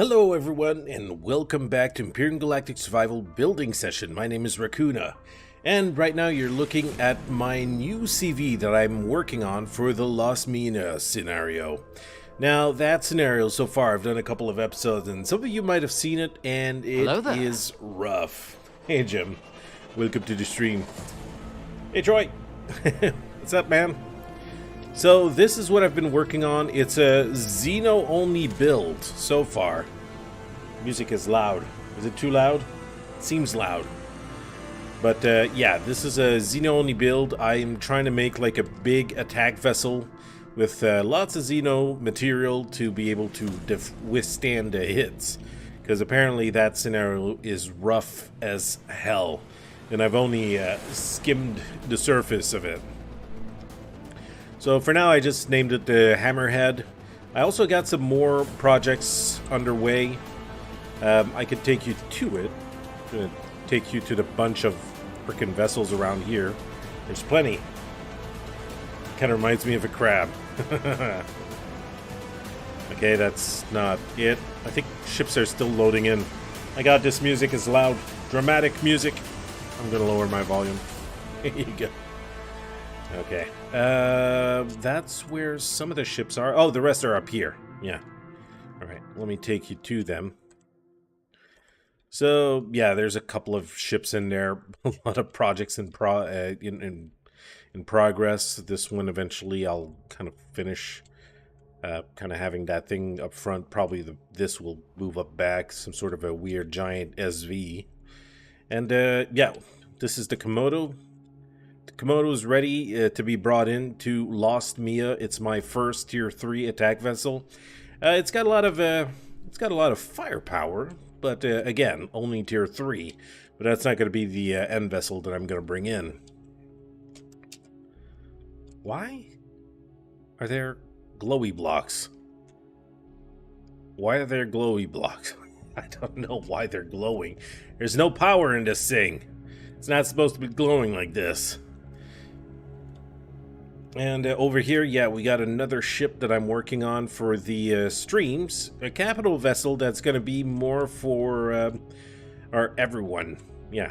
Hello everyone, and welcome back to Empyrion Galactic Survival Building Session. My name is Rakoona, and right now you're looking at my new CV that I'm working on for the Lost Mina scenario. Now, that scenario so far, I've done a couple of episodes, and some of you might have seen it, and it is rough. Hey Jim, welcome to the stream. Hey Troy, what's up man? So this is what I've been working on. It's a Xeno only build so far. Music is loud. Is it too loud? It seems loud. But yeah, this is a Xeno only build. I'm trying to make like a big attack vessel with lots of Xeno material to be able to withstand hits. Because apparently that scenario is rough as hell. And I've only skimmed the surface of it. So for now, I just named it the Hammerhead. I also got some more projects underway. I could take you to it. I'm going to take you to the bunch of frickin' vessels around here. There's plenty. Kind of reminds me of a crab. Okay, that's not it. I think ships are still loading in. My god, this music is loud. Dramatic music. I'm going to lower my volume. Here you go. Okay, that's where some of the ships are. Oh, the rest are up here. Yeah. All right, let me take you to them. So, yeah, there's a couple of ships in there. A lot of projects in progress. This one eventually I'll kind of finish. Kind of having that thing up front. Probably this will move up back. Some sort of a weird giant SV. And, yeah, this is the Komodo. Komodo is ready to be brought in to Lost Mia. It's my first tier 3 attack vessel. It's got a lot of firepower, but again, only tier 3. But that's not going to be the end vessel that I'm going to bring in. Why are there glowy blocks? Why are there glowy blocks? I don't know why they're glowing. There's no power in this thing. It's not supposed to be glowing like this. And over here, yeah, we got another ship that I'm working on for the streams. A capital vessel that's going to be more for everyone. Yeah.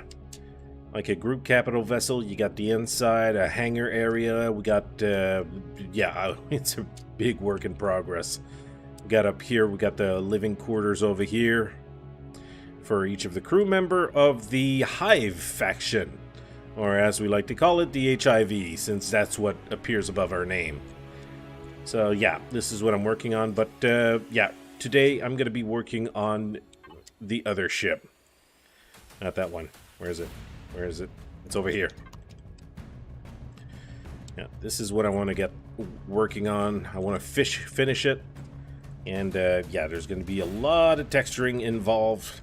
Like a group capital vessel. You got the inside, a hangar area. We got, yeah, it's a big work in progress. We got up here, we got the living quarters over here for each of the crew member of the Hive faction. Or as we like to call it, the HIV, since that's what appears above our name. So yeah, this is what I'm working on. But yeah, today I'm going to be working on the other ship. Not that one. Where is it? Where is it? It's over here. Yeah, this is what I want to get working on. I want to finish it. And yeah, there's going to be a lot of texturing involved.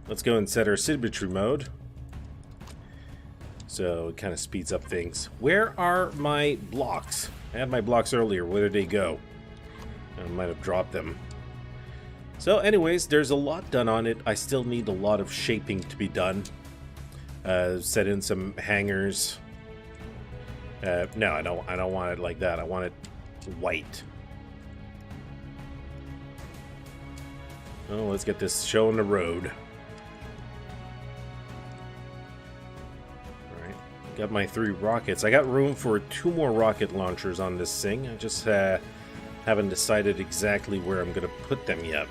Let's go and set our symmetry mode. So it kind of speeds up things. Where are my blocks? I had my blocks earlier. Where did they go? I might have dropped them. So anyways, there's a lot done on it. I still need a lot of shaping to be done. Set in some hangers. No, I don't want it like that. I want it white. Oh, let's get this show on the road. Got my 3 rockets. I got room for 2 more rocket launchers on this thing. I just haven't decided exactly where I'm going to put them yet.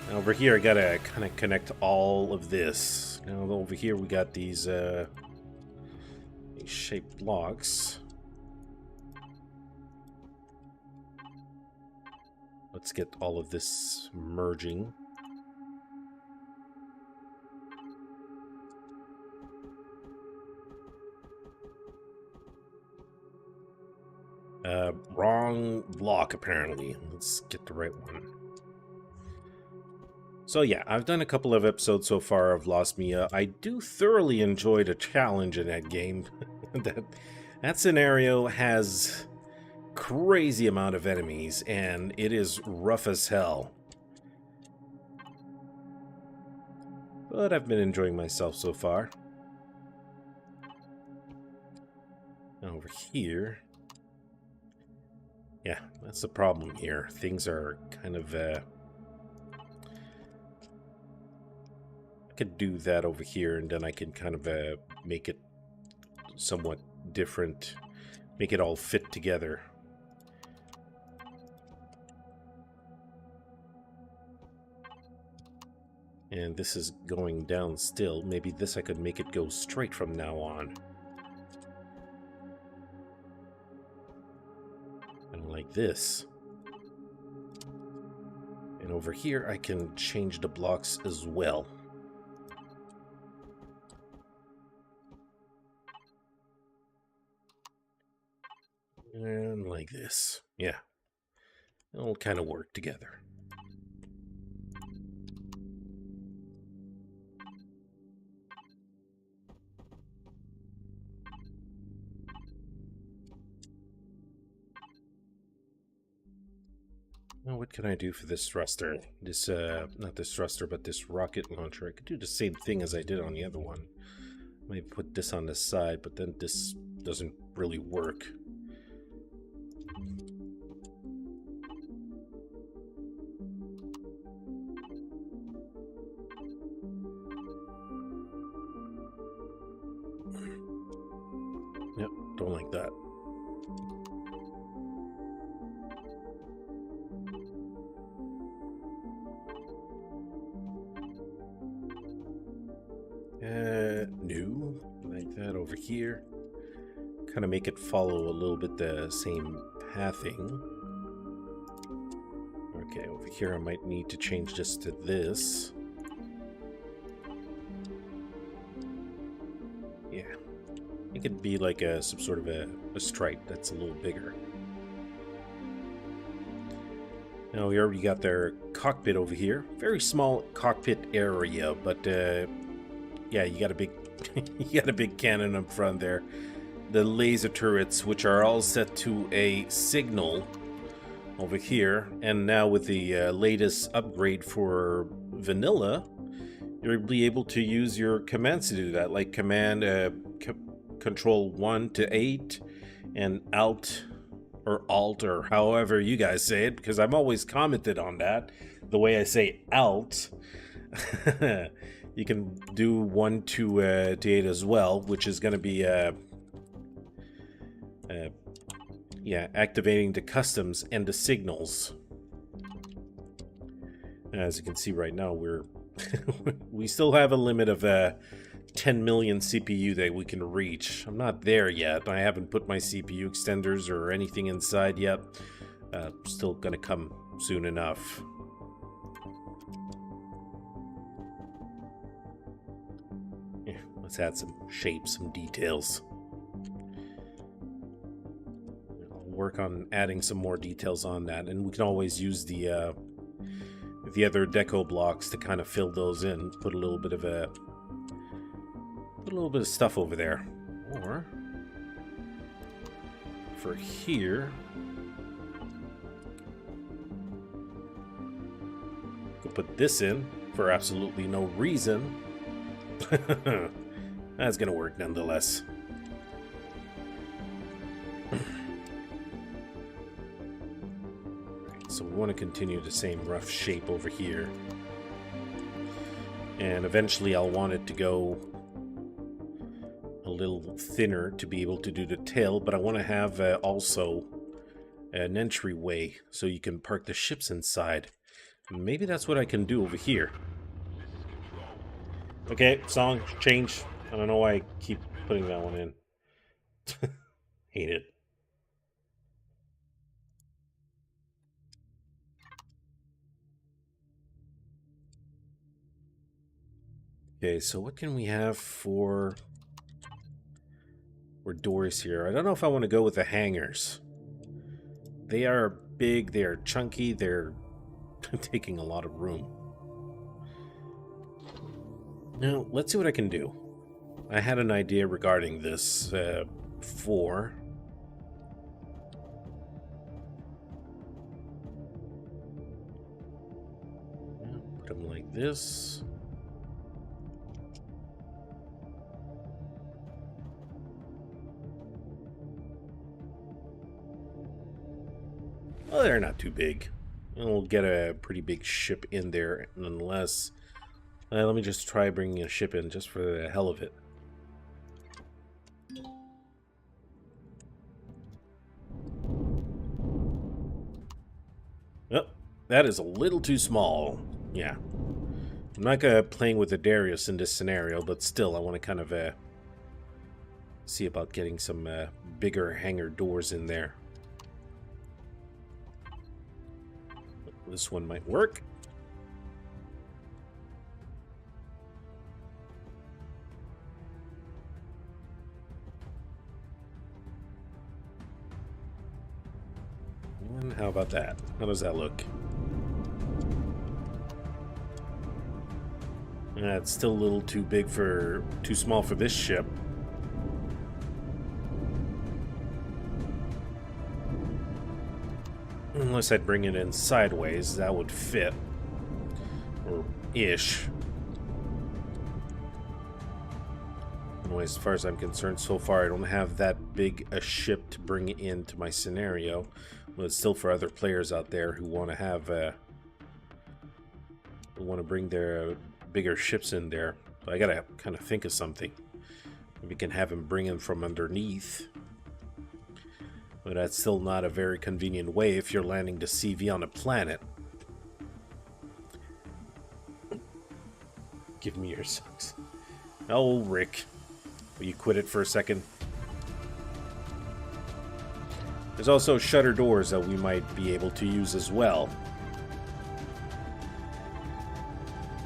Now over here, I got to kind of connect all of this. Now over here, we got these shaped blocks. Let's get all of this merging. Wrong block, apparently. Let's get the right one. So yeah, I've done a couple of episodes so far of Lost Mia. I do thoroughly enjoy the challenge in that game. that scenario has crazy amount of enemies, and it is rough as hell. But I've been enjoying myself so far. Over here, Yeah, that's the problem here. Things are kind of... I could do that over here, and then I can kind of make it somewhat different. Make it all fit together. And this is going down still. Maybe this I could make it go straight from now on. And like this. And over here I can change the blocks as well. And like this. Yeah. It'll kind of work together. Now, what can I do for this thruster? This, not this thruster, but this rocket launcher. I could do the same thing as I did on the other one. Maybe put this on the side, but then this doesn't really work. Yep, don't like that. No, like that over here. Kind of make it follow a little bit the same pathing. Okay, over here I might need to change this to this. Yeah, it could be like some sort of a stripe that's a little bigger. Now we already got their cockpit over here. Very small cockpit area, but yeah, you got a big you got a big cannon up front there. The laser turrets, which are all set to a signal over here, and now with the latest upgrade for vanilla, you'll be able to use your commands to do that, like command control 1 to 8 and alt or alt, or however you guys say it, because I'm always commented on that, the way I say alt. You can do 1 to 8 as well, which is going to be yeah, activating the customs and the signals. As you can see right now, we're we still have a limit of 10 million CPU that we can reach. I'm not there yet. I haven't put my CPU extenders or anything inside yet. Still gonna come soon enough. Yeah, let's add some shapes, some details. I'll work on adding some more details on that, and we can always use the other deco blocks to kind of fill those in. Put a little bit of stuff over there. Or for here, could put this in for absolutely no reason. That's gonna work nonetheless. So we want to continue the same rough shape over here. And eventually I'll want it to go a little thinner to be able to do the tail, but I want to have also an entryway so you can park the ships inside. Maybe that's what I can do over here. Okay, song, change. I don't know why I keep putting that one in. Hate it. Okay, so what can we have for doors here? I don't know if I want to go with the hangars. They are big, they are chunky, they're taking a lot of room. Now, let's see what I can do. I had an idea regarding this before. Put them like this. Well, they're not too big. And we'll get a pretty big ship in there nonetheless. Let me just try bringing a ship in just for the hell of it. Oh, that is a little too small. Yeah. I'm not playing with the Darius in this scenario, but still, I want to kind of see about getting some bigger hangar doors in there. This one might work. And how about that? How does that look? It's still a little too big for, too small for this ship. Unless I'd bring it in sideways, that would fit. Or ish. Anyways, as far as I'm concerned, so far I don't have that big a ship to bring into my scenario. But it's still for other players out there who want to have who want to bring their bigger ships in there. But I gotta kind of think of something. We can have him bring them from underneath. But that's still not a very convenient way if you're landing the CV on a planet. Give me your socks. Oh, Rick. Will you quit it for a second? There's also shutter doors that we might be able to use as well.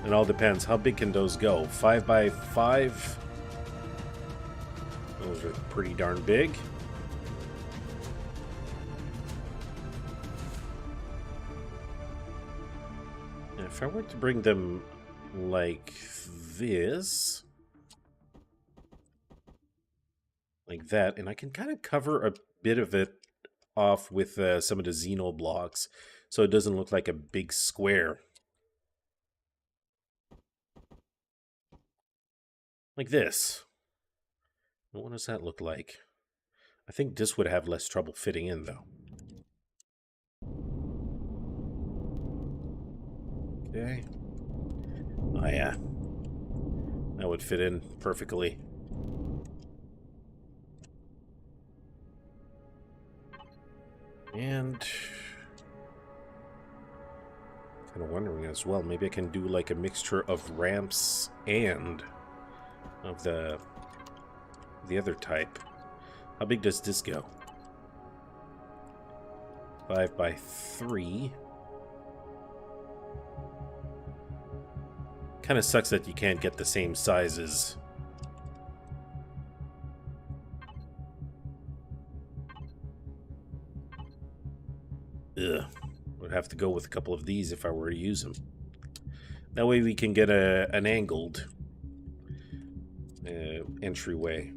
It all depends. How big can those go? 5 by 5? Those are pretty darn big. If I were to bring them like this, like that, and I can kind of cover a bit of it off with some of the Xeno blocks, so it doesn't look like a big square. Like this. What does that look like? I think this would have less trouble fitting in, though. Okay. Oh, yeah. That would fit in perfectly. And kind of wondering as well, maybe I can do like a mixture of ramps and of the other type. How big does this go? 5 by 3. Kind of sucks that you can't get the same sizes. Ugh. Would have to go with a couple of these if I were to use them. That way we can get an angled entryway.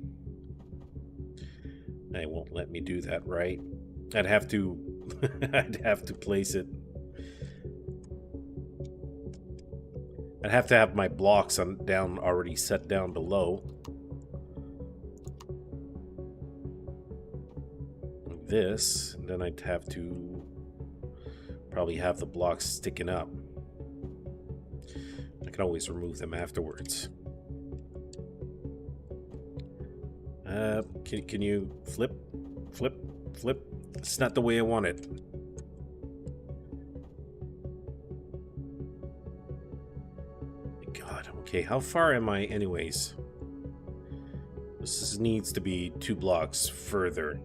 They won't let me do that, right? I'd have to I'd have to place it. I'd have to have my blocks down already set down below. Like this, and then I'd have to probably have the blocks sticking up. I can always remove them afterwards. Can you flip? It's not the way I want it. God, okay, how far am I anyways? This needs to be 2 blocks further.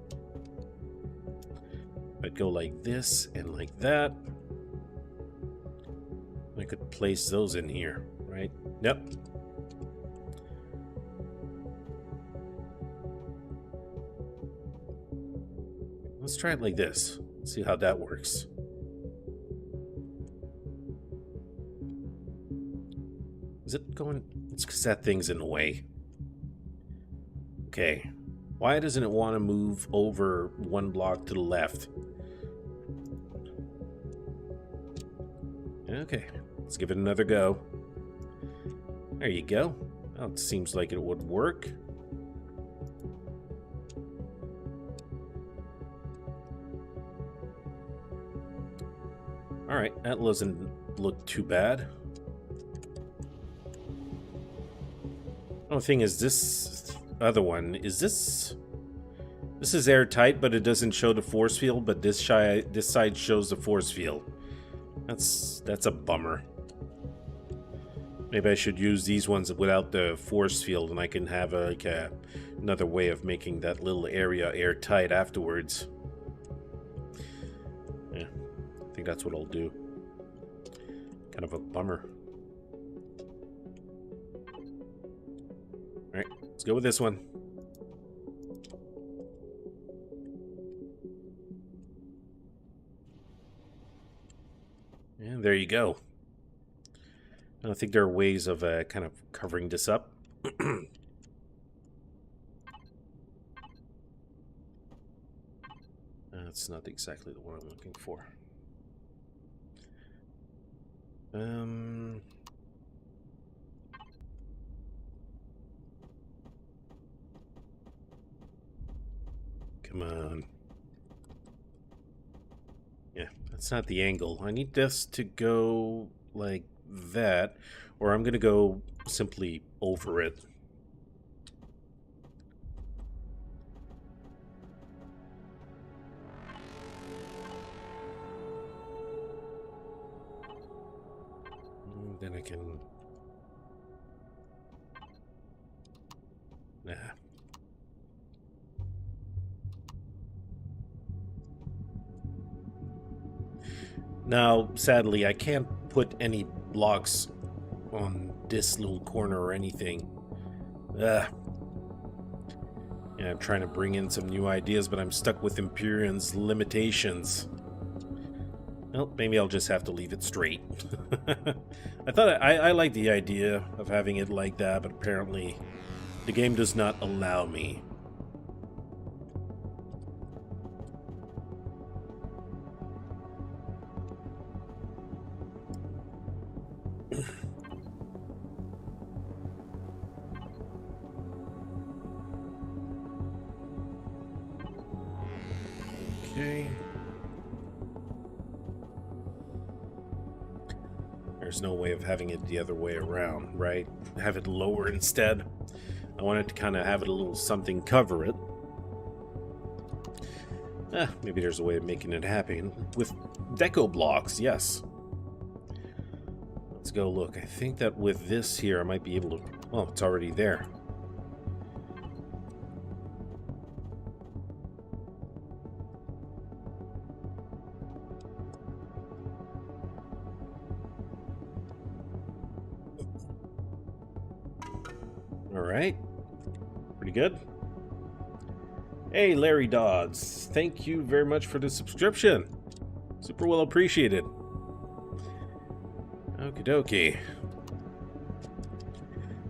I'd go like this and like that. I could place those in here, right? Yep. Let's try it like this. See how that works. Is it going? It's because that thing's in the way. Okay. Why doesn't it want to move over 1 block to the left? Okay. Let's give it another go. There you go. Well, it seems like it would work. Alright, that doesn't look too bad. The thing is, this other one, is this... This is airtight, but it doesn't show the force field, but this side shows the force field. That's a bummer. Maybe I should use these ones without the force field, and I can have another way of making that little area airtight afterwards. Yeah, I think that's what I'll do. Kind of a bummer. Alright, let's go with this one. And there you go. I think there are ways of kind of covering this up. That's not exactly the one I'm looking for. Come on. Yeah, that's not the angle. I need this to go like that, or I'm gonna go simply over it. And then I can... Nah. Now, sadly, I can't put any blocks on this little corner or anything. Yeah, I'm trying to bring in some new ideas, but I'm stuck with Empyrion's limitations. Well, maybe I'll just have to leave it straight. I like the idea of having it like that, but apparently the game does not allow me. Okay. There's no way of having it the other way around, right? Have it lower instead. I wanted to kind of have it a little something cover it. Maybe there's a way of making it happen with deco blocks, yes. Let's go look. I think that with this here, I might be able to... Oh, it's already there. Alright. Pretty good. Hey, Larry Dodds. Thank you very much for the subscription. Super well appreciated. Okie dokie.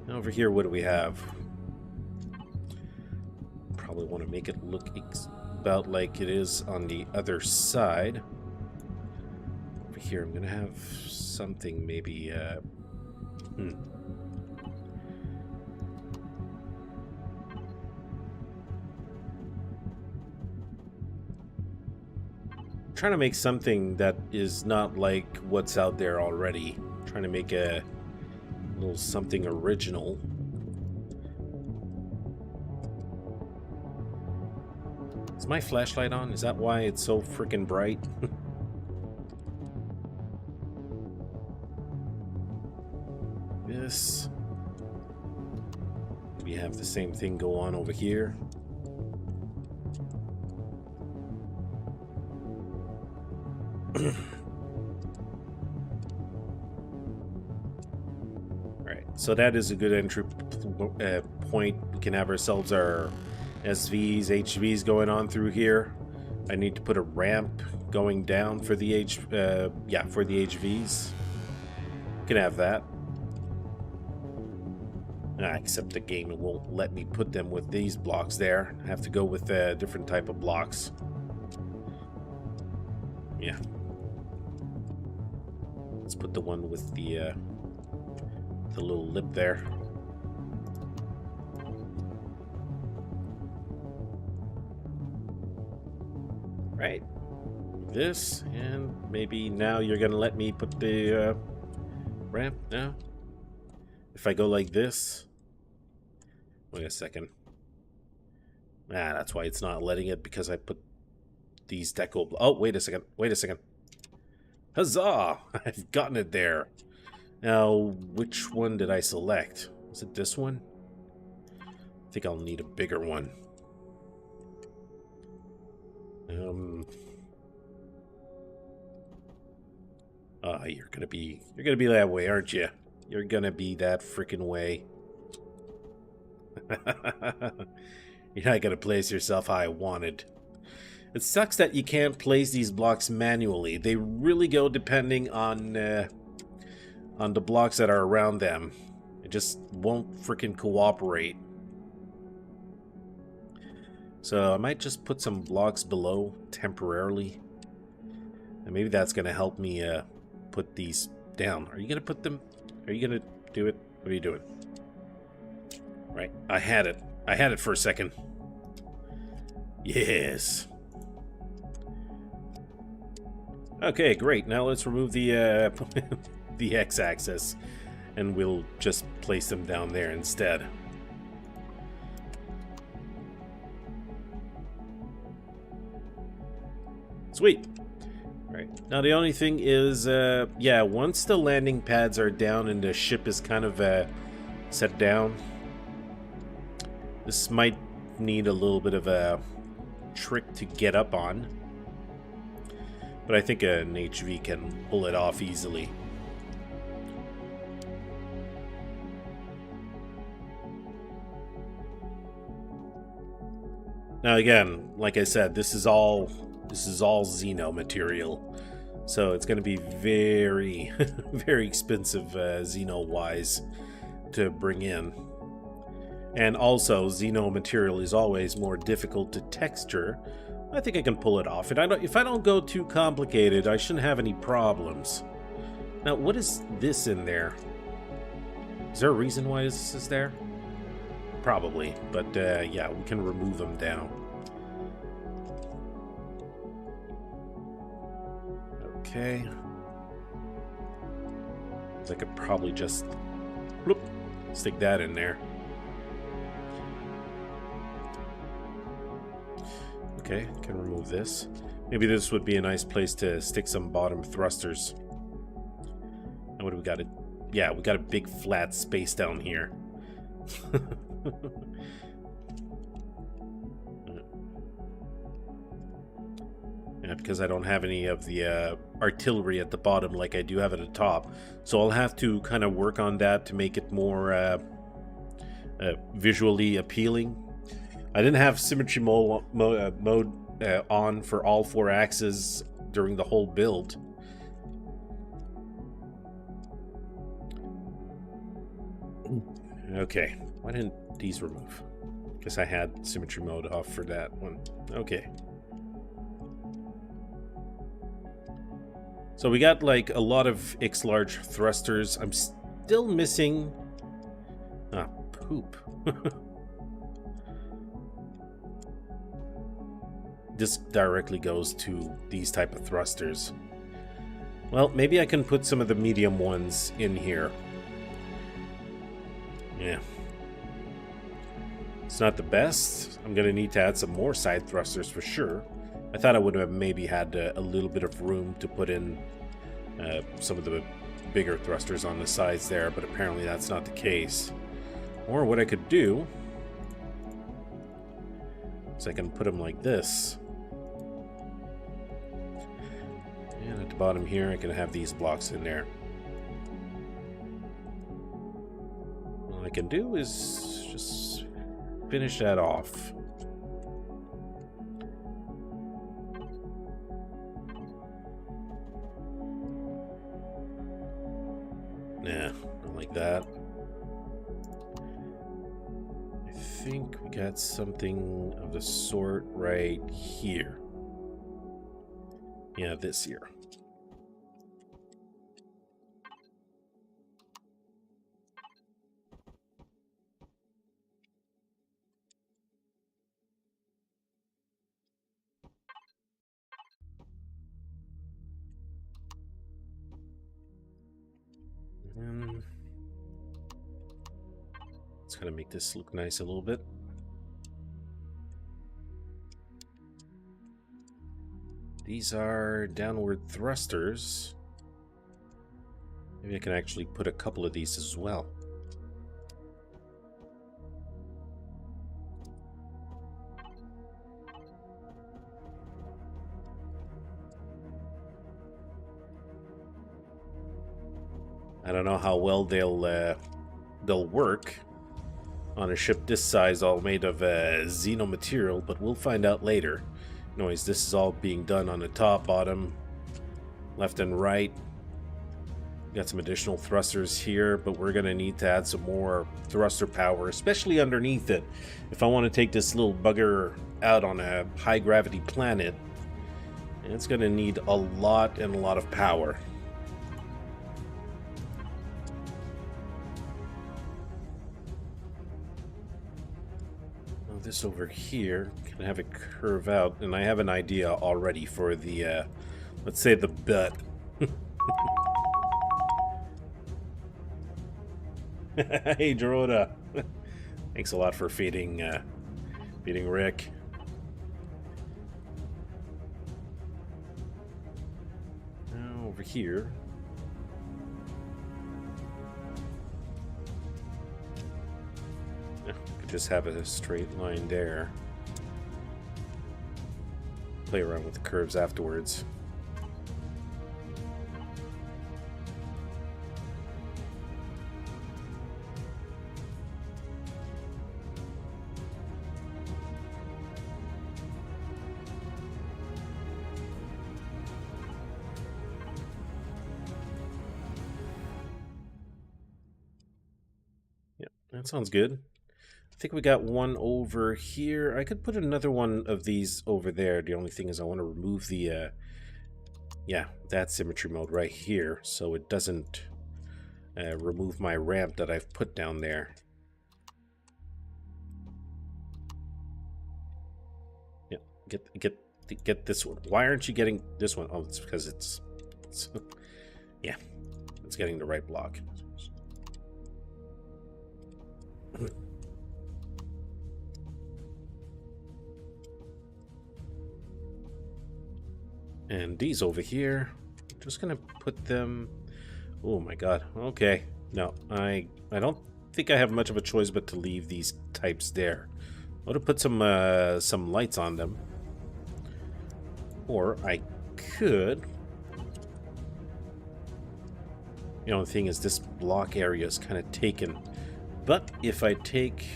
Over here, what do we have? Probably want to make it look about like it is on the other side. Over here, I'm going to have something maybe... Trying to make something that is not like what's out there already. Trying to make a little something original. Is my flashlight on? Is that why it's so freaking bright? This. We have the same thing go on over here. Alright, so that is a good entry point. We can have ourselves our SVs, HVs going on through here. I need to put a ramp going down for the for the HVs. Can have that. Except the game won't let me put them with these blocks there. I have to go with a different type of blocks. Yeah. Let's put the one with the little lip there. Right. this, and maybe now you're gonna let me put the ramp now. If I go like this, wait a second. Ah, that's why it's not letting it, because I put these deco. Oh, wait a second. Wait a second. Huzzah! I've gotten it there. Now, which one did I select? Was it this one? I think I'll need a bigger one. You're gonna be that way, aren't you? You're gonna be that freaking way. You're not gonna place yourself how I wanted. It sucks that you can't place these blocks manually. They really go depending on the blocks that are around them. It just won't freaking cooperate. So I might just put some blocks below temporarily. And maybe that's going to help me put these down. Are you going to put them? Are you going to do it? What are you doing? Right. I had it. I had it for a second. Yes. Okay, great. Now let's remove the the x-axis, and we'll just place them down there instead. Sweet. Right. Now the only thing is, yeah, once the landing pads are down and the ship is kind of set down, this might need a little bit of a trick to get up on. But I think an HV can pull it off easily. Now again, like I said, this is all Xeno material. So it's going to be very, very expensive Xeno-wise to bring in. And also, Xeno material is always more difficult to texture. I think I can pull it off. And if I don't go too complicated, I shouldn't have any problems. Now, what is this in there? Is there a reason why this is there? Probably, but yeah, we can remove them down. Okay. I could probably just bloop, stick that in there. Okay, can remove this. Maybe this would be a nice place to stick some bottom thrusters. And what do we got? Yeah, we got a big flat space down here. Yeah, because I don't have any of the artillery at the bottom like I do have at the top. So I'll have to kind of work on that to make it more visually appealing. I didn't have symmetry mode on for all 4 axes during the whole build. Okay, why didn't these remove? Guess I had symmetry mode off for that one. Okay. So we got like a lot of X-large thrusters. I'm still missing... Ah, poop. This directly goes to these type of thrusters. Well, maybe I can put some of the medium ones in here. Yeah. It's not the best. I'm going to need to add some more side thrusters for sure. I thought I would have maybe had a little bit of room to put in some of the bigger thrusters on the sides there, but apparently that's not the case. Or what I could do is I can put them like this. And at the bottom here, I can have these blocks in there. All I can do is just finish that off. Nah, not like that. I think we got something of the sort right here. Yeah, this here. Let's kind of make this look nice a little bit. These are downward thrusters. Maybe I can actually put a couple of these as well. I don't know how well they'll work on a ship this size, all made of Xeno material, but we'll find out later. Anyways, this is all being done on the top, bottom, left and right. Got some additional thrusters here, but we're going to need to add some more thruster power, especially underneath it. If I want to take this little bugger out on a high-gravity planet, it's going to need a lot and a lot of power. This over here can have it curve out, and I have an idea already for the let's say the butt. Hey Dorota, thanks a lot for feeding Rick. Now over here, just have a straight line there. Play around with the curves afterwards. Yep, that sounds good. I think we got one over here. I could put another one of these over there. The only thing is I want to remove the, yeah, that symmetry mode right here so it doesn't remove my ramp that I've put down there. Yeah, get this one. Why aren't you getting this one? Oh, it's because it's yeah, it's getting the right block. And these over here, I'm just gonna put them. Oh my god. Okay. No, I don't think I have much of a choice but to leave these types there. I want to put some lights on them, or I could. You know, the thing is, this block area is kind of taken. But if I take,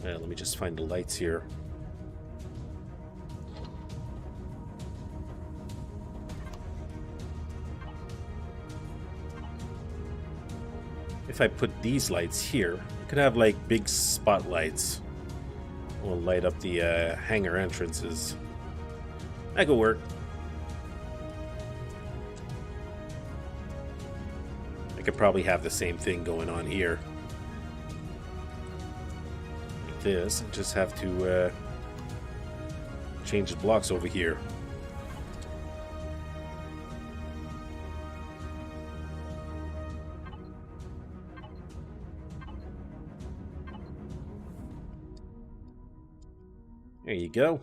let me just find the lights here. If I put these lights here, I could have like big spotlights. Will light up the hangar entrances. That could work. I could probably have the same thing going on here. Like this, I just have to change the blocks over here. There you go.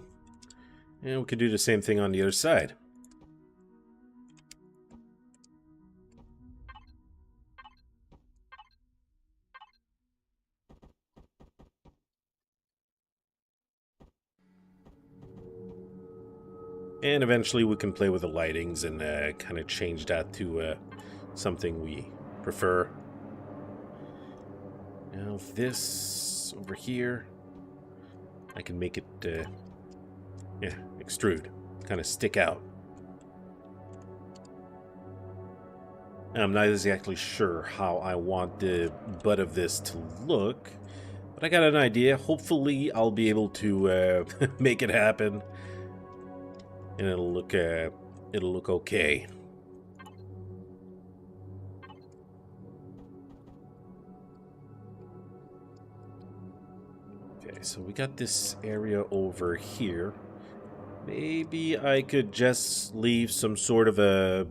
And we could do the same thing on the other side. And eventually we can play with the lightings and kind of change that to something we prefer. Now this over here, I can make it, yeah, extrude, kind of stick out. I'm not exactly sure how I want the butt of this to look, but I got an idea. Hopefully I'll be able to make it happen, and it'll look okay. So we got this area over here. Maybe I could just leave some sort of a,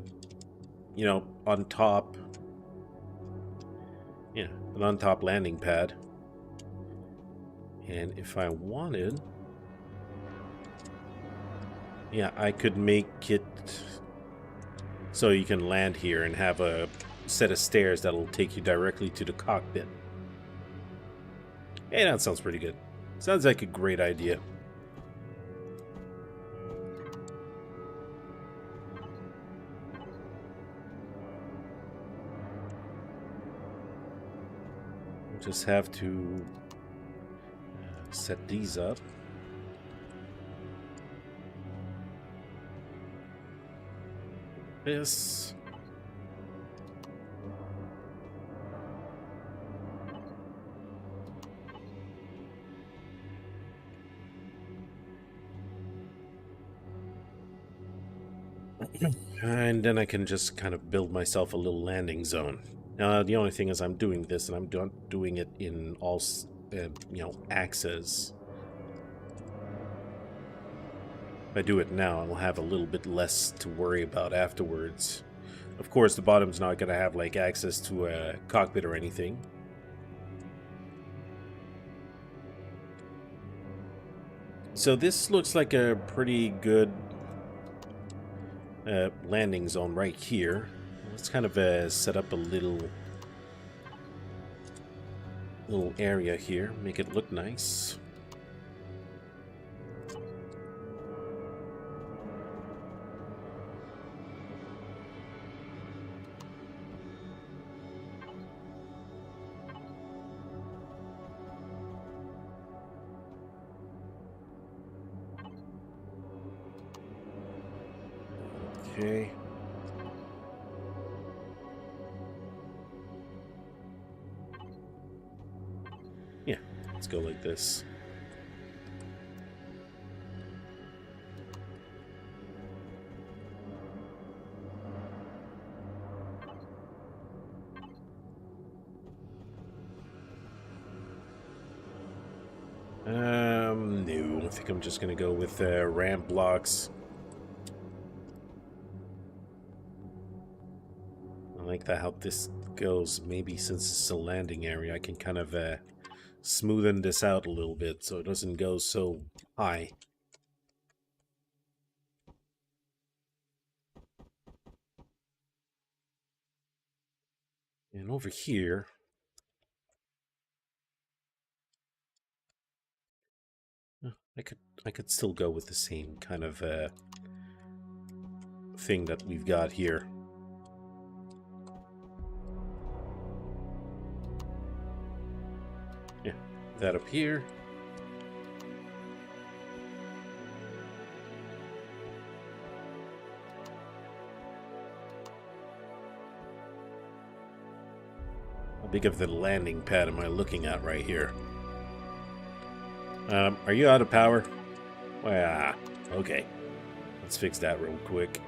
you know, on top. Yeah, an on-top landing pad. And if I wanted... yeah, I could make it so you can land here and have a set of stairs that'll take you directly to the cockpit. Hey, that sounds pretty good. Sounds like a great idea. Just have to set these up. This. And then I can just kind of build myself a little landing zone. Now, the only thing is I'm doing this, and I'm doing it in all, axes. If I do it now, I'll have a little bit less to worry about afterwards. Of course, the bottom's not going to have, like, access to a cockpit or anything. So this looks like a pretty good landing zone right here. Let's kind of set up a little area here, make it look nice. Okay. Yeah, let's go like this. No, I think I'm just gonna go with ramp blocks. I like that how this goes. Maybe since it's a landing area, I can kind of smoothen this out a little bit so it doesn't go so high. And over here, I could still go with the same kind of thing that we've got here. Yeah, that up here. How big of the landing pad am I looking at right here? Are you out of power? Well, okay. Let's fix that real quick.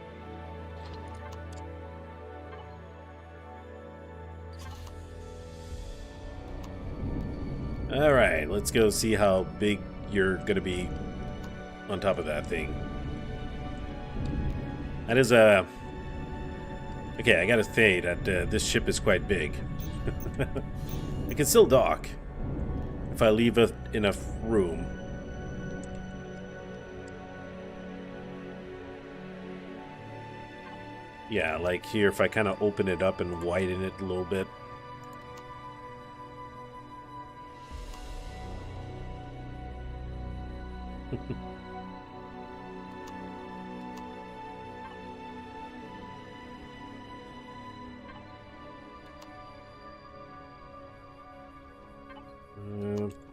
Alright, let's go see how big you're gonna be on top of that thing. That is a... okay, I gotta say that this ship is quite big. I can still dock if I leave enough room. Yeah, like here, if I kind of open it up and widen it a little bit.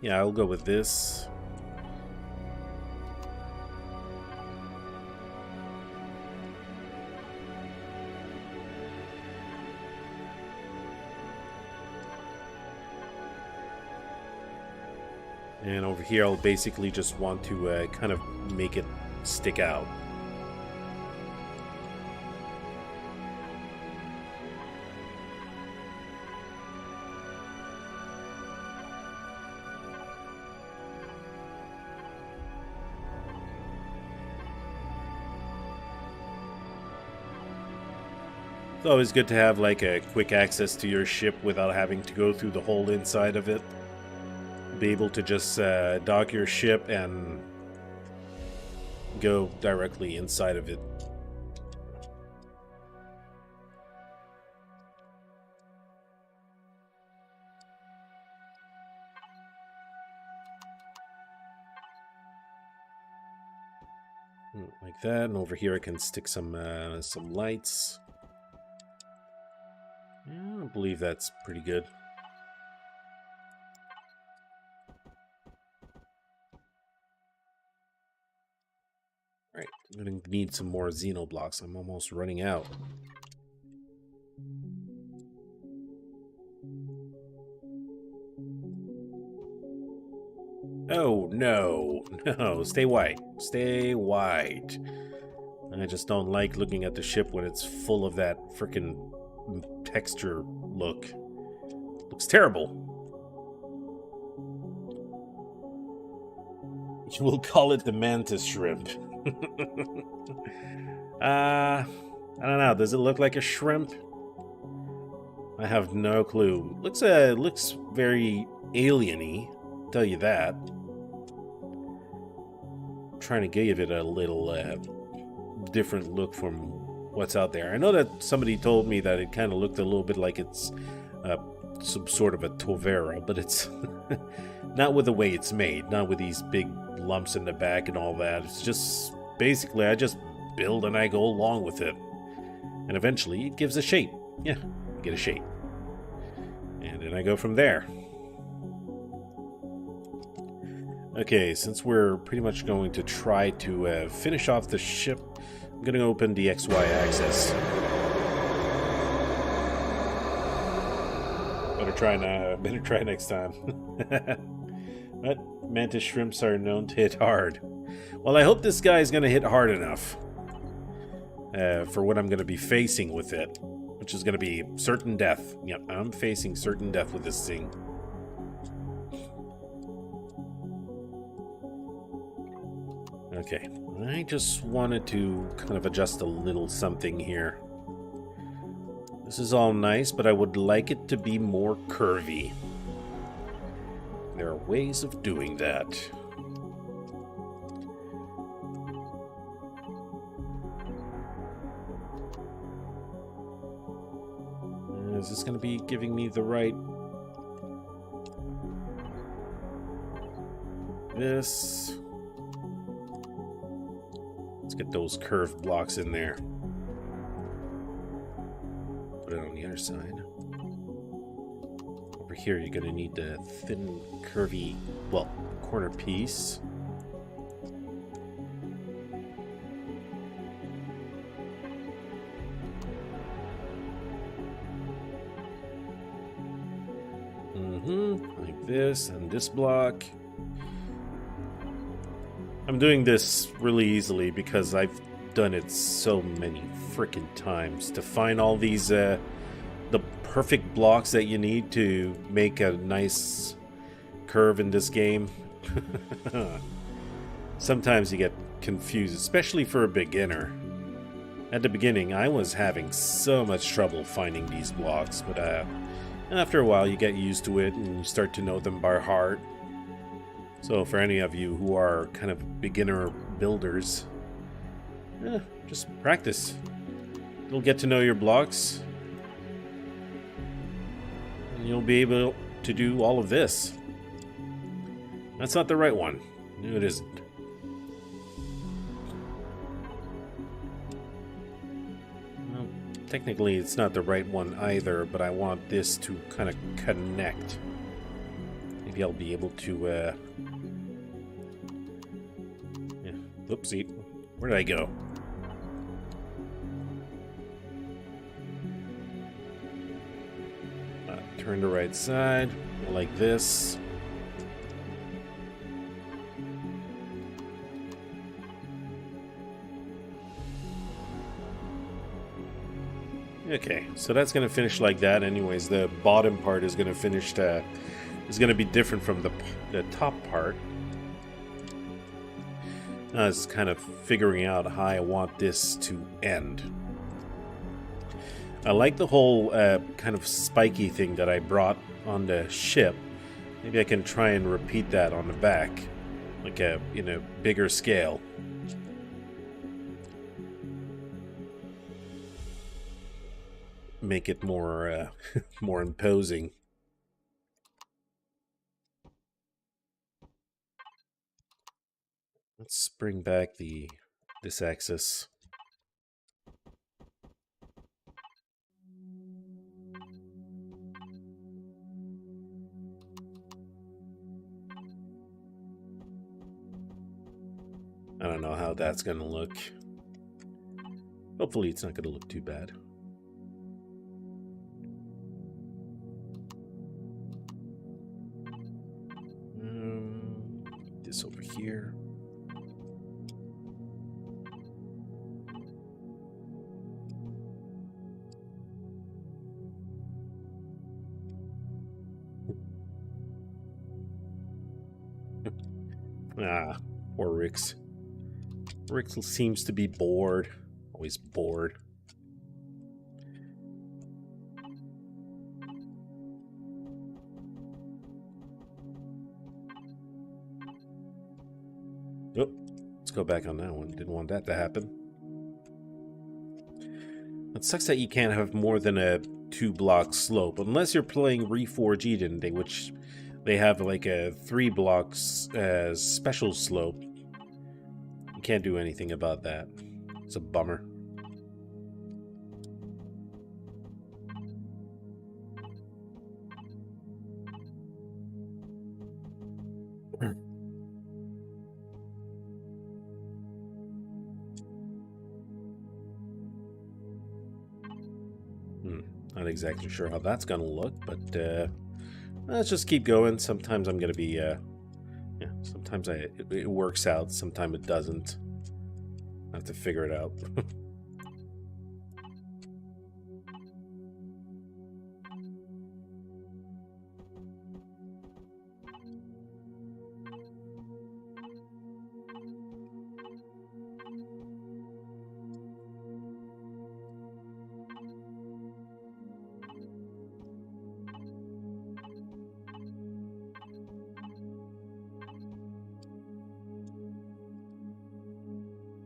Yeah, I'll go with this. And over here, I'll basically just want to kind of make it stick out. It's always good to have like a quick access to your ship without having to go through the whole inside of it. Be able to just dock your ship and go directly inside of it. Like that, and over here I can stick some lights. Yeah, I believe that's pretty good. Right, I'm gonna need some more Xeno blocks. I'm almost running out. Oh, no. No, stay white. Stay white. I just don't like looking at the ship when it's full of that frickin' texture look. Looks terrible. We'll call it the mantis shrimp. I don't know. Does it look like a shrimp? I have no clue. Looks very alien-y. Tell you that. I'm trying to give it a little different look from what's out there. I know that somebody told me that it kind of looked a little bit like it's some sort of a Tovera, but it's not with the way it's made, not with these big lumps in the back and all that. It's just basically I just build and I go along with it, and eventually it gives a shape. Yeah, get a shape, and then I go from there. Okay, since we're pretty much going to try to finish off the ship, I'm going to open the XY axis. Better try next time. But mantis shrimps are known to hit hard. Well, I hope this guy is going to hit hard enough for what I'm going to be facing with it, which is going to be certain death. Yep, I'm facing certain death with this thing. Okay, I just wanted to kind of adjust a little something here. This is all nice, but I would like it to be more curvy. There are ways of doing that. Is this going to be giving me the right... This... Let's get those curved blocks in there. Put it on the other side. Over here, you're going to need the thin, curvy, well, corner piece. Like this, and this block. I'm doing this really easily because I've done it so many freaking times to find all these the perfect blocks that you need to make a nice curve in this game. Sometimes you get confused, especially for a beginner. At the beginning, I was having so much trouble finding these blocks, but after a while you get used to it and you start to know them by heart. So for any of you who are kind of beginner builders, just practice. You'll get to know your blocks, and you'll be able to do all of this. That's not the right one. No, it isn't. Well, technically it's not the right one either, but I want this to kind of connect. Maybe I'll be able to, yeah, oopsie. Where did I go? Turn the right side, like this. Okay, so that's going to finish like that. Anyways, the bottom part is going to finish is going to be different from the top part. Now it's kind of figuring out how I want this to end. I like the whole kind of spiky thing that I brought on the ship. Maybe I can try and repeat that on the back, like in a bigger scale. Make it more more imposing. Let's bring back this axis. I don't know how that's gonna look. Hopefully it's not gonna look too bad. This over here. Ah, poor Rix. Rix seems to be bored. Always bored. Oh, let's go back on that one. Didn't want that to happen. It sucks that you can't have more than a 2-block slope, unless you're playing Reforge Eden, which they have like a 3 blocks special slope. You can't do anything about that. It's a bummer. Not exactly sure how that's gonna look, but let's just keep going. Sometimes I'm gonna be, yeah, sometimes it works out, sometimes it doesn't. I have to figure it out.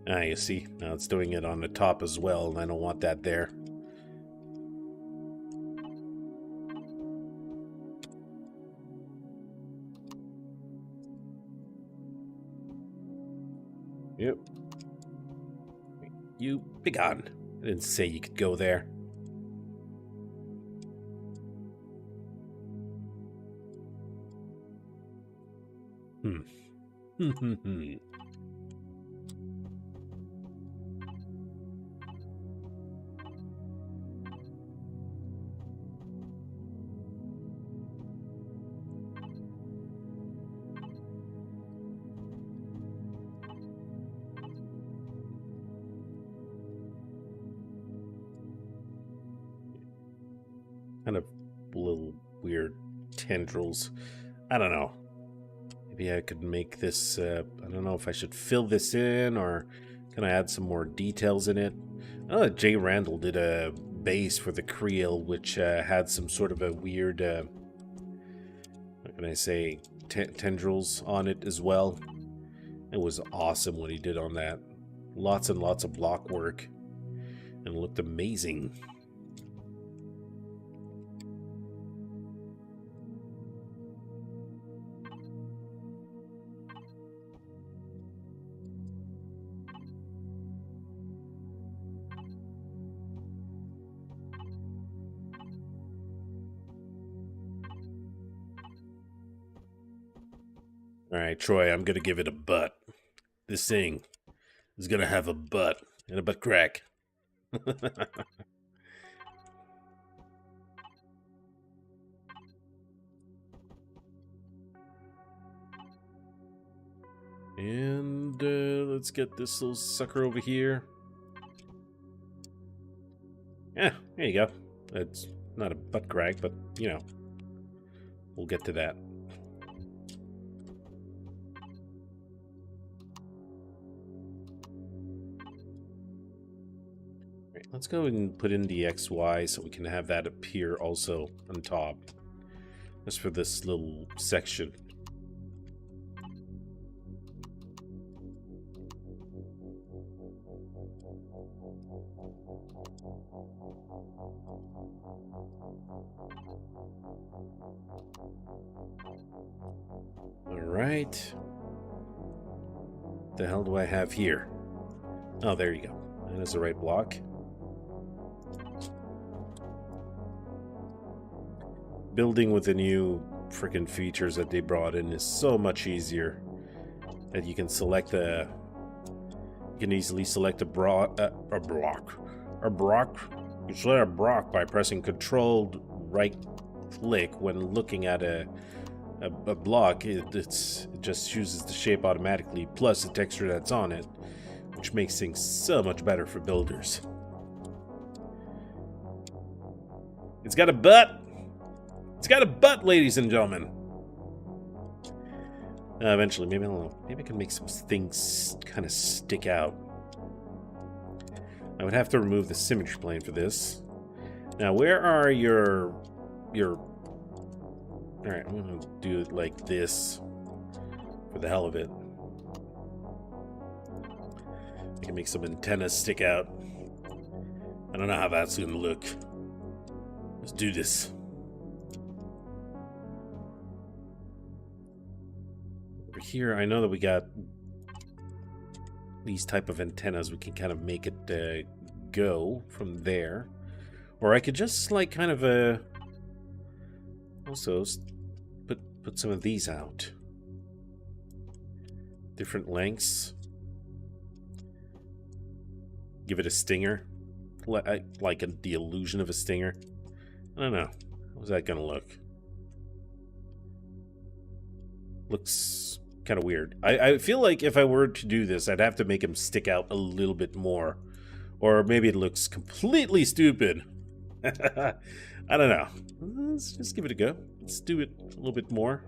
Ah, you see, now it's doing it on the top as well, and I don't want that there. Yep. You be gone. I didn't say you could go there. Kind of little weird tendrils. I don't know. Maybe I could make this, I don't know if I should fill this in or can I add some more details in it? I know that Jay Randall did a base for the Creel which had some sort of a weird, what can I say, tendrils on it as well. It was awesome what he did on that. Lots and lots of block work. And it looked amazing. Alright, Troy, I'm gonna give it a butt. This thing is gonna have a butt and a butt crack. And let's get this little sucker over here. Yeah, there you go. It's not a butt crack, but, you know, we'll get to that. Alright, let's go and put in the XY so we can have that appear also on top. Just for this little section. Alright. The hell do I have here? Oh, there you go. That is the right block. Building with the new freaking features that they brought in is so much easier. That you can select a... You can easily select a block. You select a block by pressing Controlled right click when looking at a block. It just chooses the shape automatically, plus the texture that's on it, which makes things so much better for builders. It's got a butt! It's got a butt, ladies and gentlemen! Eventually, maybe I don't know. Maybe I can make some things kind of stick out. I would have to remove the symmetry plane for this. Now, where are your... Alright, I'm gonna do it like this. For the hell of it. I can make some antennas stick out. I don't know how that's gonna look. Let's do this. Over here, I know that we got these type of antennas. We can kind of make it go from there. Or I could just like kind of also put some of these out. Different lengths. Give it a stinger. Like the illusion of a stinger. I don't know. How's that gonna look? Looks kind of weird. I feel like if I were to do this, I'd have to make him stick out a little bit more. Or maybe it looks completely stupid. I don't know. Let's just give it a go. Let's do it a little bit more.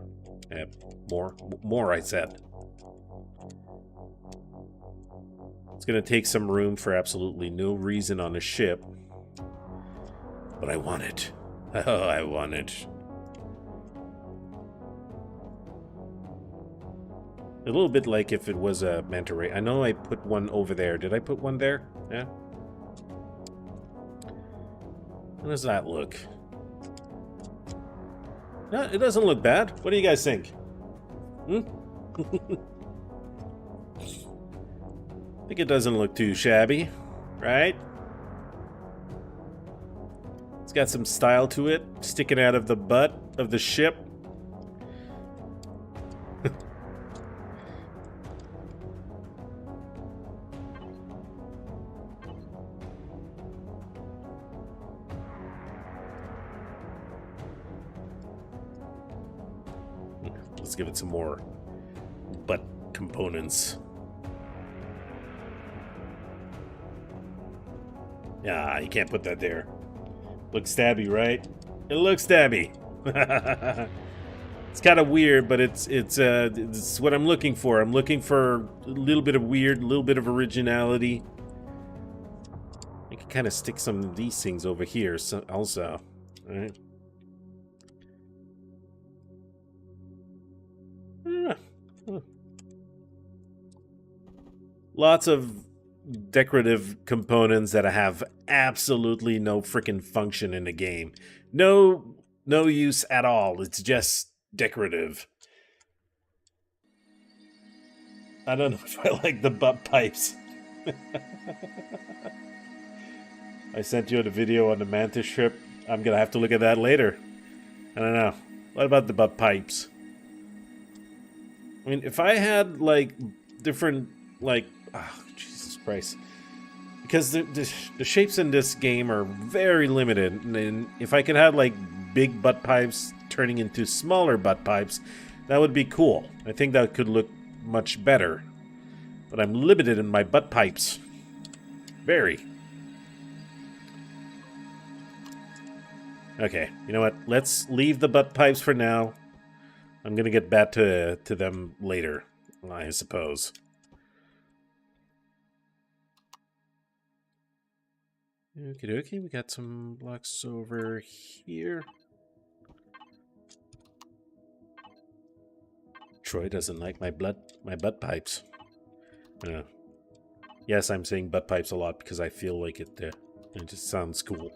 More, I said. It's gonna take some room for absolutely no reason on a ship. But I want it. Oh, I want it. A little bit like if it was a manta ray. I know I put one over there. Did I put one there? Yeah. How does that look? No, it doesn't look bad. What do you guys think? Hmm? I think it doesn't look too shabby, right? It's got some style to it, sticking out of the butt of the ship. Let's give it some more butt components. Yeah, you can't put that there. Looks stabby, right? It looks stabby. It's kind of weird, but it's what I'm looking for. I'm looking for a little bit of weird, a little bit of originality. I can kind of stick some of these things over here also. All right. Lots of decorative components that have absolutely no freaking function in the game. No use at all. It's just decorative. I don't know if I like the butt pipes. I sent you a video on the Mantis ship. I'm gonna have to look at that later. I don't know. What about the butt pipes? I mean, if I had like different Jesus Christ. Because the shapes in this game are very limited, and if I could have like big butt pipes turning into smaller butt pipes, that would be cool. I think that could look much better. But I'm limited in my butt pipes. Very. Okay, you know what? Let's leave the butt pipes for now. I'm gonna get back to them later, I suppose. Okay, okay, we got some blocks over here. Troy doesn't like my butt pipes. Yes, I'm saying butt pipes a lot because I feel like it just sounds cool.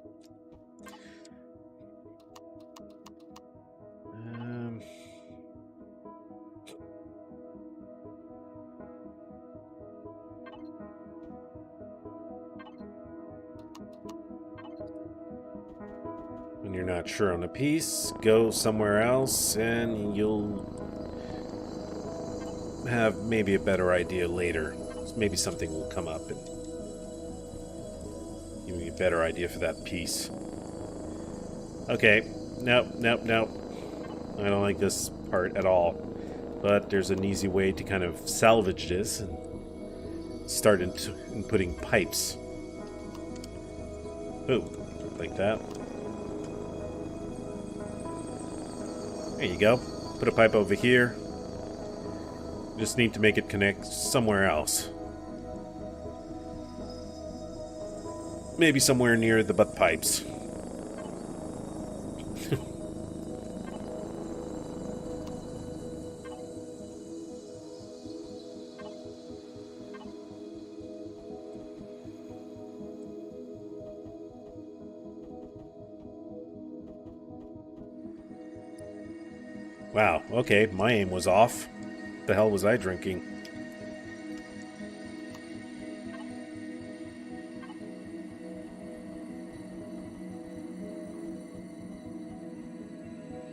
When you're not sure on a piece, go somewhere else and you'll have maybe a better idea later. Maybe something will come up and give me a better idea for that piece. Okay, nope. I don't like this part at all. But there's an easy way to kind of salvage this and start putting pipes. Oh, like that. There you go. Put a pipe over here. Just need to make it connect somewhere else. Maybe somewhere near the butt pipes. Wow, okay, my aim was off. What the hell was I drinking?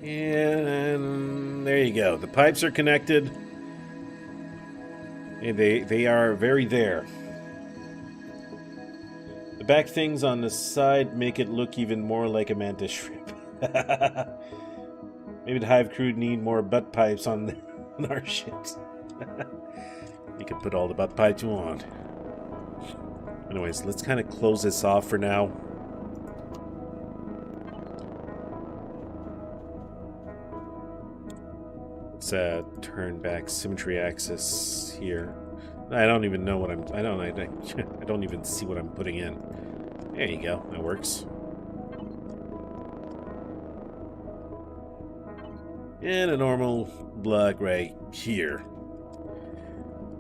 And there you go. The pipes are connected. And they are very there. The back things on the side make it look even more like a mantis shrimp. Maybe the Hive crew need more butt pipes on our ships. You can put all the butt pipes you want. Anyways, let's kind of close this off for now. Let's turn back symmetry axis here. I don't even know what I don't even see what I'm putting in. There you go. That works. And a normal block right here.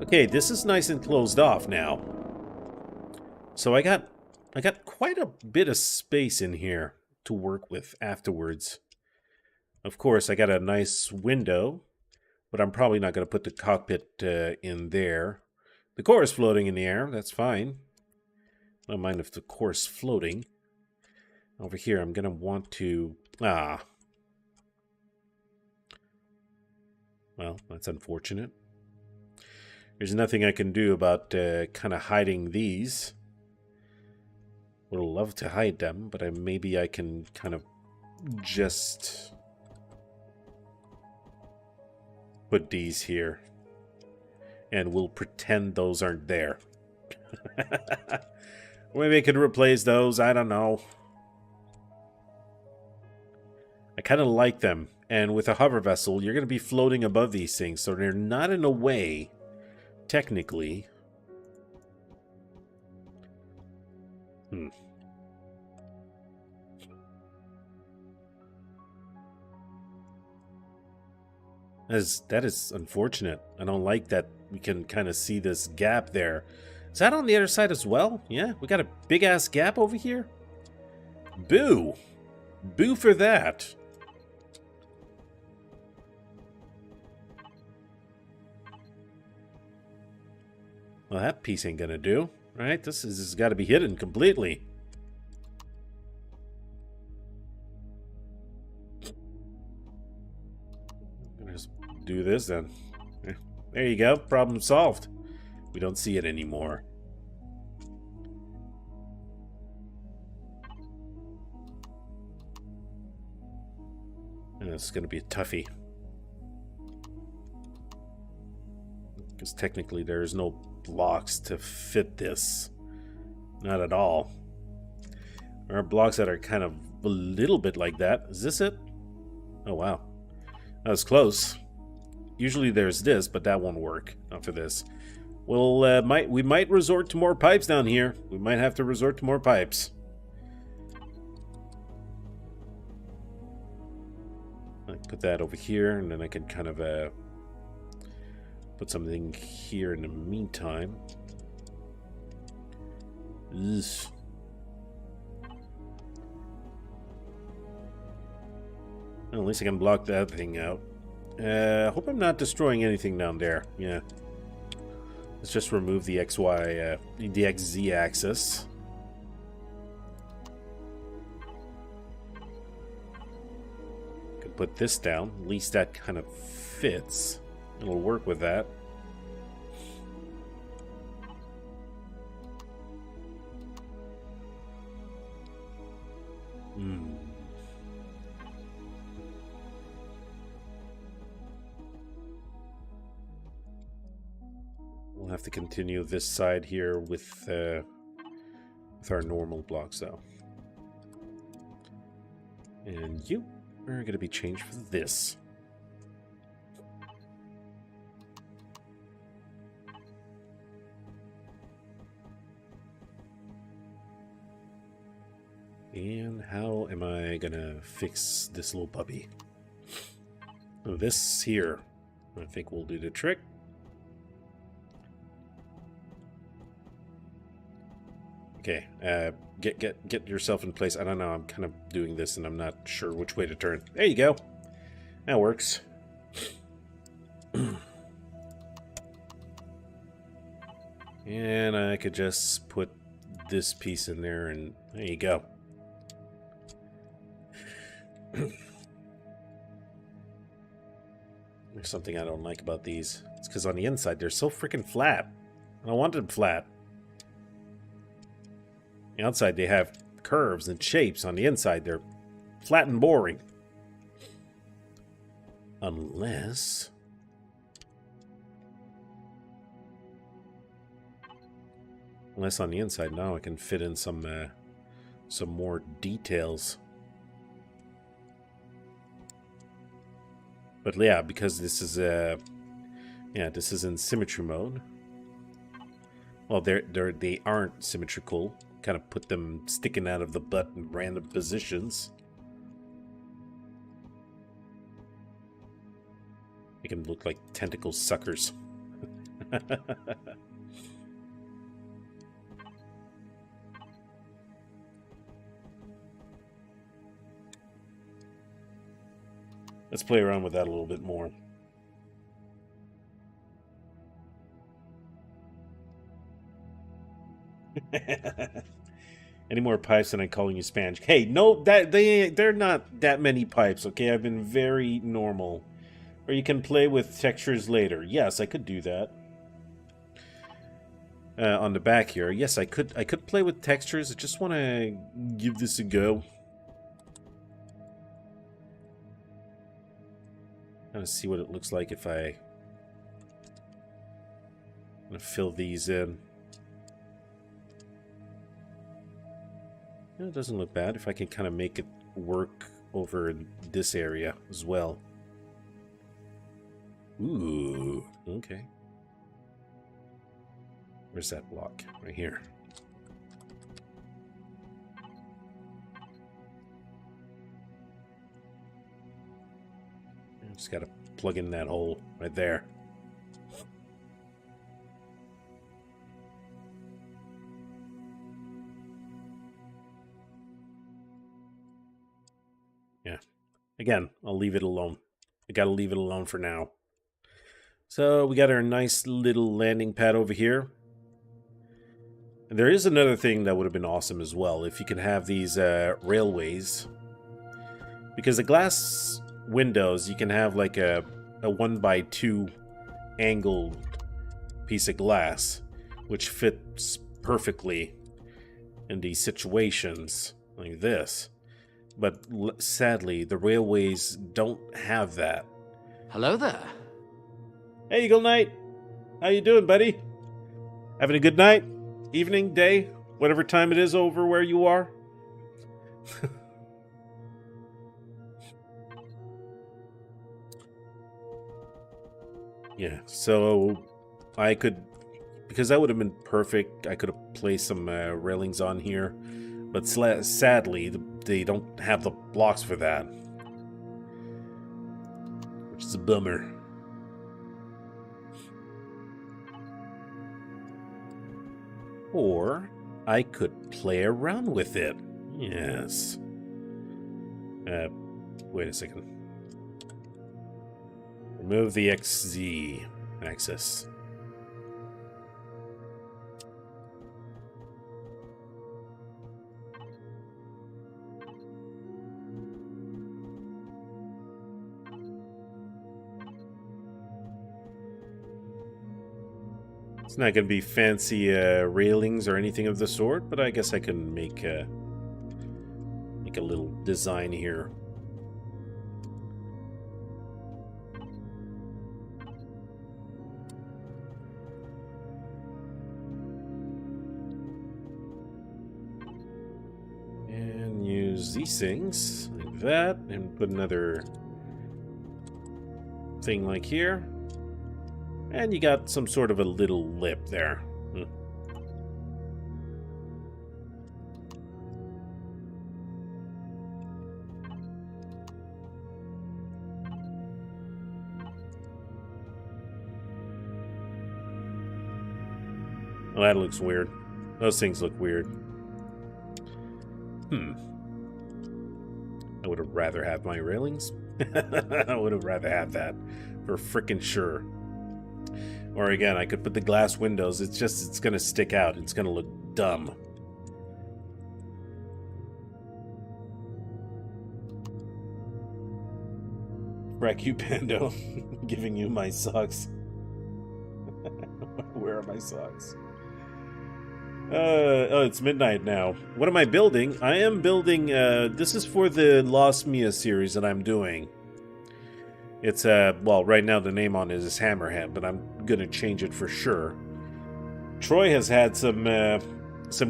Okay, this is nice and closed off now. So I got quite a bit of space in here to work with afterwards. Of course, I got a nice window, but I'm probably not going to put the cockpit in there. The core is floating in the air. That's fine. I don't mind if the core is floating. Over here, I'm going to want to... Well, that's unfortunate. There's nothing I can do about kind of hiding these. Would love to hide them, but maybe I can kind of just put these here. And we'll pretend those aren't there. Maybe I could replace those, I don't know. I kind of like them. And with a hover vessel, you're going to be floating above these things, so they're not in a way, technically. That is unfortunate. I don't like that we can kind of see this gap there. Is that on the other side as well? Yeah, we got a big-ass gap over here? Boo! Boo for that. Well, that piece ain't gonna do, right? This has got to be hidden completely. Just do this then. There you go. Problem solved. We don't see it anymore. And this is gonna be a toughie. Because technically there's no blocks to fit this. Not at all. There are blocks that are kind of a little bit like that. Is this it? Oh, wow. That was close. Usually there's this, but that won't work. Not for this. Well, we might resort to more pipes down here. We might have to resort to more pipes. Put that over here, and then I can kind of put something here in the meantime. Ugh. Well, at least I can block that thing out. Hope I'm not destroying anything down there. Yeah. Let's just remove the XY, the XZ axis. Could put this down. At least that kind of fits. It'll work with that. We'll have to continue this side here with our normal blocks, though. And you are going to be changed for this. And how am I going to fix this little puppy? Oh, this here, I think will do the trick. Okay, get yourself in place. I don't know, I'm kind of doing this and I'm not sure which way to turn. There you go. That works. And I could just put this piece in there and there you go. There's something I don't like about these. It's because on the inside they're so freaking flat. I don't want them flat. The outside they have curves and shapes. On the inside they're flat and boring. Unless... on the inside now I can fit in some more details. But yeah, because this is this is in symmetry mode. Well, they aren't symmetrical. Kind of put them sticking out of the butt in random positions. Make them look like tentacle suckers. Let's play around with that a little bit more. Any more pipes and I'm calling you Spanish. Hey, no, they're not that many pipes, okay? I've been very normal. Or you can play with textures later. Yes, I could do that. On the back here, yes, I could play with textures. I just want to give this a go. Kind of see what it looks like if I'm gonna fill these in. It doesn't look bad if I can kind of make it work over in this area as well. Ooh, okay. Where's that block? Right here. Just gotta plug in that hole right there. Yeah. Again, I'll leave it alone. I gotta leave it alone for now. So we got our nice little landing pad over here. And there is another thing that would have been awesome as well, if you can have these railways. Because the glass windows, you can have like a 1x2 angled piece of glass, which fits perfectly in these situations like this. But sadly, the railways don't have that. Hello there. Hey, Eagle Knight. How you doing, buddy? Having a good night? Evening? Day? Whatever time it is over where you are? Yeah, so I could, because that would have been perfect, I could have placed some railings on here, but sadly, they don't have the blocks for that. is a bummer. Or I could play around with it. Yes. Wait a second. Remove the XZ axis. It's not going to be fancy railings or anything of the sort, but I guess I can make a little design here. And use these things like that, and put another thing like here. And you got some sort of a little lip there. Well, that looks weird. Those things look weird. I would have rather have my railings. I would have rather have that for frickin' sure. Or again, I could put the glass windows. It's gonna stick out. It's gonna look dumb. Rakupando, giving you my socks. Where are my socks? Oh, it's midnight now. What am I building? I am building, this is for the Lost Mia series that I'm doing. It's, well, right now the name on it is Hammerhead, but I'm gonna change it for sure. Troy has had some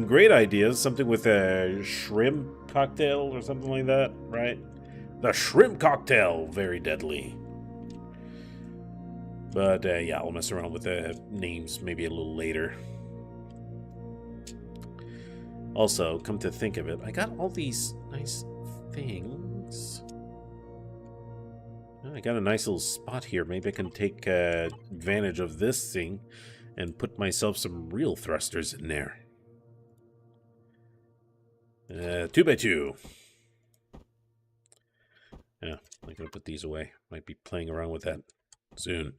great ideas, something with a shrimp cocktail or something like that, right? The shrimp cocktail, very deadly. But, yeah, I'll mess around with the names maybe a little later. Also, come to think of it, I got all these nice things. I got a nice little spot here. Maybe I can take advantage of this thing and put myself some real thrusters in there. 2x2. Yeah, I'm gonna put these away. Might be playing around with that soon.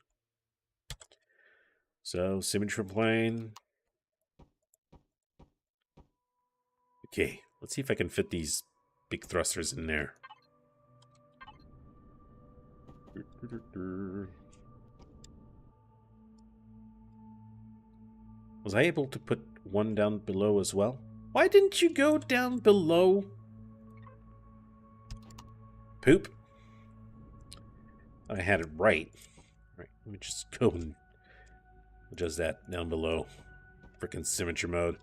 So, symmetry plane. Okay, let's see if I can fit these big thrusters in there. Was I able to put one down below as well? Why didn't you go down below? Poop. I had it right. Right, let me just go and adjust that down below. Frickin' symmetry mode.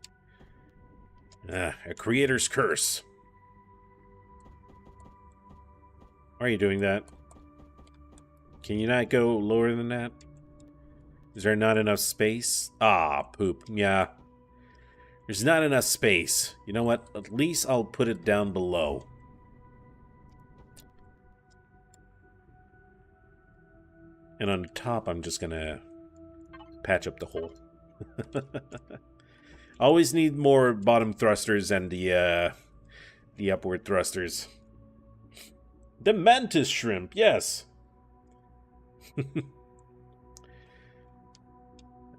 Ah, a creator's curse. Why are you doing that? Can you not go lower than that? Is there not enough space? Ah, poop. Yeah. There's not enough space. You know what? At least I'll put it down below. And on top, I'm just gonna patch up the hole. Always need more bottom thrusters and the upward thrusters. The mantis shrimp, yes.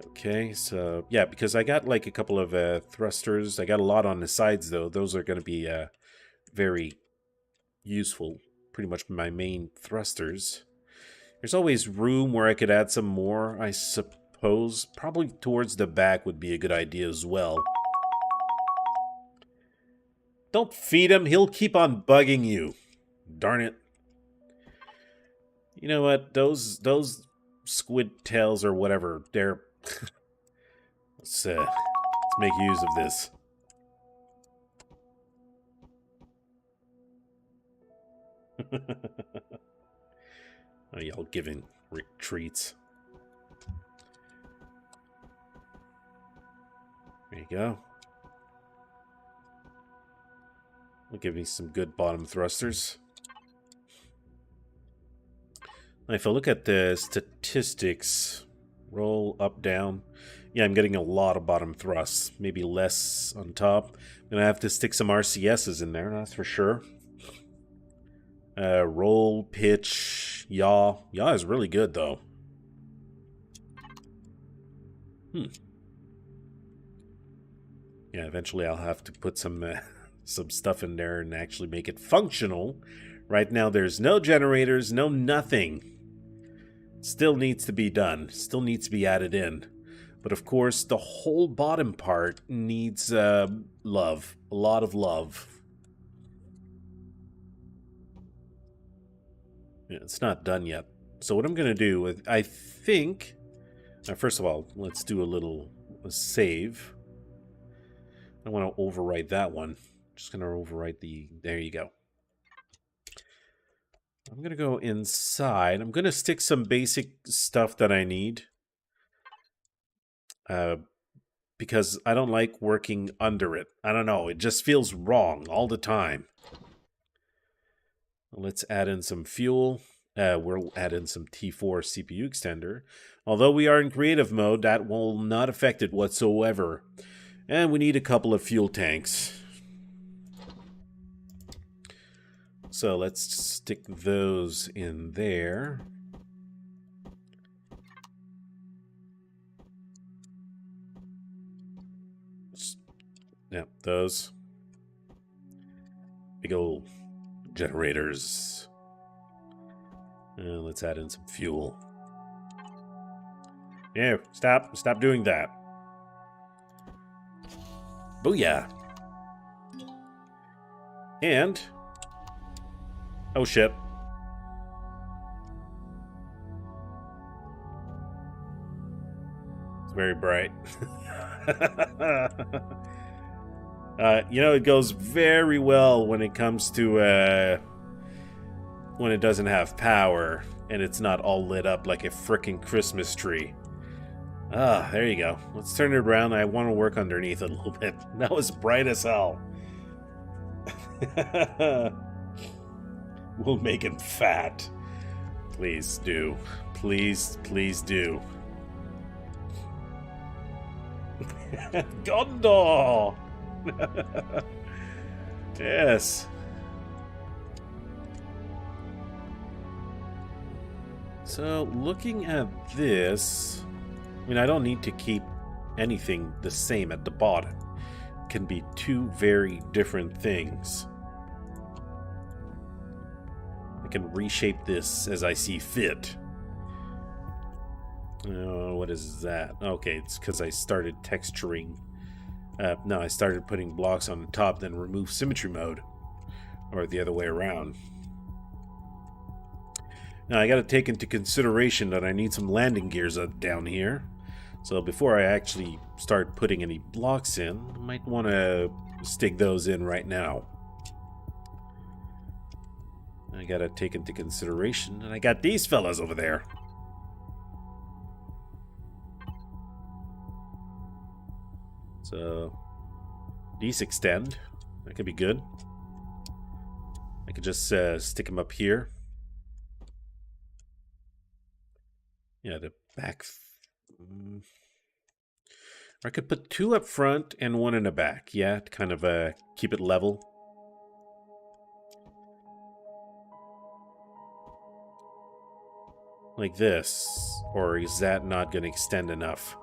Okay, so yeah, because I got like a couple of thrusters. I got a lot on the sides though. Those are going to be very useful. Pretty much my main thrusters. There's always room where I could add some more, I suppose. Probably towards the back would be a good idea as well. Don't feed him. He'll keep on bugging you. Darn it. You know what? Those squid tails or whatever, they're... let's make use of this. Oh, y'all giving Rick treats. There you go. Will give me some good bottom thrusters. If I look at the statistics, roll up, down. Yeah, I'm getting a lot of bottom thrusts. Maybe less on top. I'm going to have to stick some RCSs in there, that's for sure. Roll, pitch, yaw. Yaw is really good, though. Yeah, eventually I'll have to put some stuff in there and actually make it functional. Right now there's no generators, no nothing. Still needs to be done. Still needs to be added in. But of course, the whole bottom part needs love. A lot of love. Yeah, it's not done yet. So what I'm going to do, I think... Now, first of all, let's do a save. I want to overwrite that one. Just going to overwrite the... There you go. I'm going to go inside. I'm going to stick some basic stuff that I need. Because I don't like working under it. I don't know. It just feels wrong all the time. Let's add in some fuel. We'll add in some T4 CPU extender. Although we are in creative mode, that will not affect it whatsoever. And we need a couple of fuel tanks. So let's stick those in there. Yeah, those. Big old generators. And let's add in some fuel. Yeah, stop doing that. Booyah. And... oh shit. It's very bright. You know, it goes very well when it comes to when it doesn't have power and it's not all lit up like a frickin' Christmas tree. Ah, there you go. Let's turn it around. I want to work underneath it a little bit. That was bright as hell. We'll make him fat. Please do. Please do. Gondor! Yes. So, looking at this... I mean, I don't need to keep anything the same at the bottom. It can be two very different things. I can reshape this as I see fit. What is that? Okay, it's because I started texturing. No, I started putting blocks on the top, then remove symmetry mode. Or the other way around. Now, I gotta take into consideration that I need some landing gears down here. So before I actually start putting any blocks in, I might want to stick those in right now. I gotta take into consideration that I got these fellas over there. So, these extend. That could be good. I could just stick them up here. Yeah, the back... I could put two up front and one in the back. Yeah, to kind of keep it level. Like this. Or is that not going to extend enough?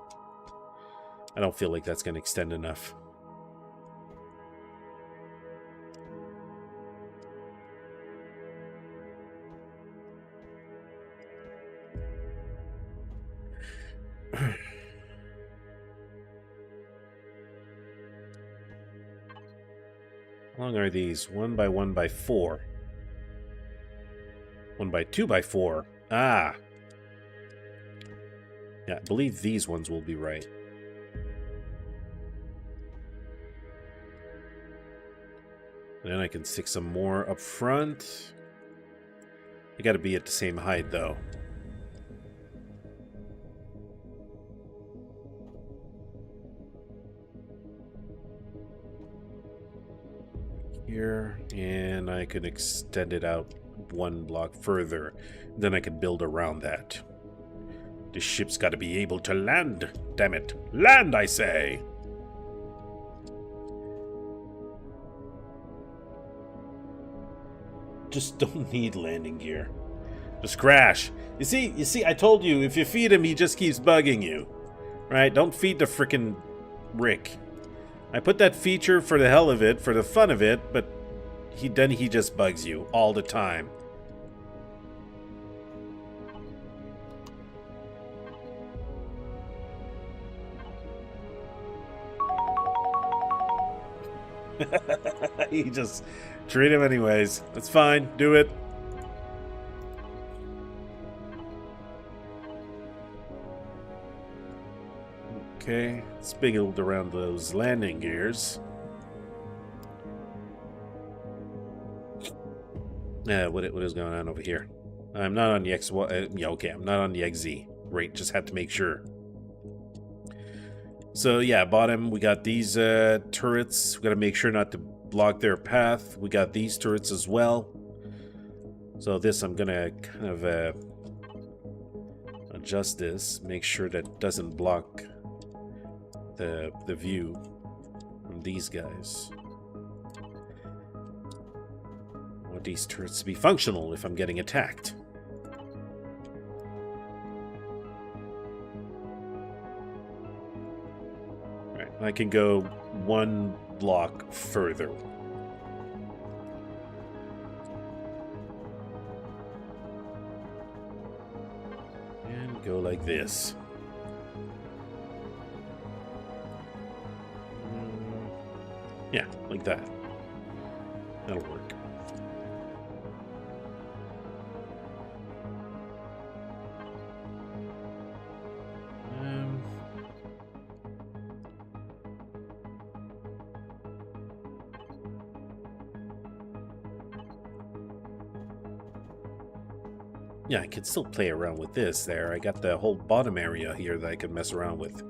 I don't feel like that's going to extend enough. How long are these? 1 by 1 by 4. 1 by 2 by 4. Ah! Yeah, I believe these ones will be right. And then I can stick some more up front. They gotta be at the same height, though. Here, and I can extend it out one block further. Then I can build around that. This ship's got to be able to land. Damn it. Land, I say! Just don't need landing gear. Just crash. You see, I told you, if you feed him, he just keeps bugging you. Right? Don't feed the frickin' Rick. I put that feature for the hell of it, for the fun of it, but he just bugs you all the time. You just treat him anyways. That's fine. Do it. Okay, let's build around those landing gears. What is going on over here? I'm not on the X. Yeah, okay, I'm not on the XZ. Great, just had to make sure. So yeah, bottom, we got these turrets. We got to make sure not to block their path. We got these turrets as well. So this, I'm gonna kind of adjust this, make sure that it doesn't block the view from these guys. I want these turrets to be functional if I'm getting attacked. Alright, I can go one block further. And go like this. Yeah, like that. That'll work. Yeah, I can still play around with this there. I got the whole bottom area here that I can mess around with.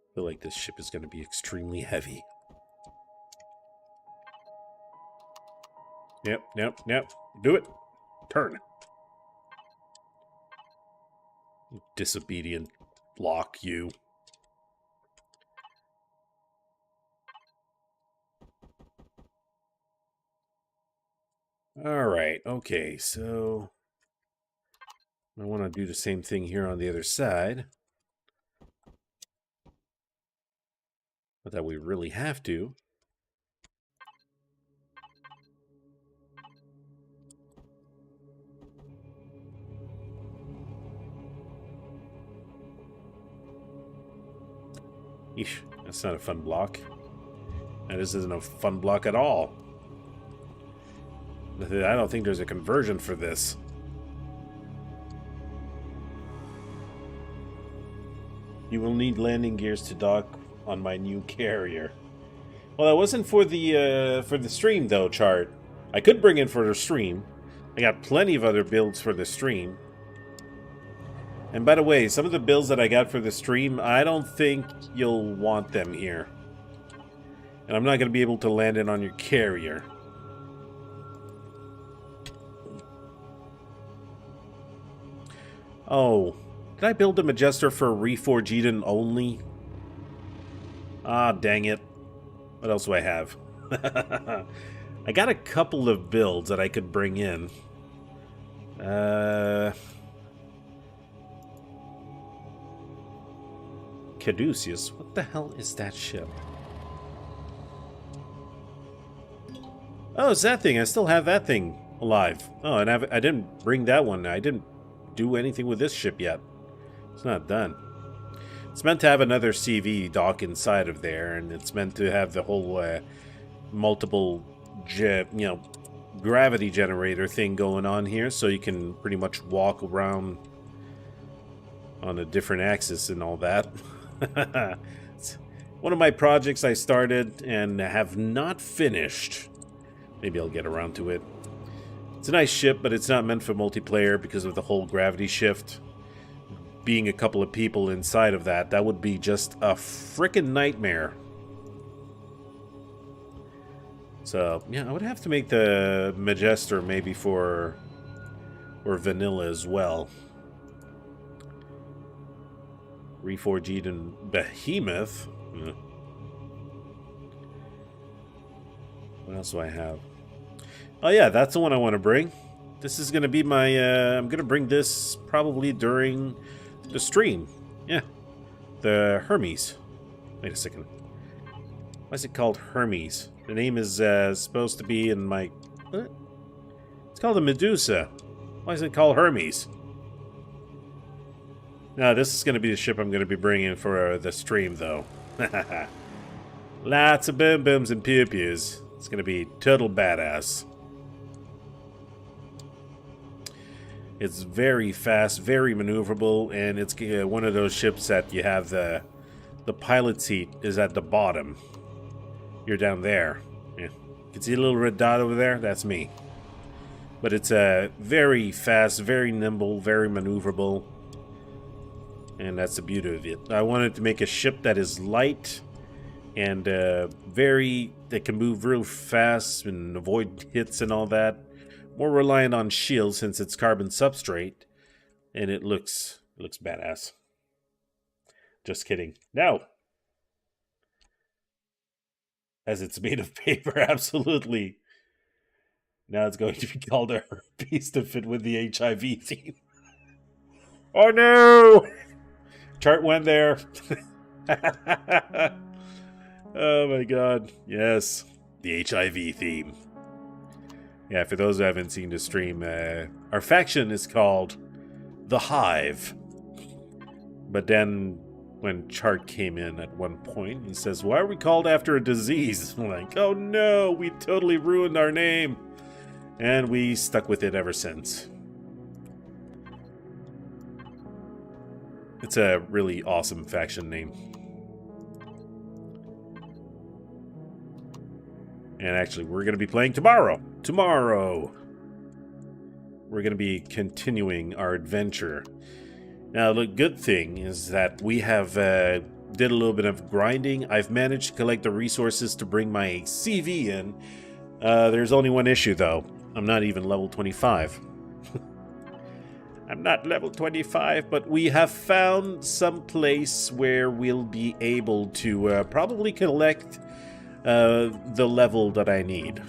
I feel like this ship is going to be extremely heavy. Yep. Do it. Turn. You disobedient block, you. Alright, okay, so I want to do the same thing here on the other side. Not that we really have to. Eesh, that's not a fun block. That isn't a fun block at all. I don't think there's a conversion for this. You will need landing gears to dock on my new carrier. Well, that wasn't for the stream though, chart. I could bring it for the stream. I got plenty of other builds for the stream. And by the way, some of the builds that I got for the stream, I don't think you'll want them here. And I'm not going to be able to land it on your carrier. Oh, did I build a Majester for Reforge Eden only? Ah, dang it. What else do I have? I got a couple of builds that I could bring in. Caduceus? What the hell is that ship? Oh, it's that thing. I still have that thing alive. Oh, and I didn't bring that one. I didn't do anything with this ship yet. It's not done. It's meant to have another CV dock inside of there, and it's meant to have the whole multiple, gravity generator thing going on here, so you can pretty much walk around on a different axis and all that. It's one of my projects I started and have not finished. Maybe I'll get around to it. It's a nice ship, but it's not meant for multiplayer because of the whole gravity shift. Being a couple of people inside of that would be just a frickin' nightmare. So, yeah, I would have to make the Majester maybe for... or vanilla as well. Reforged and Behemoth. What else do I have? Oh yeah, that's the one I want to bring. This is going to be my... I'm going to bring this probably during the stream. Yeah. The Hermes. Wait a second. Why is it called Hermes? The name is supposed to be in my... What? It's called a Medusa. Why is it called Hermes? No, this is going to be the ship I'm going to be bringing for the stream, though. Lots of boom booms and pew pews. It's going to be total badass. It's very fast, very maneuverable, and it's one of those ships that you have the pilot seat is at the bottom. You're down there. Yeah. You can see a little red dot over there? That's me. But it's very fast, very nimble, very maneuverable. And that's the beauty of it. I wanted to make a ship that is light and that can move real fast and avoid hits and all that. More reliant on shields since it's carbon substrate, and it looks badass. Just kidding. No. As it's made of paper, absolutely. Now it's going to be called a herpes to fit with the HIV theme. Oh no! Chart went there. Oh my god. Yes. The HIV theme. Yeah, for those who haven't seen the stream, our faction is called The Hive. But then when Chart came in at one point, he says, why are we called after a disease? I'm like, oh no, we totally ruined our name. And we stuck with it ever since. It's a really awesome faction name. And actually, we're going to be playing tomorrow. Tomorrow, we're going to be continuing our adventure. Now, the good thing is that we have did a little bit of grinding. I've managed to collect the resources to bring my CV in. There's only one issue, though. I'm not even level 25. I'm not level 25, but we have found some place where we'll be able to probably collect the level that I need.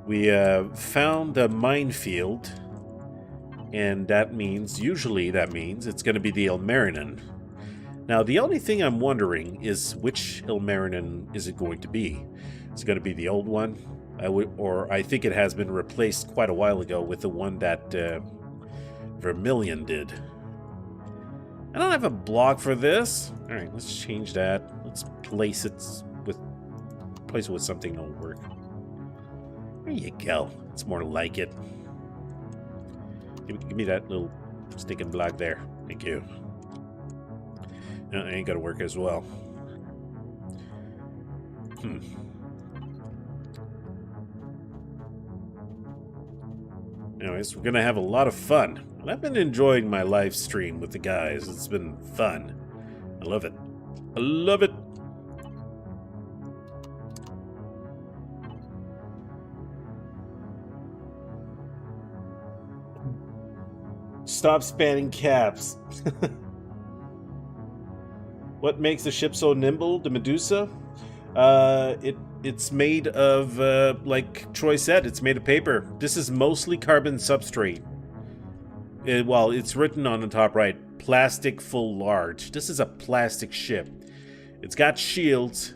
We found a minefield, and usually that means it's going to be the Elmerinan. Now, the only thing I'm wondering is which Elmerinan is it going to be? Is it going to be the old one? Or I think it has been replaced quite a while ago with the one that Vermilion did. I don't have a block for this. Alright, let's change that. Let's place it with something that'll work. There you go. It's more like it. Give me that little sticking block there. Thank you. No, it ain't gonna work as well. Anyways, we're gonna have a lot of fun. And I've been enjoying my live stream with the guys. It's been fun. I love it. I love it. Stop spanning caps. What makes the ship so nimble? The Medusa? It's made of, like Troy said, it's made of paper. This is mostly carbon substrate. Well, it's written on the top right, plastic full large. This is a plastic ship. It's got shields,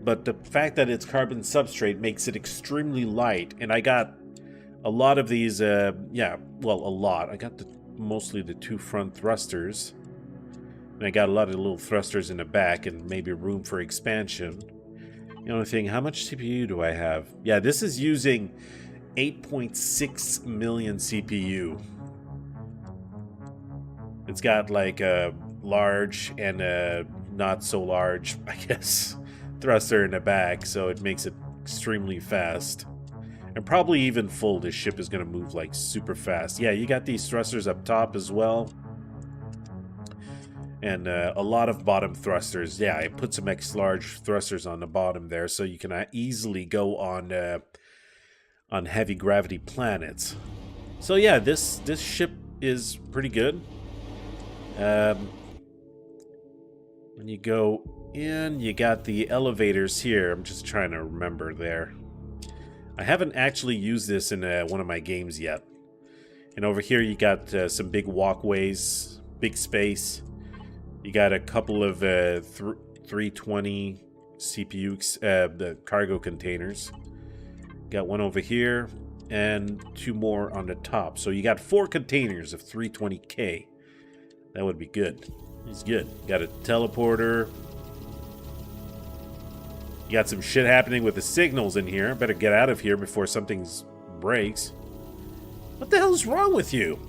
but the fact that it's carbon substrate makes it extremely light. And I got a lot of these, a lot. I got mostly the two front thrusters. And I got a lot of little thrusters in the back and maybe room for expansion. The only thing, how much CPU do I have? Yeah, this is using 8.6 million CPU. It's got like a large and a not so large, I guess, thruster in the back, so it makes it extremely fast. And probably even full, this ship is going to move like super fast. Yeah, you got these thrusters up top as well. And a lot of bottom thrusters. Yeah, I put some X-large thrusters on the bottom there, so you can easily go on heavy gravity planets. So yeah, this ship is pretty good. When you go in, you got the elevators here. I'm just trying to remember there. I haven't actually used this in one of my games yet. And over here you got some big walkways, big space. You got a couple of 320 CPU the cargo containers. Got one over here and 2 more on the top. So you got 4 containers of 320K. That would be good. It's good. Got a teleporter. You got some shit happening with the signals in here. Better get out of here before something breaks. What the hell is wrong with you?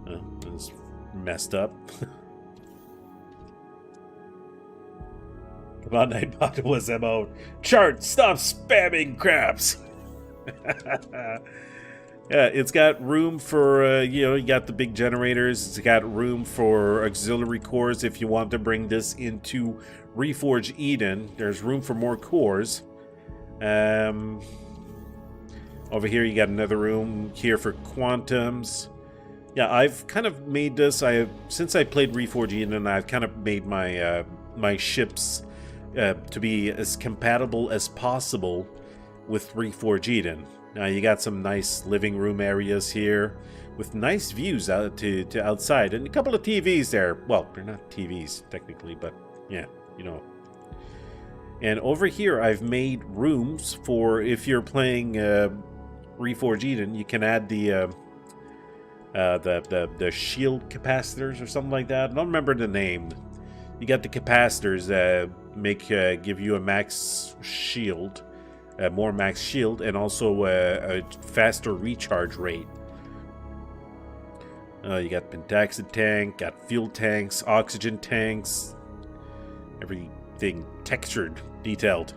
Oh, it's messed up. Come on, Nightbot was MO. Chart, stop spamming craps. Yeah, it's got room for, you got the big generators. It's got room for auxiliary cores if you want to bring this into Reforge Eden. There's room for more cores. Over here you got another room here for quantums. Yeah, I've kind of made this. Since I played Reforge Eden, I've kind of made my my ships to be as compatible as possible with Reforge Eden. Now you got some nice living room areas here with nice views out to outside and a couple of TVs there. Well, they're not TVs technically, but yeah, you know. And over here I've made rooms for if you're playing Reforge Eden, you can add the shield capacitors or something like that. I don't remember the name. You got the capacitors that give you a max shield. More max shield, and also a faster recharge rate. You got pentaxid tank, got fuel tanks, oxygen tanks, everything textured, detailed.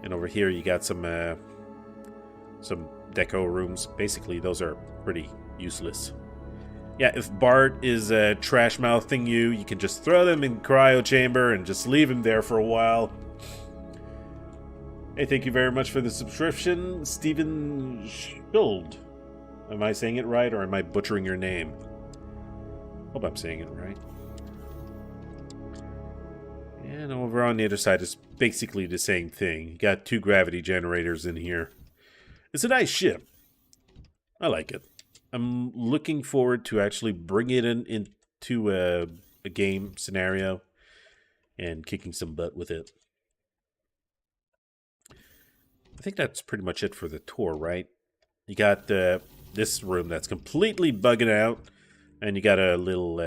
And over here you got some deco rooms. Basically, those are pretty useless. Yeah, if Bart is trash mouthing you, you can just throw them in cryo chamber and just leave him there for a while. Hey, thank you very much for the subscription, Steven Schuld. Am I saying it right, or am I butchering your name? Hope I'm saying it right. And over on the other side is basically the same thing. You got 2 gravity generators in here. It's a nice ship. I like it. I'm looking forward to actually bringing it into a game scenario and kicking some butt with it. I think that's pretty much it for the tour, right? You got this room that's completely bugging out, and you got a little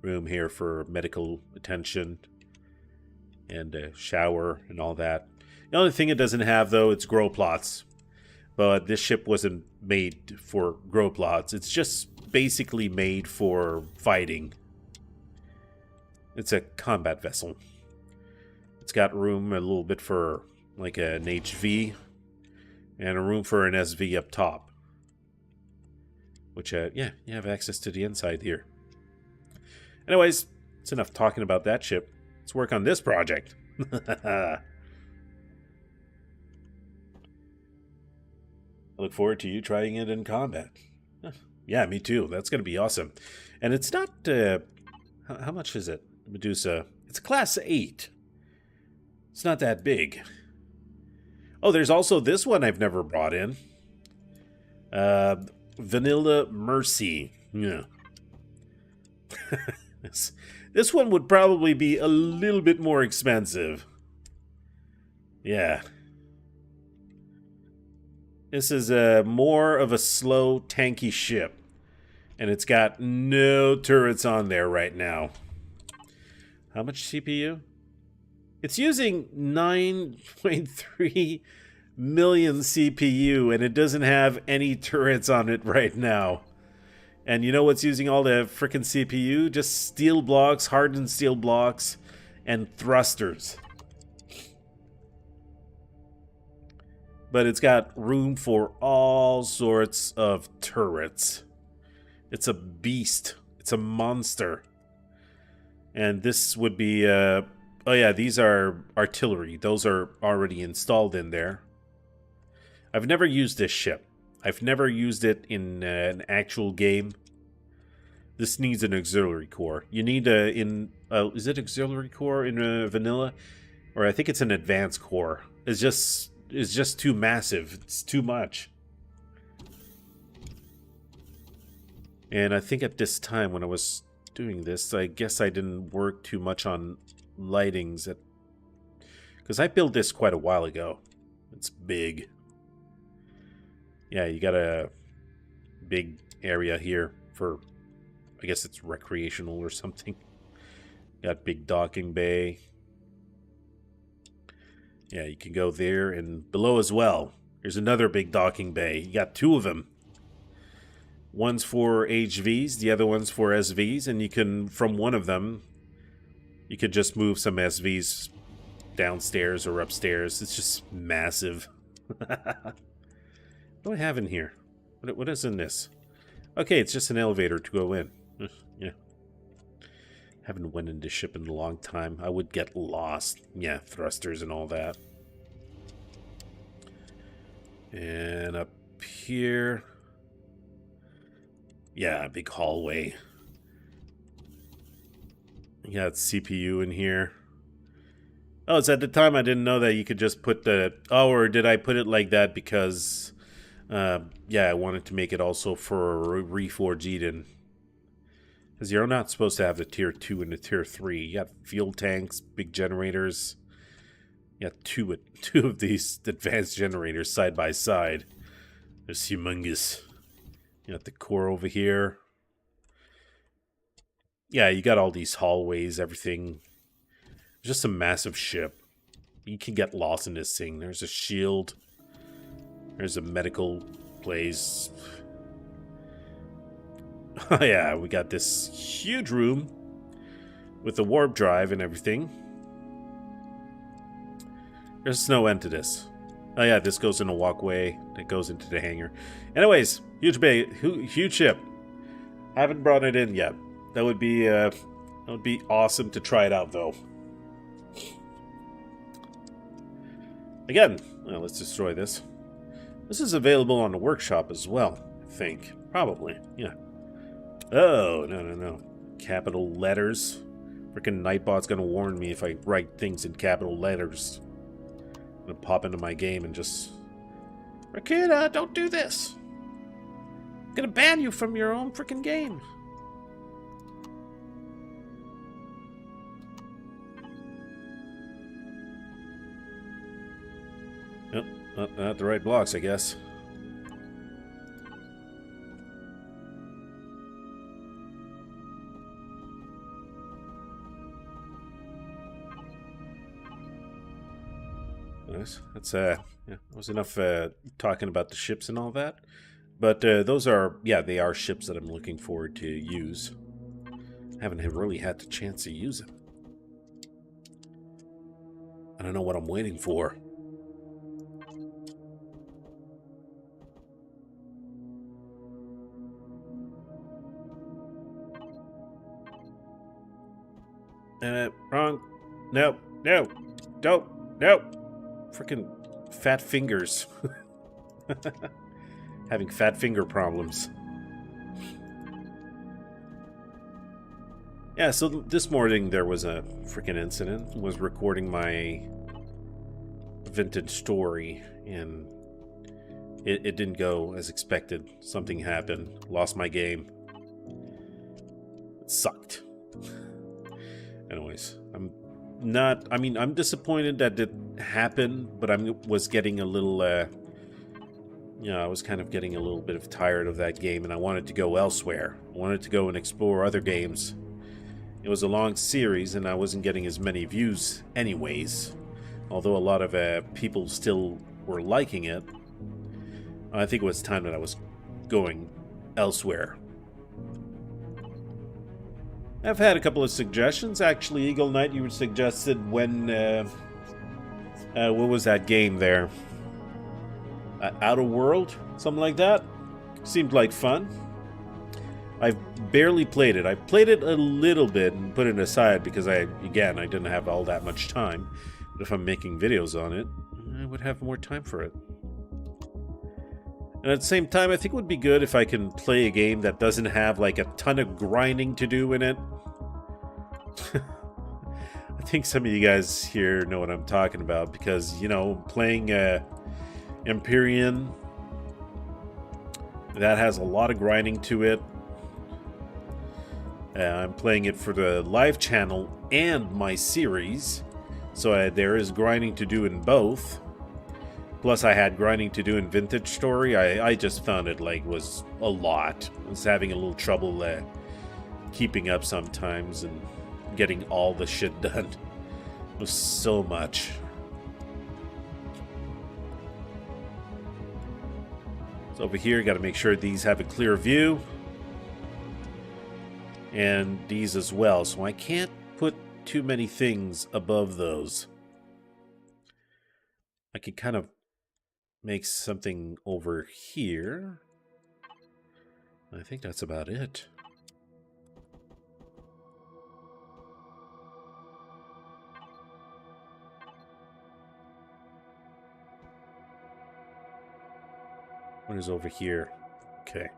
room here for medical attention and a shower and all that. The only thing it doesn't have, though, it's grow plots. But this ship wasn't made for grow plots. It's just basically made for fighting. It's a combat vessel. It's got room a little bit for like an HV. And a room for an SV up top. Which, yeah, you have access to the inside here. Anyways, it's enough talking about that ship. Let's work on this project. I look forward to you trying it in combat. Yeah, me too. That's going to be awesome. And it's not... how much is it? Medusa. It's class 8. It's not that big. Oh, there's also this one I've never brought in. Vanilla Mercy. Yeah. This one would probably be a little bit more expensive. Yeah. This is more of a slow, tanky ship. And it's got no turrets on there right now. How much CPU? It's using 9.3 million CPU, and it doesn't have any turrets on it right now. And you know what's using all the frickin' CPU? Just steel blocks, hardened steel blocks, and thrusters. but it's got room for all sorts of turrets. It's a beast. It's a monster. And this would be, oh yeah, these are artillery. Those are already installed in there. I've never used this ship. I've never used it in an actual game. This needs an auxiliary core. You need is it auxiliary core in vanilla? Or I think it's an advanced core. It's just too massive. It's too much. And I think at this time when I was doing this, I guess I didn't work too much on lightings. Because I built this quite a while ago. It's big. Yeah, you got a big area here for, I guess it's recreational or something. Got big docking bay. Yeah, you can go there and below as well. Here's another big docking bay. You got two of them. One's for HVs, the other one's for SVs, and you can, from one of them, you could just move some SVs downstairs or upstairs. It's just massive. What do I have in here? What is in this? Okay, it's just an elevator to go in. Yeah. Haven't went into ship in a long time. I would get lost. Yeah, thrusters and all that. And up here... yeah, big hallway. You got CPU in here. Oh, it's at the time I didn't know that you could just put the... oh, or did I put it like that because... yeah, I wanted to make it also for Reforged Eden. Because you're not supposed to have the tier 2 and the tier 3. You got fuel tanks, big generators. You got two of these advanced generators side by side. They're humongous. You got the core over here. Yeah, you got all these hallways, everything. Just a massive ship. You can get lost in this thing. There's a shield. There's a medical place. Oh yeah, we got this huge room with a warp drive and everything. There's no end to this. Oh yeah, this goes in a walkway that goes into the hangar. Anyways, huge bay, huge ship. Haven't brought it in yet. That would be awesome to try it out though. Again, well, let's destroy this. This is available on the workshop as well, I think. Probably, yeah. Oh, no. Capital letters. Frickin' Nightbot's gonna warn me if I write things in capital letters. I'm gonna pop into my game and just... Rakoona, don't do this! I'm gonna ban you from your own frickin' game. Oh, not the right blocks, I guess. Nice. That's yeah, that was enough talking about the ships and all that. But those are, yeah, they are ships that I'm looking forward to use. Haven't really had the chance to use them. I don't know what I'm waiting for. Wrong. No. Don't. No. Frickin' fat fingers. Having fat finger problems. Yeah, so this morning there was a frickin' incident. I was recording my vintage story and it didn't go as expected. Something happened. Lost my game. It sucked. Anyways, I'm disappointed that it happened, but I was getting a little, I was kind of getting a little bit of tired of that game, and I wanted to go elsewhere. I wanted to go and explore other games. It was a long series, and I wasn't getting as many views anyways, although a lot of people still were liking it. I think it was time that I was going elsewhere. I've had a couple of suggestions. Actually, Eagle Knight, you suggested when... what was that game there? Outer World, something like that. Seemed like fun. I've barely played it. I played it a little bit and put it aside because I didn't have all that much time. But if I'm making videos on it, I would have more time for it. And at the same time, I think it would be good if I can play a game that doesn't have like a ton of grinding to do in it. I think some of you guys here know what I'm talking about because, you know, playing Empyrion, that has a lot of grinding to it. I'm playing it for the live channel and my series, so there is grinding to do in both. Plus, I had grinding to do in Vintage Story. I just found it was a lot. I was having a little trouble keeping up sometimes and getting all the shit done. It was so much. So over here, got to make sure these have a clear view. And these as well, so I can't put too many things above those. I can kind of make something over here. I think that's about it. What is over here? Okay.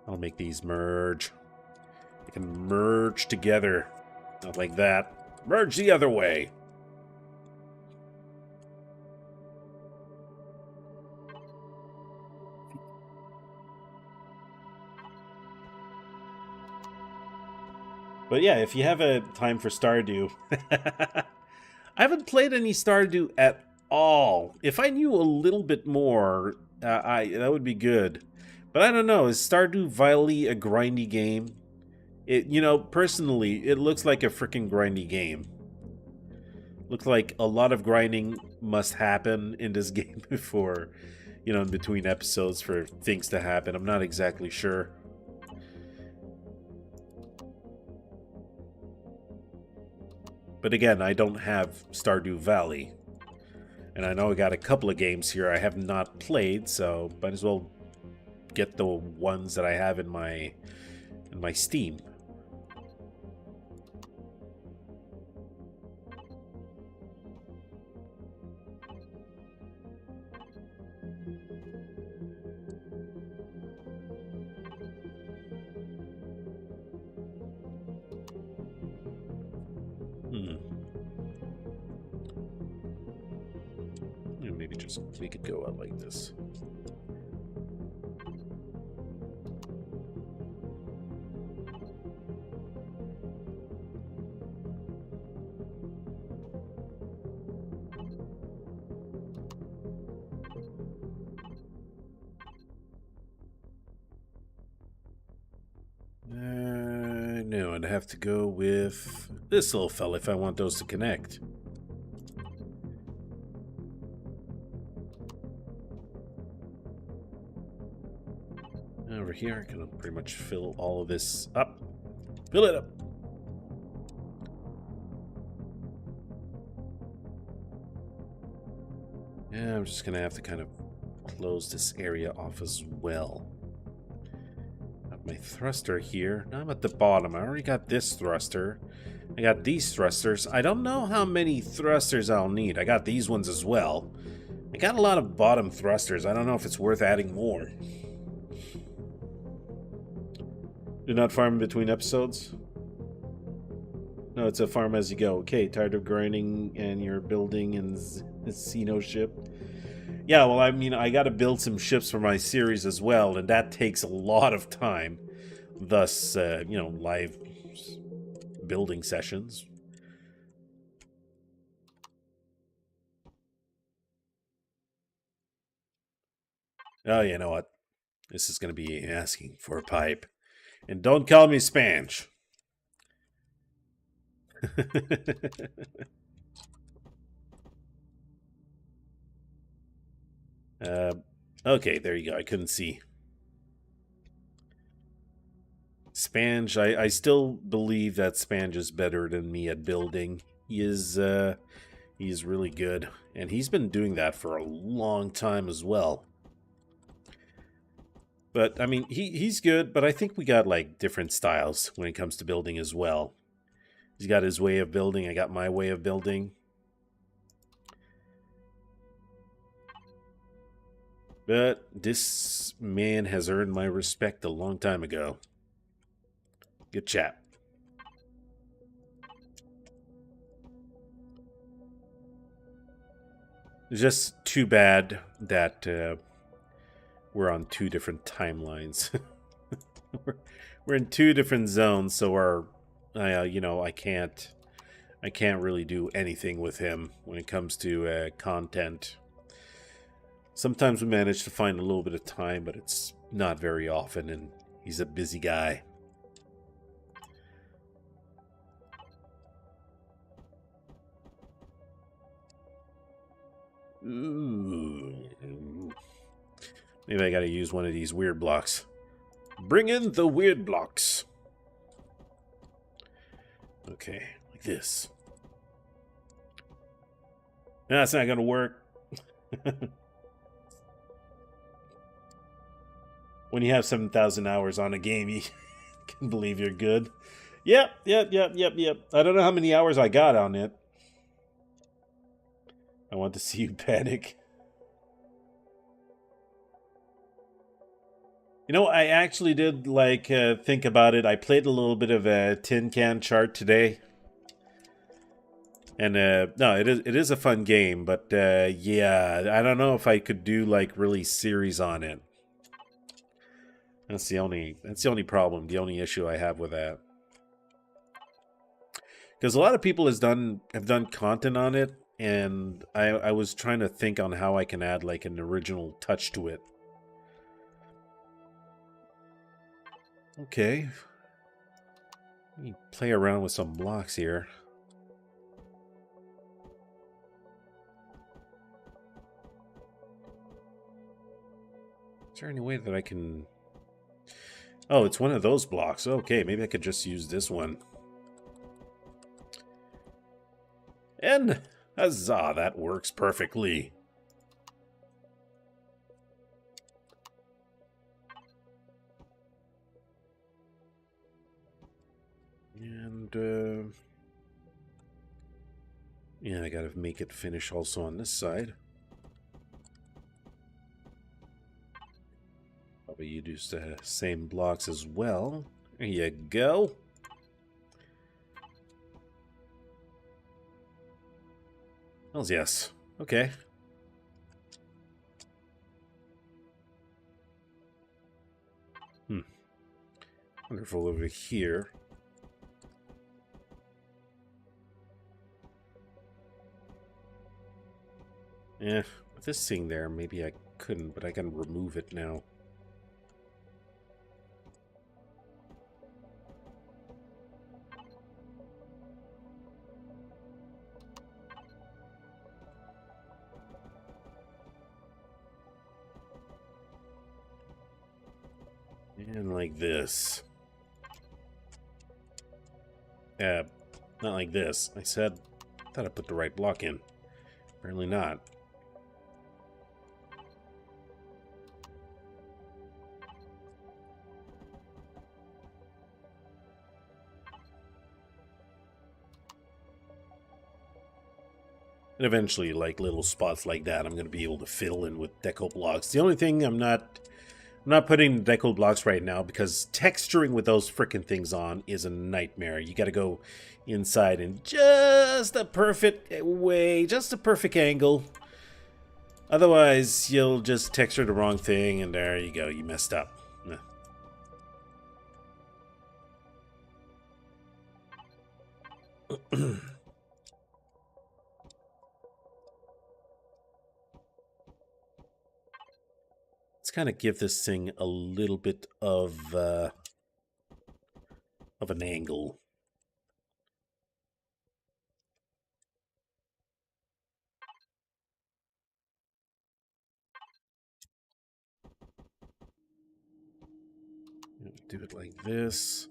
I'll make these merge. They can merge together. Not like that. Merge the other way. But yeah, if you have a time for Stardew. I haven't played any Stardew at all. If I knew a little bit more, that would be good. But I don't know. Is Stardew vilely a grindy game? Personally, it looks like a freaking grindy game. Looks like a lot of grinding must happen in this game before, in between episodes for things to happen. I'm not exactly sure. But again, I don't have Stardew Valley. And I know I got a couple of games here I have not played, so might as well get the ones that I have in my Steam. Maybe just make it go out like this. No, I'd have to go with this little fella if I want those to connect. Over here, I can pretty much fill all of this up. Fill it up. Yeah, I'm just gonna have to kind of close this area off as well. Got my thruster here. Now I'm at the bottom. I already got this thruster. I got these thrusters. I don't know how many thrusters I'll need. I got these ones as well. I got a lot of bottom thrusters. I don't know if it's worth adding more. Do not farm between episodes? No, it's a farm as you go. Okay, tired of grinding and you're building in a Xeno ship? Yeah, well, I mean, I gotta build some ships for my series as well, and that takes a lot of time. Thus, live building sessions. Oh, you know what? This is gonna be asking for a pipe. And don't call me Spanch. Okay, there you go. I couldn't see. Spange, I still believe that Spange is better than me at building. He is He's really good. And he's been doing that for a long time as well. But, I mean, he's good, but I think we got, like, different styles when it comes to building as well. He's got his way of building, I got my way of building. But this man has earned my respect a long time ago. Good chap. It's just too bad that we're on two different timelines. we're in two different zones, so our, you know, I can't really do anything with him when it comes to content. Sometimes we manage to find a little bit of time, but it's not very often, and he's a busy guy. Ooh. Maybe I gotta use one of these weird blocks. Bring in the weird blocks. Okay, like this. No, that's not gonna work. When you have 7,000 hours on a game, you can believe you're good. Yep. I don't know how many hours I got on it. I want to see you panic. You know, I actually did, like, think about it. I played a little bit of a Tin Can Chart today. And, no, it is a fun game, but, yeah, I don't know if I could do, like, really series on it. That's the only problem, the only issue I have with that. Because a lot of people have done content on it, and I was trying to think on how I can add, like, an original touch to it. Okay. Let me play around with some blocks here. Is there any way that I can... Oh, it's one of those blocks. Okay, maybe I could just use this one. And huzzah, that works perfectly. And, yeah, I gotta make it finish also on this side. Probably use the same blocks as well. There you go. Hells yes. Okay. Wonderful over here. Eh, with this thing there, maybe I couldn't, but I can remove it now. And like this. Not like this. I thought I put the right block in. Apparently not. And eventually, like, little spots like that, I'm going to be able to fill in with deco blocks. The only thing I'm not putting deco blocks right now because texturing with those frickin' things on is a nightmare. You got to go inside in just a perfect way, just a perfect angle. Otherwise, you'll just texture the wrong thing, and there you go. You messed up. Let's kind of give this thing a little bit of an angle. Do it like this.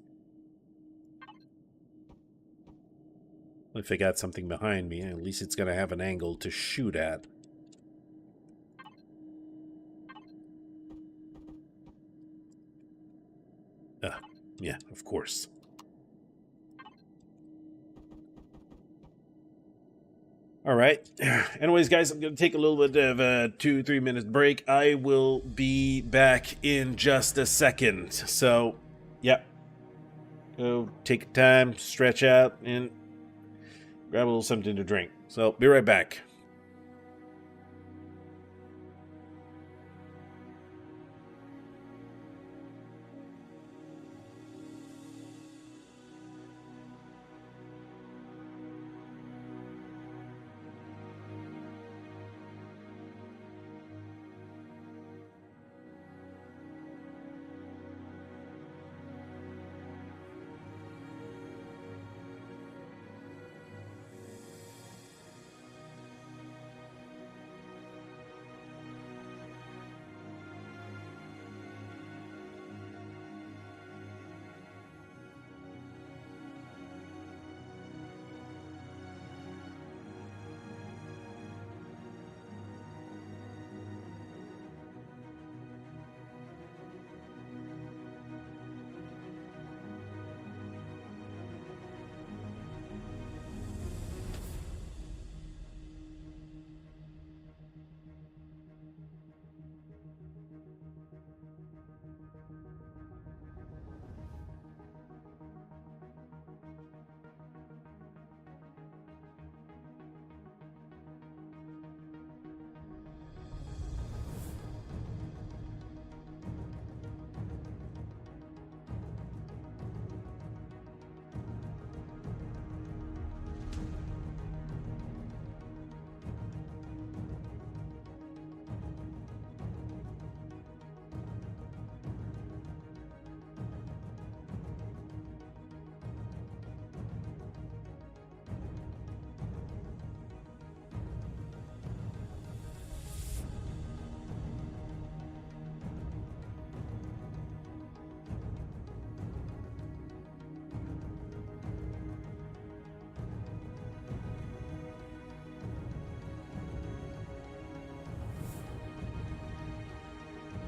If I got something behind me, at least it's going to have an angle to shoot at. Yeah, of course. All right. Anyways, guys, I'm going to take a little bit of a 2-3 minute break. I will be back in just a second. So, yep. Go take time, stretch out, and grab a little something to drink. So, be right back.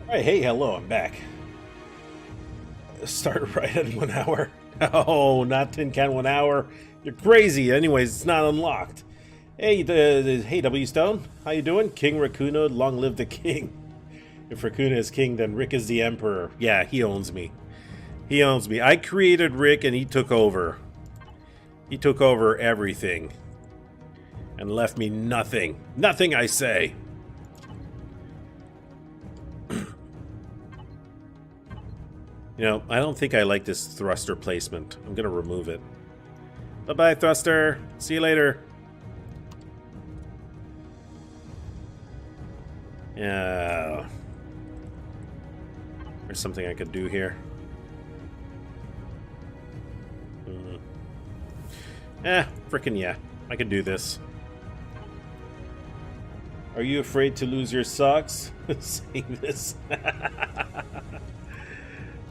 All right, hey, hello, I'm back. Start right at 1 hour. Oh, not tin can 1 hour. You're crazy. Anyways, it's not unlocked. Hey, hey, W Stone, how you doing? King Rakoona, long live the king. If Rakoona is king, then Rick is the emperor. Yeah, he owns me. He owns me. I created Rick, and he took over. He took over everything, and left me nothing. Nothing, I say. You know, I don't think I like this thruster placement. I'm gonna remove it. Bye-bye, thruster. See you later. Yeah. There's something I could do here. Frickin' yeah. I could do this. Are you afraid to lose your socks? Saying this.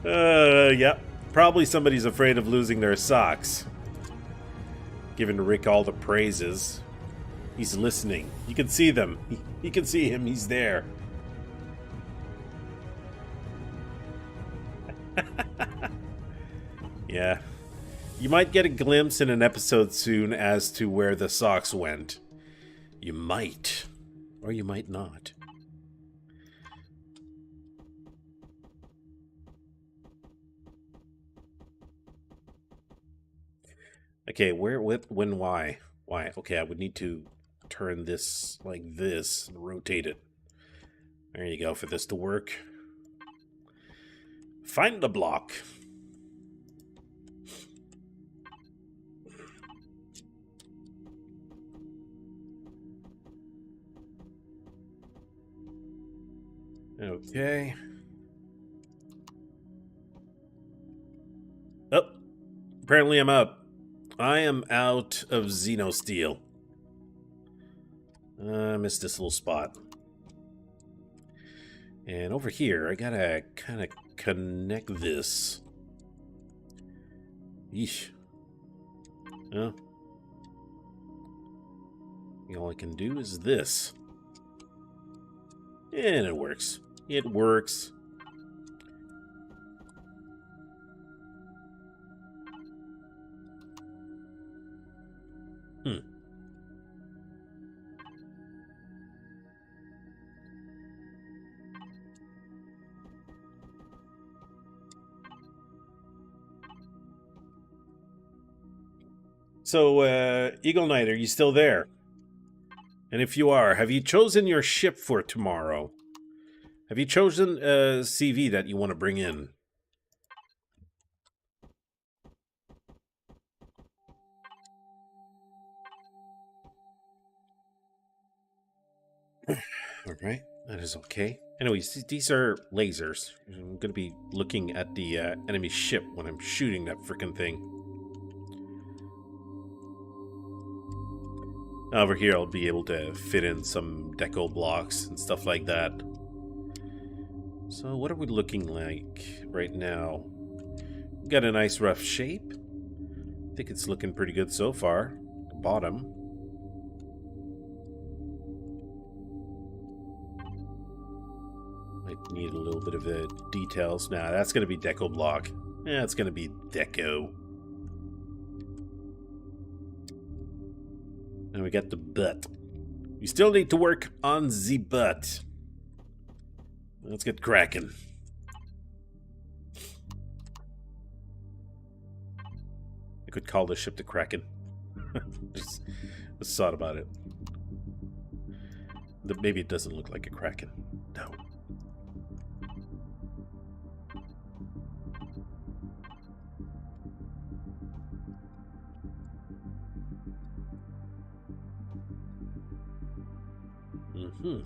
Yeah. Probably somebody's afraid of losing their socks. Giving Rick all the praises. He's listening. You can see them. You can see him. He's there. Yeah. You might get a glimpse in an episode soon as to where the socks went. You might. Or you might not. Okay, where, with, when, why? Why? Okay, I would need to turn this like this and rotate it. There you go for this to work. Find the block. Okay. Oh, apparently I'm out. I am out of Xeno steel. I missed this little spot. And over here, I gotta kind of connect this. Yeesh. Oh. All I can do is this. And it works. It works. So, Eagle Knight, are you still there? And if you are, have you chosen your ship for tomorrow? Have you chosen a CV that you want to bring in? Alright, that is okay. Anyways, these are lasers. I'm going to be looking at the enemy ship when I'm shooting that frickin' thing. Over here, I'll be able to fit in some deco blocks and stuff like that. So what are we looking like right now? Got a nice rough shape. I think it's looking pretty good so far. The bottom. Might need a little bit of the details. Nah, that's going to be deco block. Yeah, it's going to be deco. And we got the butt. We still need to work on the butt. Let's get cracking. I could call this ship the Kraken. Just thought about it. Maybe it doesn't look like a Kraken. No. Mm-hmm.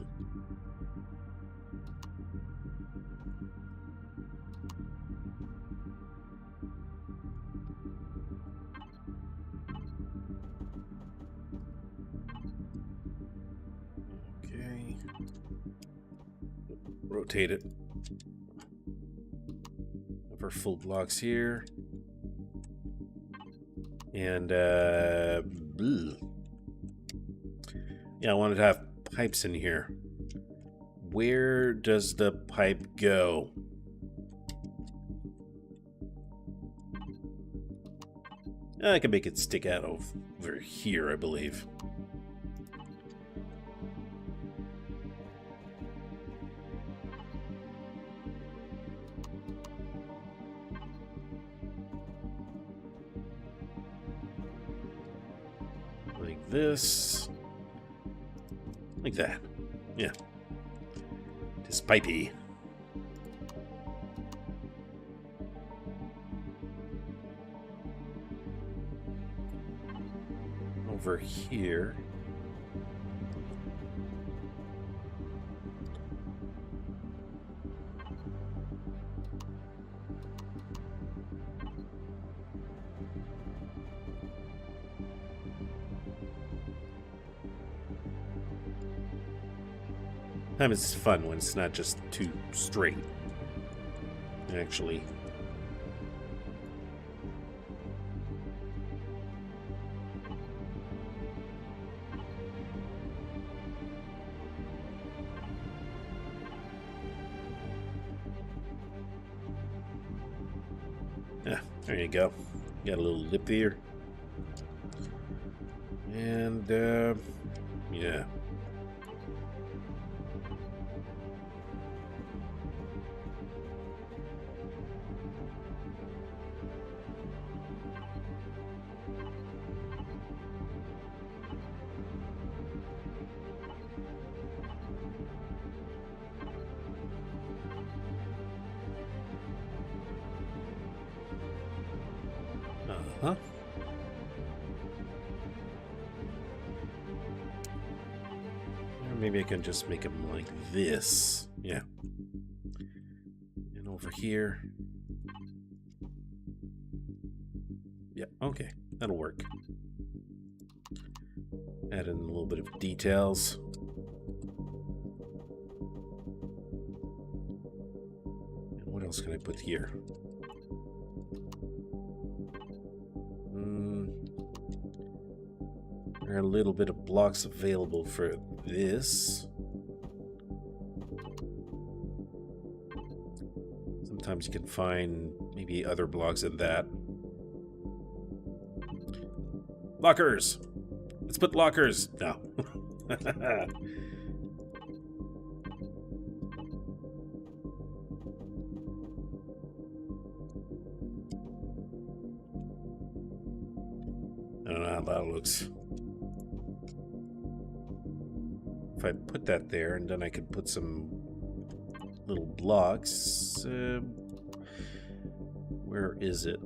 Okay. Rotate it. Have our full blocks here. And, yeah, I wanted to have pipes in here. Where does the pipe go? I can make it stick out over here, I believe. Like this. Like that. Yeah. Just pipey. Over here. It's fun when it's not just too straight. Actually. Yeah, there you go. Got a little lip there. And, yeah. Uh-huh. Or maybe I can just make them like this. Yeah. And over here. Yeah, okay. That'll work. Add in a little bit of details. And what else can I put here? There are a little bit of blocks available for this. Sometimes you can find maybe other blocks than that. Lockers! Let's put lockers! No. I don't know how that looks. If I put that there, and then I could put some little blocks. Where is it?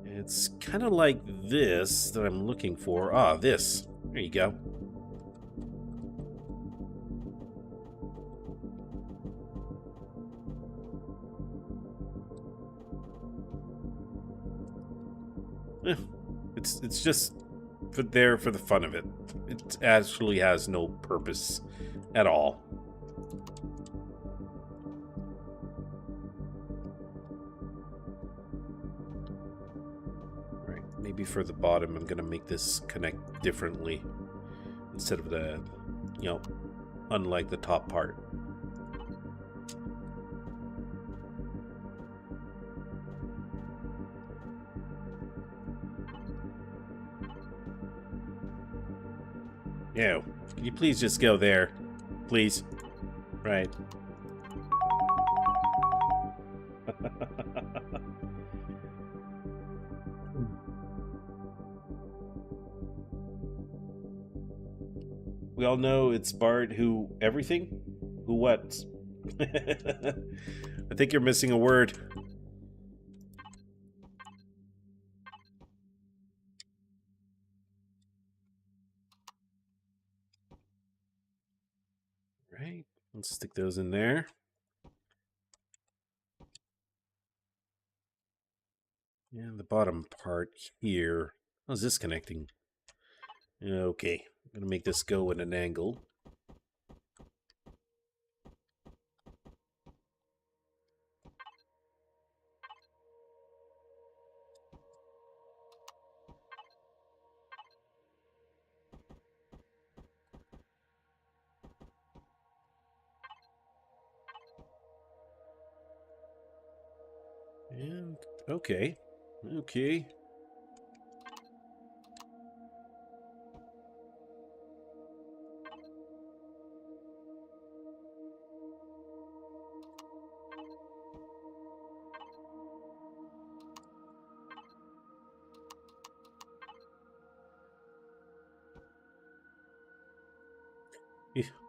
It's kind of like this that I'm looking for. Ah, this. There you go. It's just there for the fun of it. It actually has no purpose at all. Right, maybe for the bottom I'm gonna make this connect differently instead of the, you know, unlike the top part. No. Can you please just go there? Please. Right. We all know it's Bart who everything? Who what? I think you're missing a word. Right. Let's stick those in there. And the bottom part here. How's this connecting? Okay. I'm going to make this go at an angle. And okay. Okay.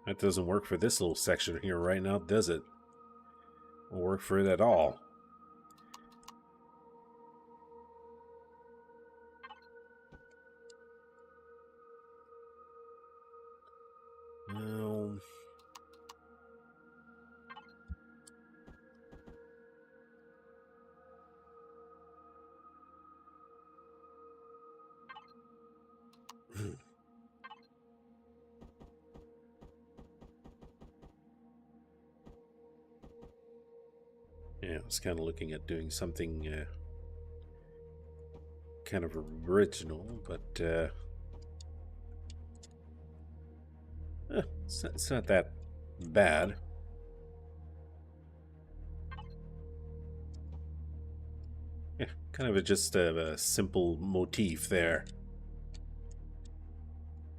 That doesn't work for this little section here right now, does it? Won't work for it at all. No. Yeah, I was kind of looking at doing something kind of original, but it's not that bad. Yeah, kind of just a simple motif there.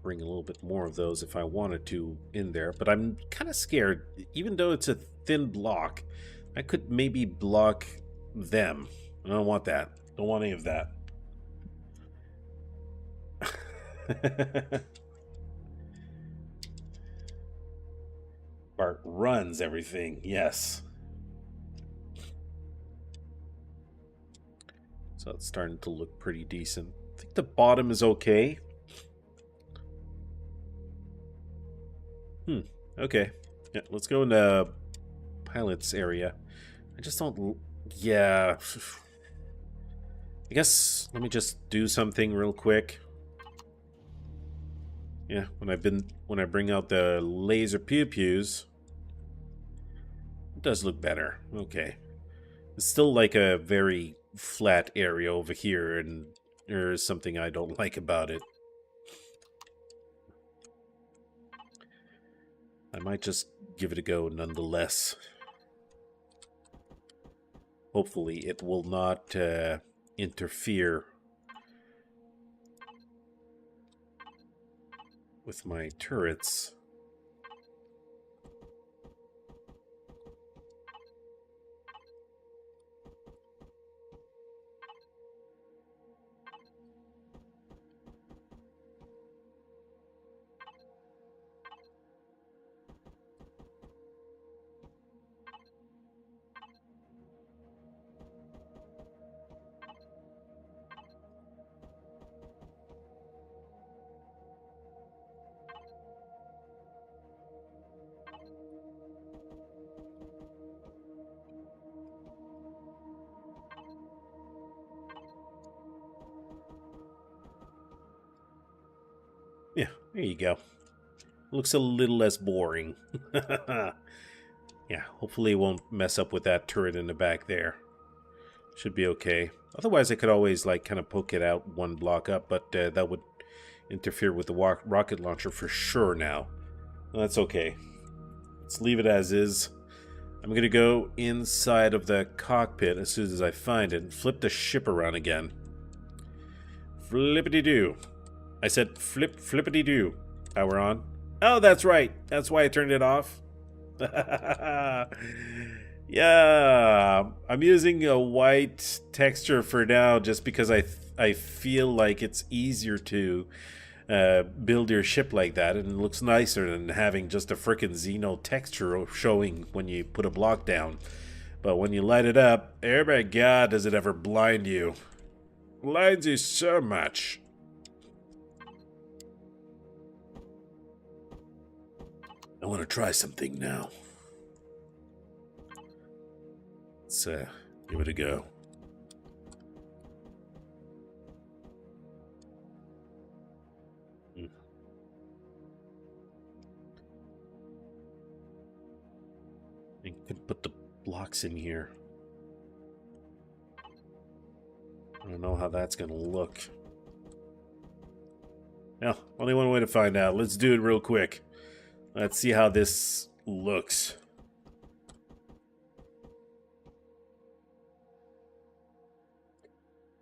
Bring a little bit more of those if I wanted to in there, but I'm kind of scared. Even though it's a thin block, I could maybe block them. I don't want that. Don't want any of that. Bart runs everything, yes. So it's starting to look pretty decent. I think the bottom is okay. Okay. Yeah, let's go into pilot's area. I just don't... Yeah. I guess let me just do something real quick. Yeah, when I bring out the laser pew-pews, it does look better. Okay. It's still like a very flat area over here, and there's something I don't like about it. I might just give it a go nonetheless. Hopefully it will not interfere with my turrets. Yeah, there you go. Looks a little less boring. Yeah, hopefully it won't mess up with that turret in the back there. Should be okay. Otherwise, I could always, like, kind of poke it out one block up, but that would interfere with the rocket launcher for sure now. Well, that's okay. Let's leave it as is. I'm going to go inside of the cockpit as soon as I find it and flip the ship around again. Flippity-doo. I said flippity-doo. Power on. Oh, that's right. That's why I turned it off. Yeah, I'm using a white texture for now just because I feel like it's easier to build your ship like that, and it looks nicer than having just a frickin' Xeno texture showing when you put a block down. But when you light it up, oh my god, does it ever blind you. Blinds you so much. I want to try something now. Let's give it a go. I could put the blocks in here. I don't know how that's gonna look. Well, only one way to find out. Let's do it real quick. Let's see how this looks.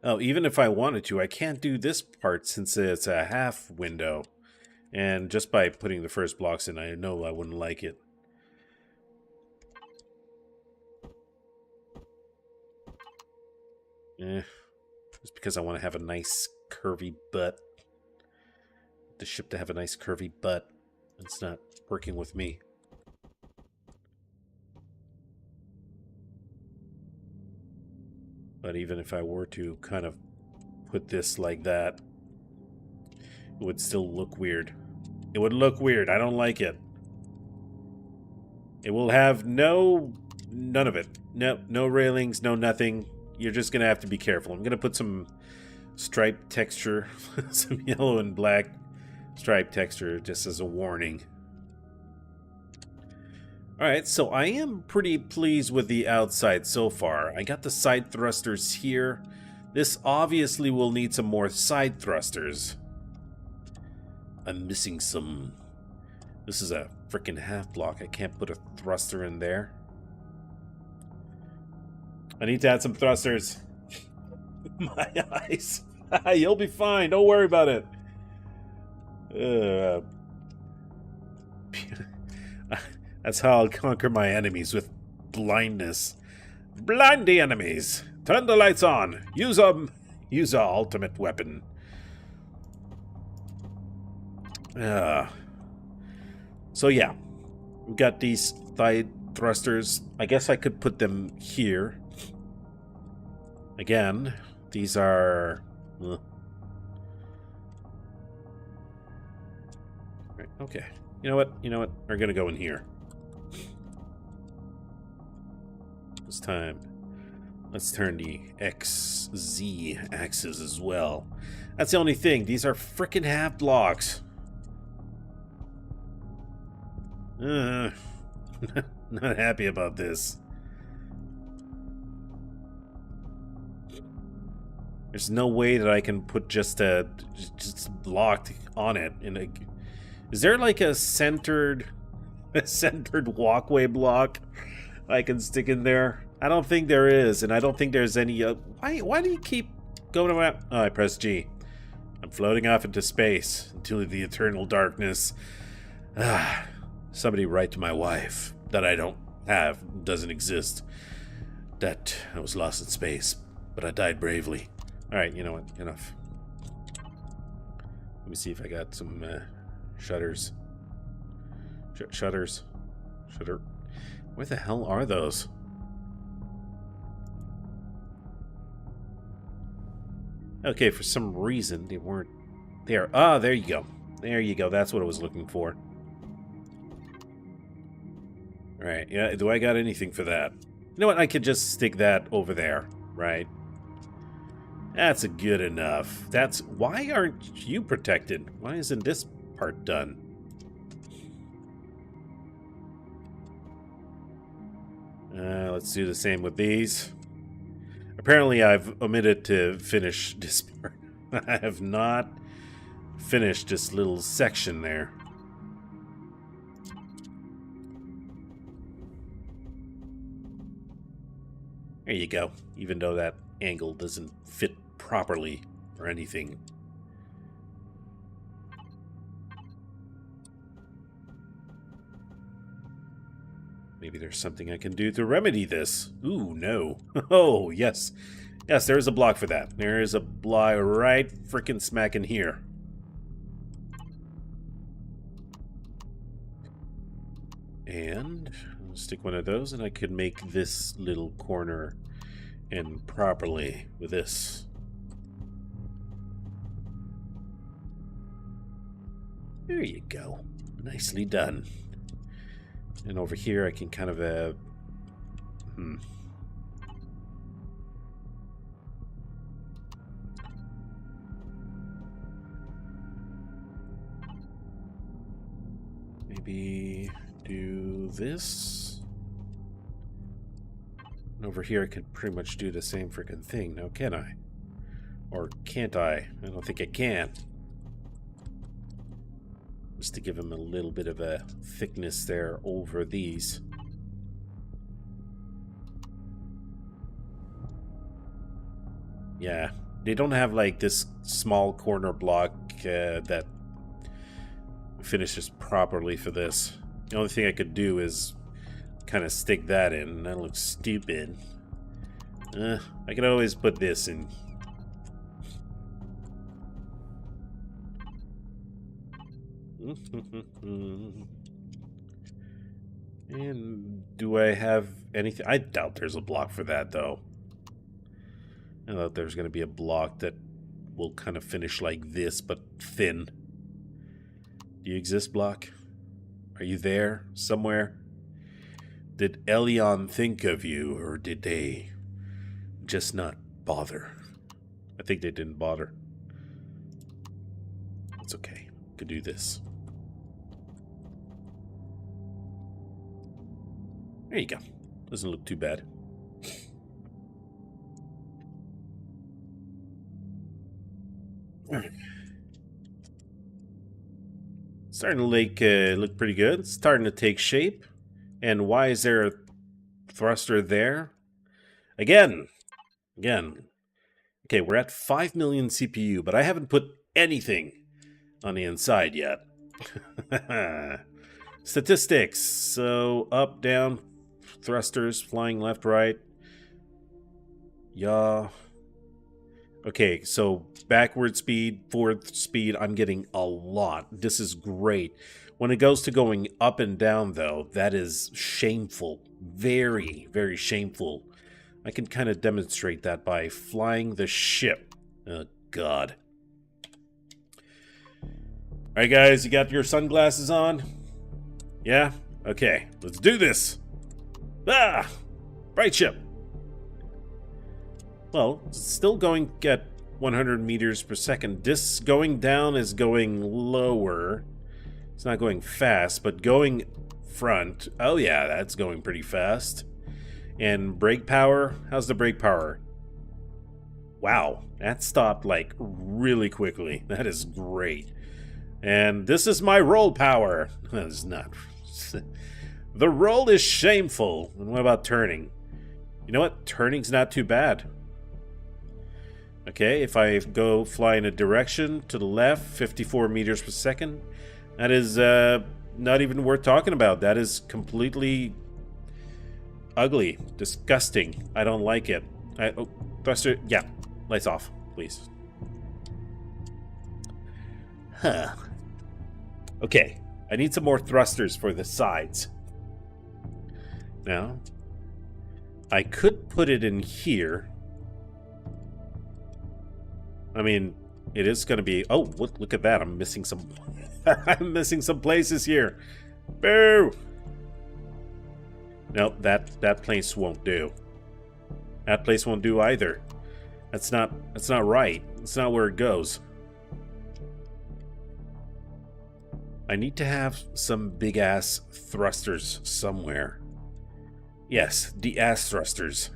Oh, even if I wanted to, I can't do this part since it's a half window. And just by putting the first blocks in, I know I wouldn't like it. Just because I want to have a nice curvy butt. The ship to have a nice curvy butt. It's not working with me. But even if I were to kind of put this like that, it would still look weird. It would look weird. I don't like it. It will have none of it. No railings, no nothing. You're just going to have to be careful. I'm going to put some striped texture, some yellow and black striped texture just as a warning. Alright, so I am pretty pleased with the outside so far. I got the side thrusters here. This obviously will need some more side thrusters. I'm missing some... This is a freaking half block. I can't put a thruster in there. I need to add some thrusters. My eyes. You'll be fine. Don't worry about it. That's how I'll conquer my enemies, with blindness. Blind the enemies. Turn the lights on. Use our ultimate weapon. So yeah, we've got these side thrusters. I guess I could put them here. Again, these are... Right, okay. You know what? We're gonna go in here. This time, let's turn the XZ axis as well. That's the only thing. These are frickin' half blocks. Not happy about this. There's no way that I can put just blocked on it. Is there like a centered walkway block I can stick in there? I don't think there is, and I don't think there's any. Why do you keep going around? Oh, I press G. I'm floating off into space into the eternal darkness. Somebody write to my wife that I don't have, doesn't exist. That I was lost in space, but I died bravely. Alright, you know what? Enough. Let me see if I got some shutters. Shutters. Shutter. Where the hell are those? Okay, for some reason they weren't there. Ah, there you go. There you go. That's what I was looking for. Alright, yeah, do I got anything for that? You know what? I could just stick that over there, right? That's good enough. Why aren't you protected? Why isn't this part done? Let's do the same with these. Apparently I've omitted to finish this part. I have not finished this little section there. There you go. Even though that angle doesn't fit properly or anything. Maybe there's something I can do to remedy this. Ooh, no. Oh, yes. Yes, there is a block for that. There is a block right frickin' smack in here. And I'll stick one of those, and I could make this little corner in properly with this. There you go. Nicely done. And over here I can kind of maybe do this. And over here I could pretty much do the same freaking thing. Now can I? Or can't I? I don't think I can. Just to give him a little bit of a thickness there over these. Yeah, they don't have like this small corner block that finishes properly for this. The only thing I could do is kind of stick that in, and that looks stupid. I could always put this in. And do I have anything? I doubt there's a block for that, though. I thought there's going to be a block that will kind of finish like this, but thin. Do you exist, block? Are you there somewhere? Did Elyon think of you, or did they just not bother? I think they didn't bother. It's okay. Could do this. There you go. Doesn't look too bad. Starting to look pretty good. It's starting to take shape. And why is there a thruster there? Again. Okay, we're at 5 million CPU, but I haven't put anything on the inside yet. Statistics. So up, down, thrusters, flying left, right. Yeah. Okay, so backward speed, forward speed, I'm getting a lot. This is great. When it goes to going up and down, though, that is shameful. Very, very shameful. I can kind of demonstrate that by flying the ship. Oh, God. Alright, guys, you got your sunglasses on? Yeah? Okay, let's do this. Ah! Right ship. Well, it's still going at 100 meters per second. This going down is going lower. It's not going fast, but going front. Oh yeah, that's going pretty fast. And brake power? How's the brake power? Wow, that stopped like really quickly. That is great. And this is my roll power. That is not. The roll is shameful. And what about turning? You know what? Turning's not too bad. Okay, if I go fly in a direction to the left, 54 meters per second, that is not even worth talking about. That is completely ugly, disgusting. I don't like it. Oh, thruster, yeah, lights off, please. Huh. Okay, I need some more thrusters for the sides. Now, I could put it in here. I mean, it is going to be... Oh, look at that. I'm missing some... I'm missing some places here. Boo! No, that place won't do. That place won't do either. That's not right. That's not where it goes. I need to have some big-ass thrusters somewhere. Yes, the ass thrusters.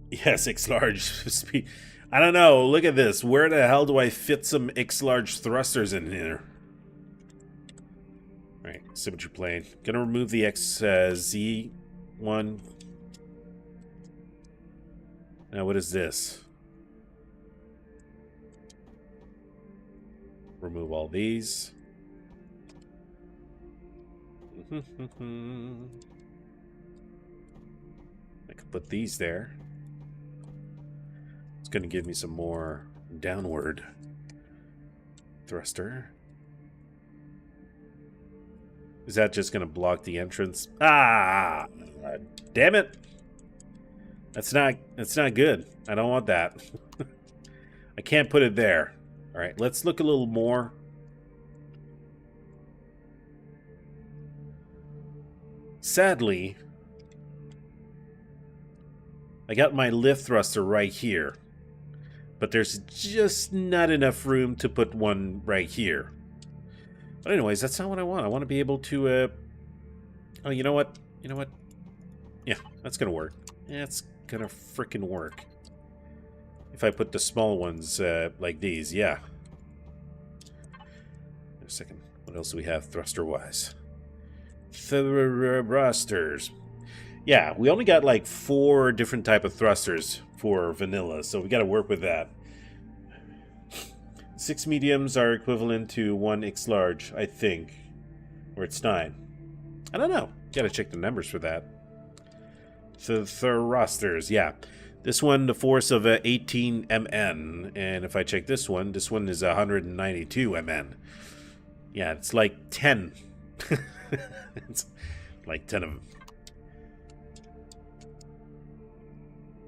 Yes, X-large speed. I don't know. Look at this. Where the hell do I fit some X-large thrusters in here? Alright, symmetry plane. Gonna remove the XZ one. Now, what is this? Remove all these. I could put these there. It's going to give me some more downward thruster. Is that just going to block the entrance? Ah, damn it! That's not good. I don't want that. I can't put it there. All right, let's look a little more. Sadly, I got my lift thruster right here, but there's just not enough room to put one right here. But anyways, that's not what I want. I want to be able to, oh, you know what? You know what? Yeah, that's going to work. Yeah, it's going to frickin' work. If I put the small ones like these, yeah. Wait a second. What else do we have thruster-wise? Thrusters. Yeah, we only got like 4 different type of thrusters for vanilla, so we got to work with that. 6 mediums are equivalent to 1 X-large, I think. Or it's 9. I don't know. Got to check the numbers for that. Thrusters, yeah. This one, the force of 18 mn, and if I check this one is 192 mn. Yeah, it's like 10. It's like 10 of them.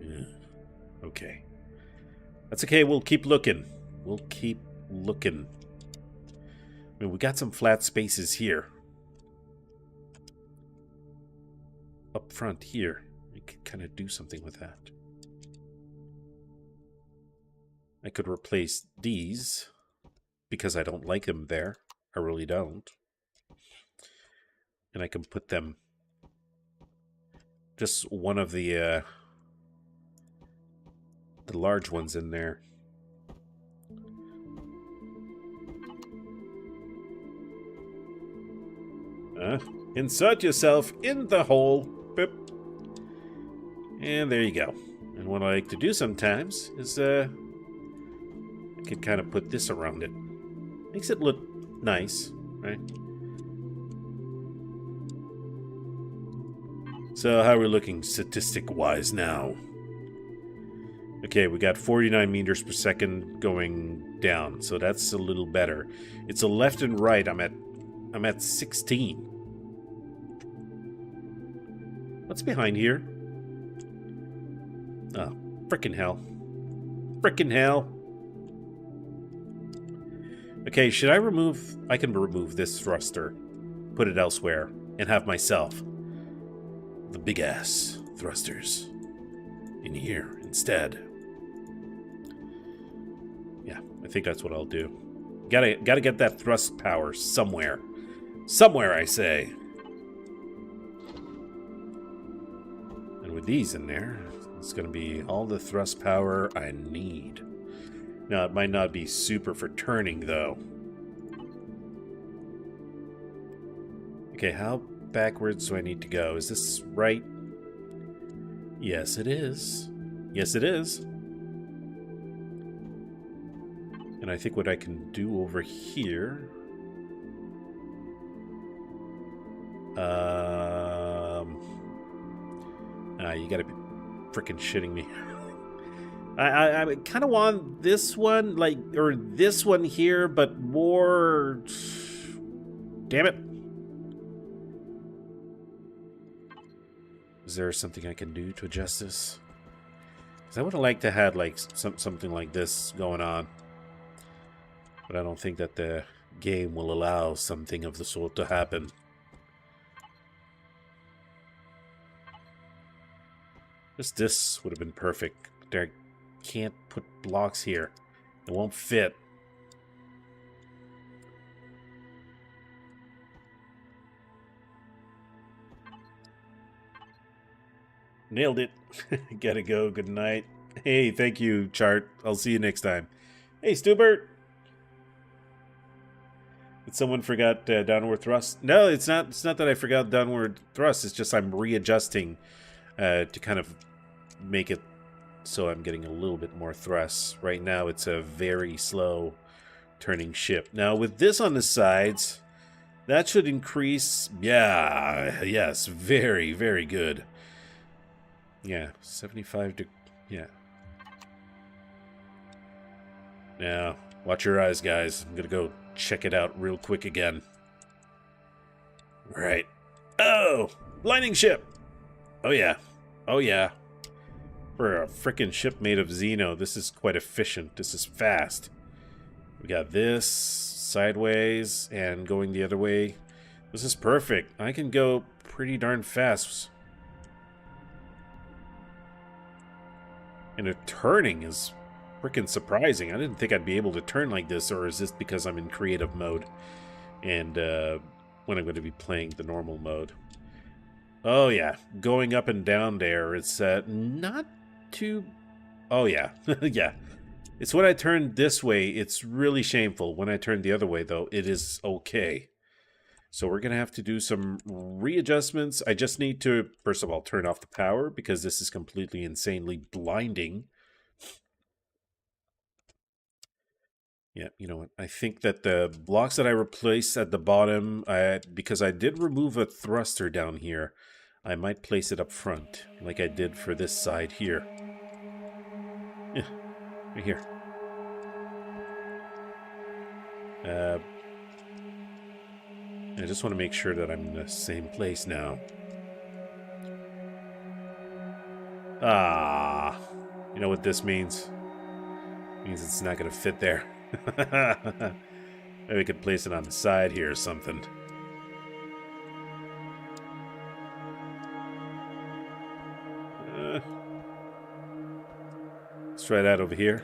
Yeah. Okay. That's okay, we'll keep looking. We'll keep looking. I mean, we got some flat spaces here. Up front here. We could kind of do something with that. I could replace these because I don't like them there. I really don't. And I can put them just one of the large ones in there. Insert yourself in the hole. Boop. And there you go. And what I like to do sometimes is I could kind of put this around it. Makes it look nice, right? So how are we looking statistic-wise now? Okay, we got 49 meters per second going down, so that's a little better. It's a left and right. I'm at 16. What's behind here? Oh, frickin' hell. Frickin' hell. Okay, should I remove... I can remove this thruster, put it elsewhere, and have myself the big-ass thrusters in here instead. Yeah, I think that's what I'll do. Gotta get that thrust power somewhere. Somewhere, I say. With these in there, it's going to be all the thrust power I need. Now, it might not be super for turning, though. Okay, how backwards do I need to go? Is this right? Yes, it is. Yes, it is. And I think what I can do over here... you gotta be freaking shitting me. I kind of want this one, like, or this one here, but more... Damn it. Is there something I can do to adjust this? Because I would have liked to have, like, something like this going on. But I don't think that the game will allow something of the sort to happen. Just this would have been perfect. But I can't put blocks here. It won't fit. Nailed it. Gotta go. Good night. Hey, thank you, Chart. I'll see you next time. Hey, Stubert. Did someone forgot downward thrust? No, it's not. It's not that I forgot downward thrust. It's just I'm readjusting to kind of make it so I'm getting a little bit more thrust. Right now, it's a very slow turning ship. Now, with this on the sides, that should increase. Yeah, yes, very, very good. Yeah, 75 to... Yeah. Now, watch your eyes, guys. I'm gonna go check it out real quick again. Right. Oh! Lightning ship! Oh, yeah. Oh, yeah. For a frickin' ship made of Xeno, this is quite efficient. This is fast. We got this sideways and going the other way. This is perfect. I can go pretty darn fast. And the turning is freaking surprising. I didn't think I'd be able to turn like this, or is this because I'm in creative mode and when I'm going to be playing the normal mode? Oh yeah, going up and down there, it's not too... Oh yeah, yeah. It's when I turn this way, it's really shameful. When I turn the other way, though, it is okay. So we're going to have to do some readjustments. I just need to, first of all, turn off the power because this is completely insanely blinding. Yeah, you know what? I think that the blocks that I replaced at the bottom, because I did remove a thruster down here, I might place it up front, like I did for this side here. Yeah, right here. I just want to make sure that I'm in the same place now. Ah, you know what this means? It means it's not going to fit there. Maybe we could place it on the side here or something. Let's try that over here.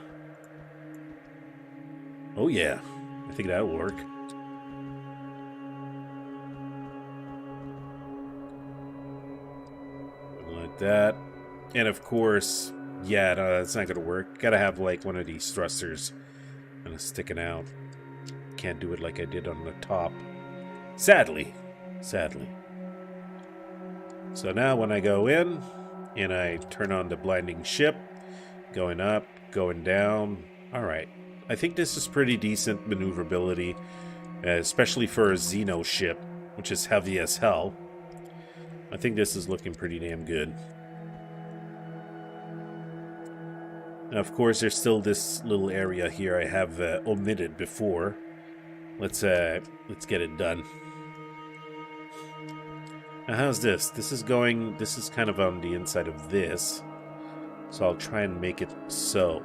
Oh yeah, I think that'll work. Like that. And of course, yeah, no, that's not gonna work. Gotta have like one of these thrusters kind of sticking out. Can't do it like I did on the top. Sadly. Sadly. So now when I go in and I turn on the blinding ship, going up, going down. Alright. I think this is pretty decent maneuverability, especially for a Xeno ship, which is heavy as hell. I think this is looking pretty damn good. Now, of course, there's still this little area here I have omitted before. Let's get it done. Now, how's this? This is kind of on the inside of this. So I'll try and make it so.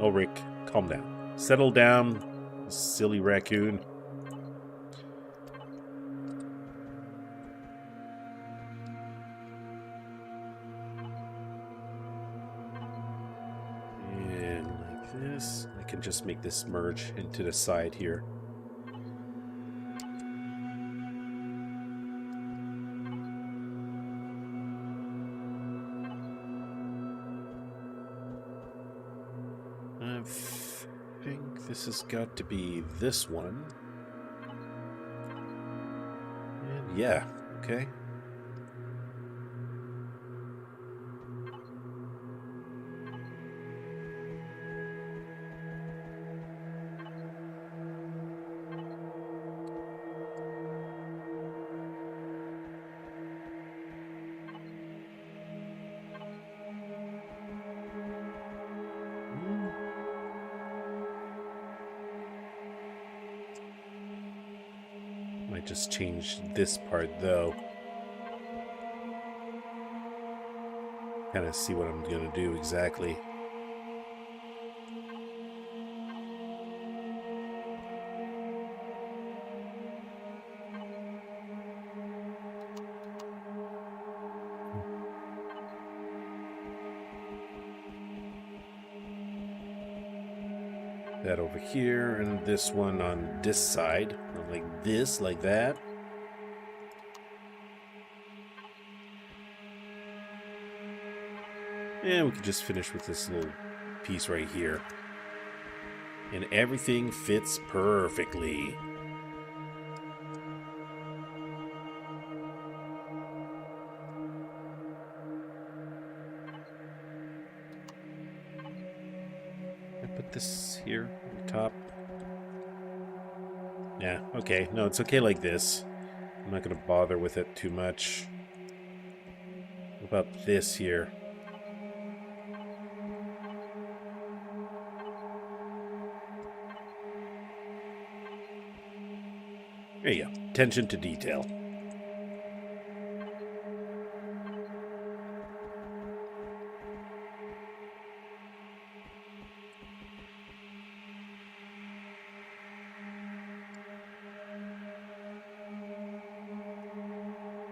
Oh, Rick, calm down. Settle down, silly raccoon. this. I can just make this merge into the side here. I think this has got to be this one. And yeah, okay. Might just change this part though. Kind of see what I'm gonna do exactly. That over here, and this one on this side, like this, like that. And we can just finish with this little piece right here. And everything fits perfectly. Put this here on the top. Yeah, okay. No, it's okay like this. I'm not going to bother with it too much. What about this here? There you go. Attention to detail.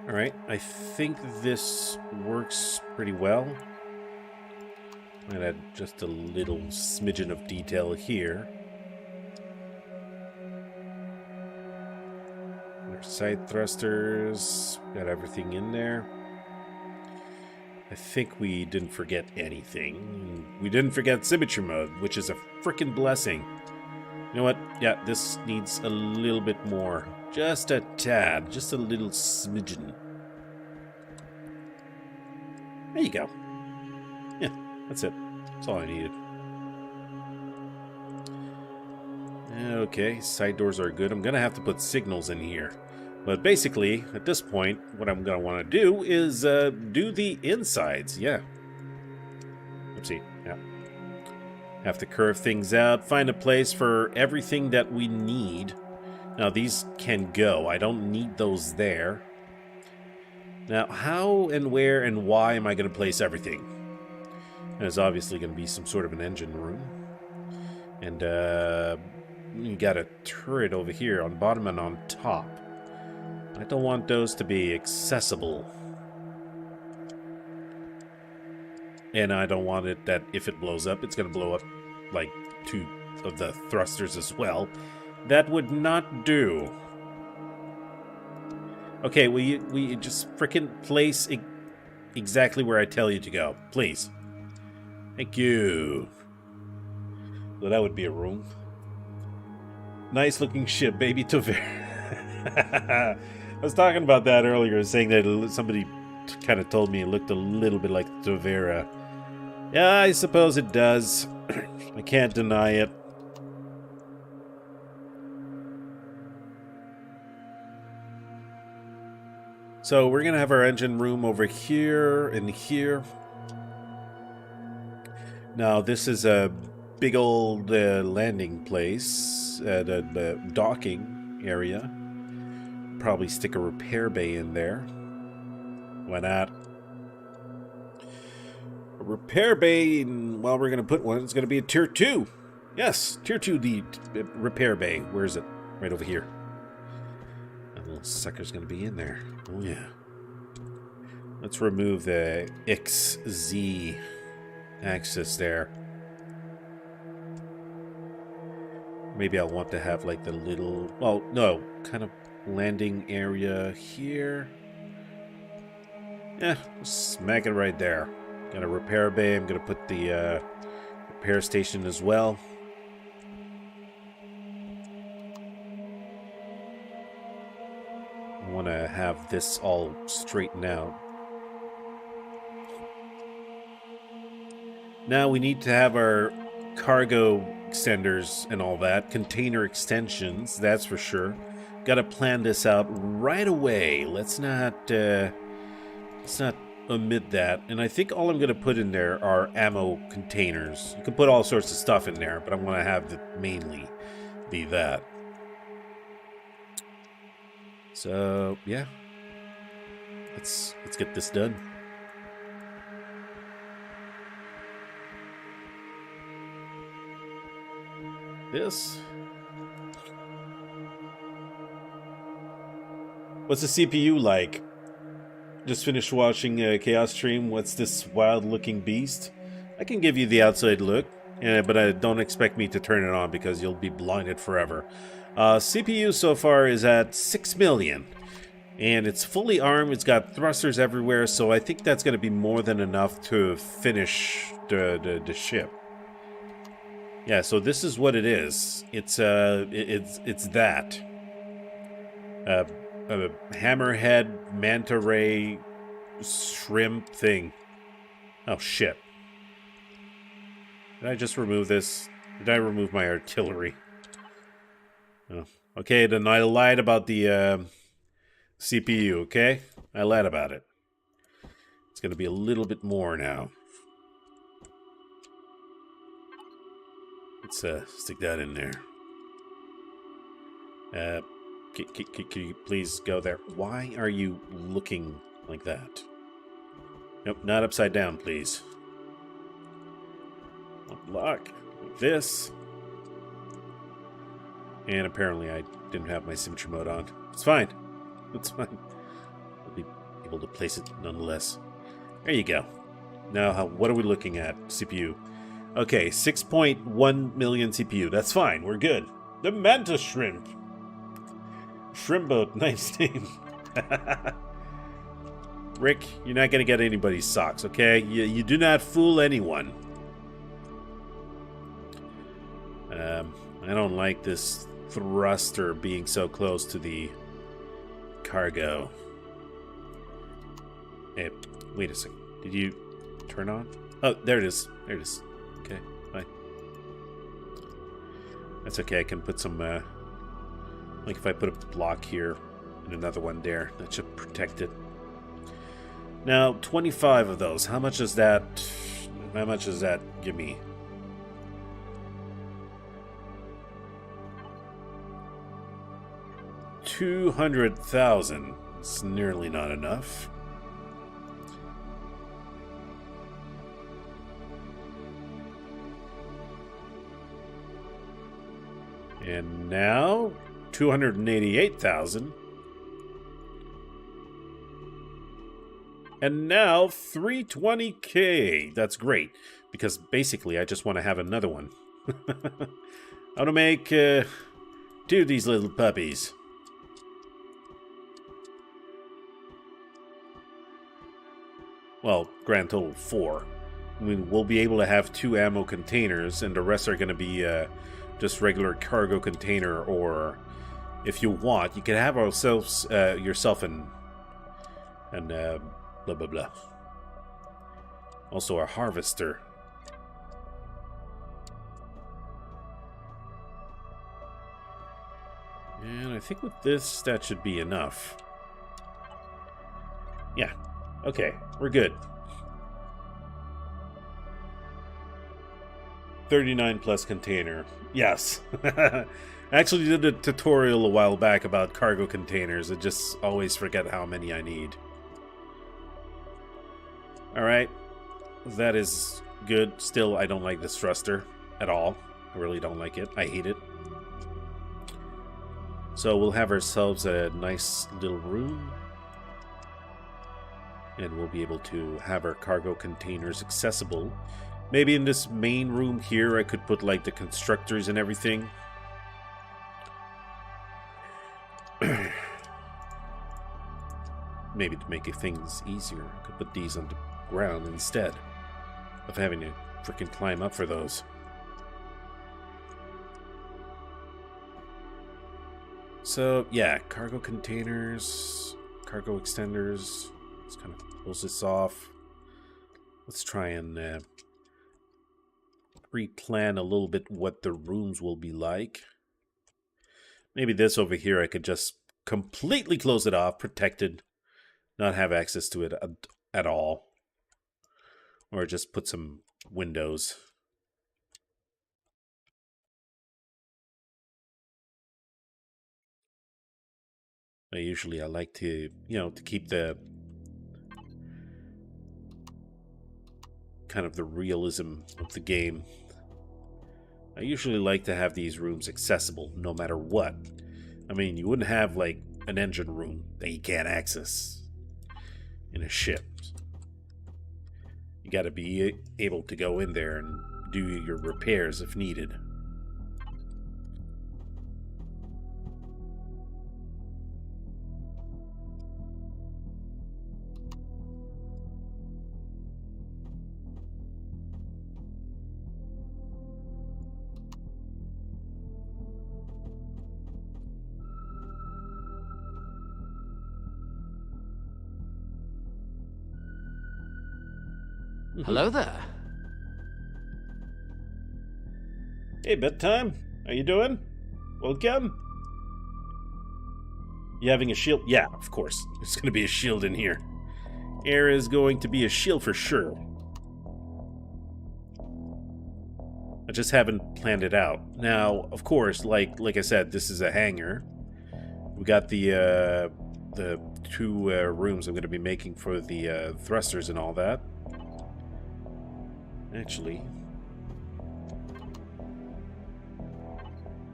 Alright, I think this works pretty well. Might add just a little smidgen of detail here. Our side thrusters, got everything in there. I think we didn't forget anything. We didn't forget symmetry mode, which is a freaking blessing. You know what? Yeah, this needs a little bit more. Just a tad. Just a little smidgen. There you go. Yeah, that's it. That's all I needed. Okay, side doors are good. I'm going to have to put signals in here. But basically, at this point, what I'm going to want to do is do the insides. Yeah. Oopsie. Yeah. Have to curve things out, find a place for everything that we need. Now, these can go. I don't need those there. Now, how and where and why am I going to place everything? There's obviously going to be some sort of an engine room. And you got a turret over here on bottom and on top. I don't want those to be accessible. And I don't want it that if it blows up, it's going to blow up like two of the thrusters as well. That would not do. Okay, will you just frickin' place exactly where I tell you to go, please? Thank you. Well, that would be a room. Nice looking ship, baby Tavera. I was talking about that earlier, saying that somebody kind of told me it looked a little bit like Tavera. Yeah, I suppose it does. I can't deny it. So we're going to have our engine room over here and here. Now, this is a big old landing place, the docking area. Probably stick a repair bay in there. Why not? A repair bay, well, we're going to put one. It's going to be a Tier 2. Yes, Tier 2 the repair bay. Where is it? Right over here. That little sucker's going to be in there. Oh, yeah. Let's remove the XZ axis there. Maybe I'll want to have like the little, well, no, kind of landing area here. Yeah, smack it right there. Got a repair bay. I'm gonna put the repair station as well. I want to have this all straightened out. Now we need to have our cargo extenders and all that. Container extensions, that's for sure. Got to plan this out right away. Let's not omit that. And I think all I'm going to put in there are ammo containers. You can put all sorts of stuff in there, but I'm going to have it mainly be that. So, yeah. Let's get this done. This. What's the CPU like? Just finished watching Chaos Stream. What's this wild-looking beast? I can give you the outside look, but don't expect me to turn it on because you'll be blinded forever. CPU so far is at 6 million. And it's fully armed. It's got thrusters everywhere, so I think that's going to be more than enough to finish the ship. Yeah, so this is what it is. It's that. A hammerhead, manta ray, shrimp thing. Oh, shit. Did I just remove this? Did I remove my artillery? Oh. Okay, then I lied about the CPU, okay? I lied about it. It's going to be a little bit more now. Let's stick that in there. Can you please go there? Why are you looking like that? Nope, not upside down, please. Block like this. And apparently I didn't have my symmetry mode on. It's fine. It's fine. I'll be able to place it nonetheless. There you go. Now, what are we looking at? CPU. Okay, 6.1 million CPU. That's fine. We're good. The Manta Shrimp. Shrimboat. Nice name. Rick, you're not going to get anybody's socks, okay? You do not fool anyone. I don't like this thruster being so close to the cargo. Hey, wait a second. Did you turn on? Oh, there it is. There it is. Okay, fine. That's okay. I can put some, like if I put a block here and another one there, that should protect it. Now, 25 of those. How much does that give me? 200,000. It's nearly not enough. And now, 288,000. And now, 320k. That's great, because basically I just want to have another one. I want to make 2 of these little puppies. Well, grand total 4. I mean, we'll be able to have 2 ammo containers, and the rest are going to be just regular cargo container, or if you want, you can have ourselves, yourself and blah blah blah. Also, a harvester. And I think with this, that should be enough. Yeah. Okay, we're good. 39 plus container. Yes. I actually did a tutorial a while back about cargo containers. I just always forget how many I need. Alright. That is good. Still, I don't like this thruster at all. I really don't like it. I hate it. So we'll have ourselves a nice little room. And we'll be able to have our cargo containers accessible. Maybe in this main room here, I could put like the constructors and everything. Maybe to make things easier, I could put these on the ground instead of having to freaking climb up for those. So, yeah, cargo containers, cargo extenders. Let's kind of close this off. Let's try and pre-plan a little bit what the rooms will be like. Maybe this over here, I could just completely close it off, protected, not have access to it at all. Or just put some windows. I like to, to keep the kind of the realism of the game. I usually like to have these rooms accessible no matter what. I mean, you wouldn't have like an engine room that you can't access in a ship. You got to be able to go in there and do your repairs if needed. Hello there. Hey, bedtime. How you doing? Welcome. You having a shield? Yeah, of course. There's going to be a shield in here. Air is going to be a shield for sure. I just haven't planned it out. Now, of course, like I said, this is a hangar. We got the two rooms I'm going to be making for the thrusters and all that. Actually,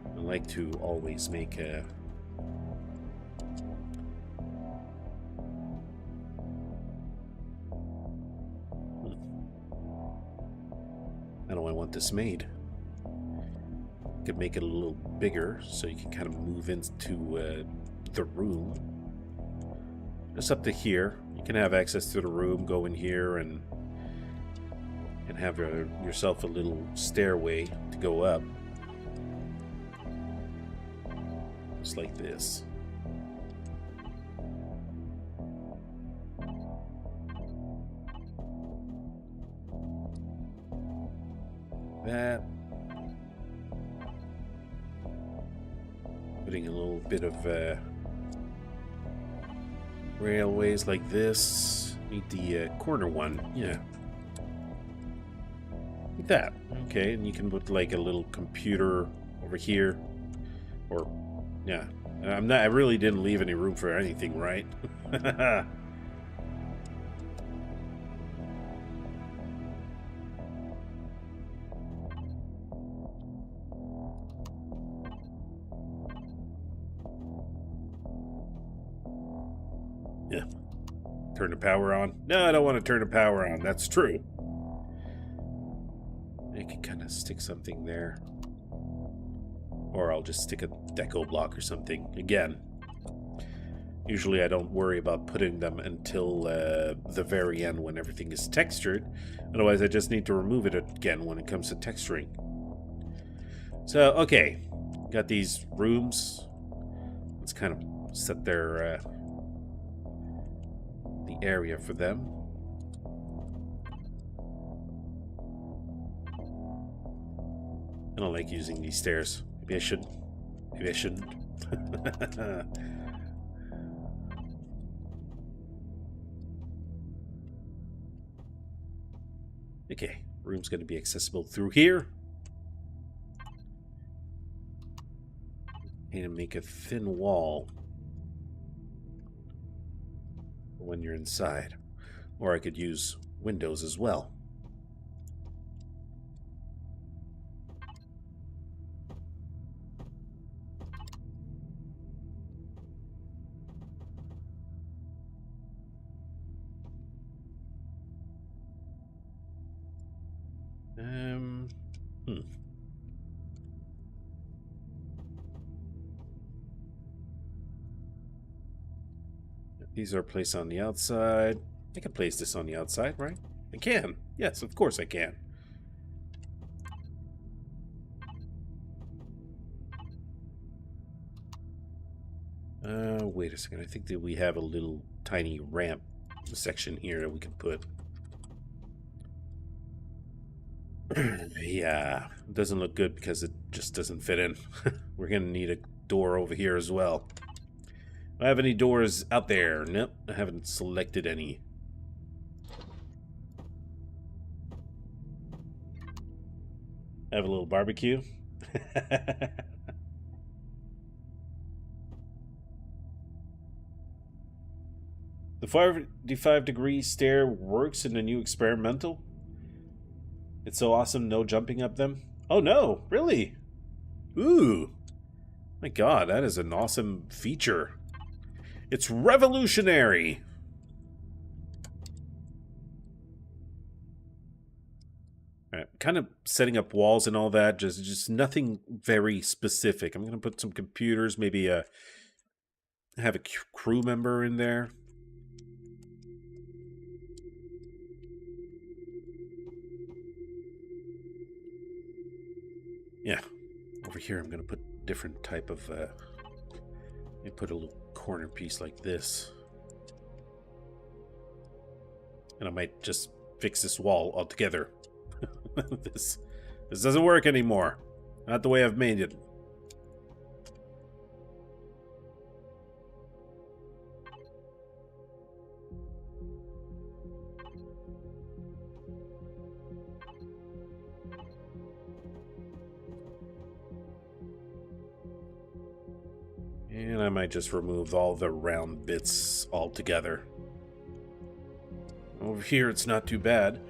I like to always make a... How do I want this made? Could make it a little bigger so you can kind of move into the room. Just up to here. You can have access to the room, go in here and have yourself a little stairway to go up. Just like this. That. Putting a little bit of railways like this. Need the corner one, yeah. Like that. Okay, and you can put like a little computer over here. Or, yeah. I really didn't leave any room for anything, right? Yeah. Turn the power on? No, I don't want to turn the power on. That's true. I can kind of stick something there. Or I'll just stick a deco block or something. Again, usually I don't worry about putting them until the very end when everything is textured. Otherwise, I just need to remove it again when it comes to texturing. So, okay. Got these rooms. Let's kind of set their... the area for them. I don't like using these stairs. Maybe I should. Maybe I shouldn't. Okay, room's going to be accessible through here. And make a thin wall when you're inside. Or I could use windows as well. Hmm. These are placed on the outside. I can place this on the outside, right? I can. Yes, of course I can. Wait a second. I think that we have a little tiny ramp section here that we can put. Yeah, it doesn't look good because it just doesn't fit in. We're going to need a door over here as well. Do I have any doors out there? Nope, I haven't selected any. Have a little barbecue. The 45-degree stair works in the new experimental. It's so awesome, no jumping up them. Oh no, really? Ooh. My god, that is an awesome feature. It's revolutionary. Alright, kind of setting up walls and all that, just nothing very specific. I'm going to put some computers, maybe have a crew member in there. Yeah, over here I'm going to put different type of, let me put a little corner piece like this. And I might just fix this wall altogether. This doesn't work anymore. Not the way I've made it. And I might just remove all the round bits altogether. Over here, it's not too bad.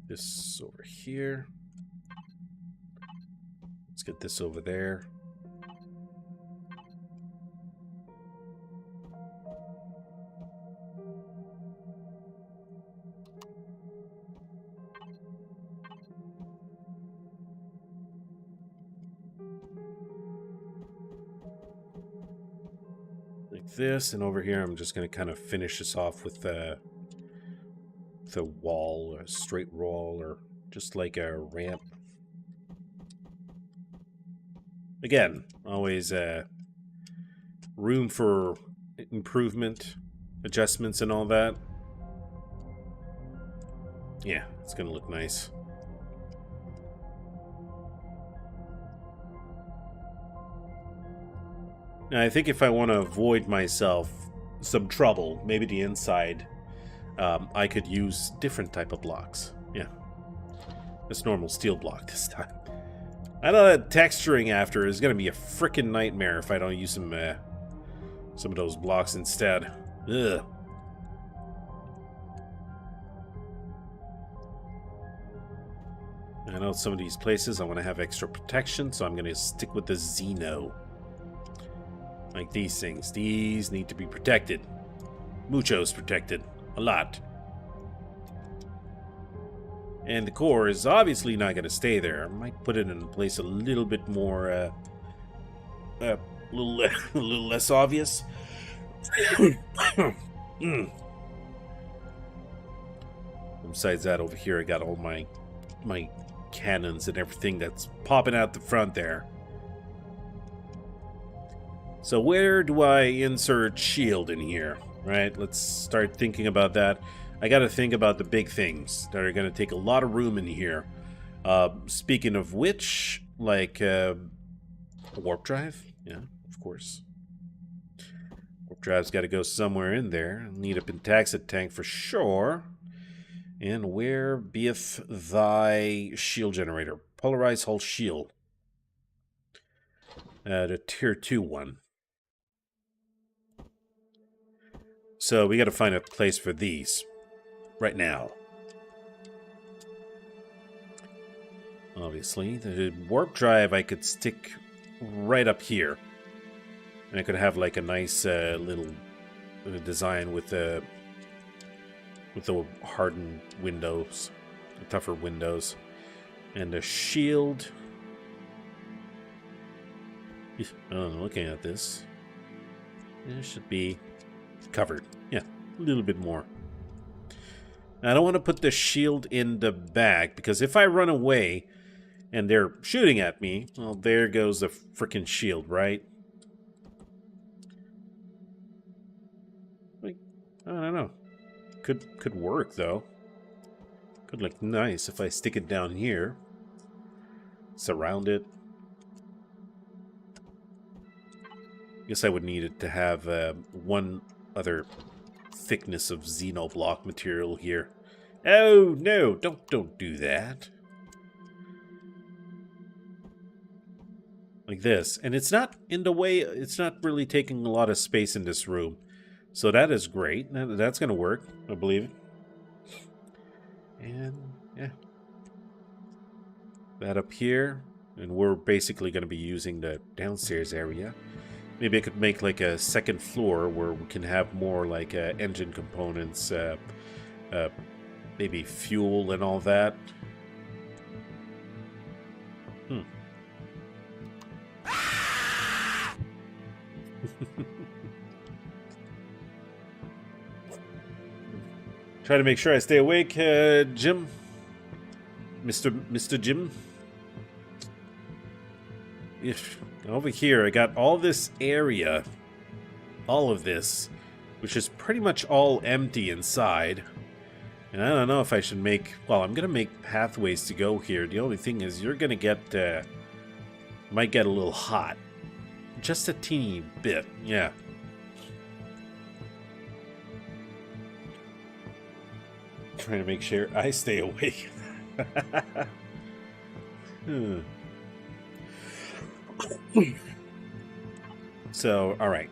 This over here. Let's get this over there. Like this, and over here I'm just going to kind of finish this off with the wall, a straight wall, or just like a ramp. Again, always room for improvement, adjustments, and all that. Yeah, it's going to look nice. Now, I think if I want to avoid myself some trouble, maybe the inside, I could use different type of blocks. Yeah. This normal steel block this time. I know that texturing after is going to be a frickin' nightmare if I don't use some of those blocks instead. Ugh. I know some of these places I want to have extra protection, so I'm going to stick with the Xeno. Like these things. These need to be protected. Mucho's protected. A lot. And the core is obviously not going to stay there. I might put it in a place a little bit more, a little less obvious. Besides that, over here I got all my cannons and everything that's popping out the front there. So where do I insert shield in here? Right, let's start thinking about that. I got to think about the big things that are going to take a lot of room in here. Speaking of which, like a warp drive, yeah, of course. Warp drive's got to go somewhere in there. Need a pentaxid tank for sure. And where beeth thy shield generator? Polarized hull shield. The tier 2 one. So we got to find a place for these right now. Obviously, the warp drive I could stick right up here. And I could have like a nice little design with the hardened windows, the tougher windows, and a shield. Looking at this, it should be covered. Yeah, a little bit more. I don't want to put the shield in the back, because if I run away and they're shooting at me, well, there goes the frickin' shield, right? Like, I don't know. Could work, though. Could look nice if I stick it down here. Surround it. Guess I would need it to have one other thickness of Xeno block material here. Oh no! Don't do that. Like this, and it's not in the way. It's not really taking a lot of space in this room, so that is great. That's gonna work, I believe. And yeah, that up here, and we're basically gonna be using the downstairs area. Maybe I could make like a second floor where we can have more like engine components, maybe fuel and all that. Try to make sure I stay awake, Jim. Mr. Jim. Over here, I got all this area, all of this, which is pretty much all empty inside. And I don't know if I should make... Well, I'm going to make pathways to go here. The only thing is you're going to get... might get a little hot. Just a teeny bit, yeah. Trying to make sure I stay awake. So, alright.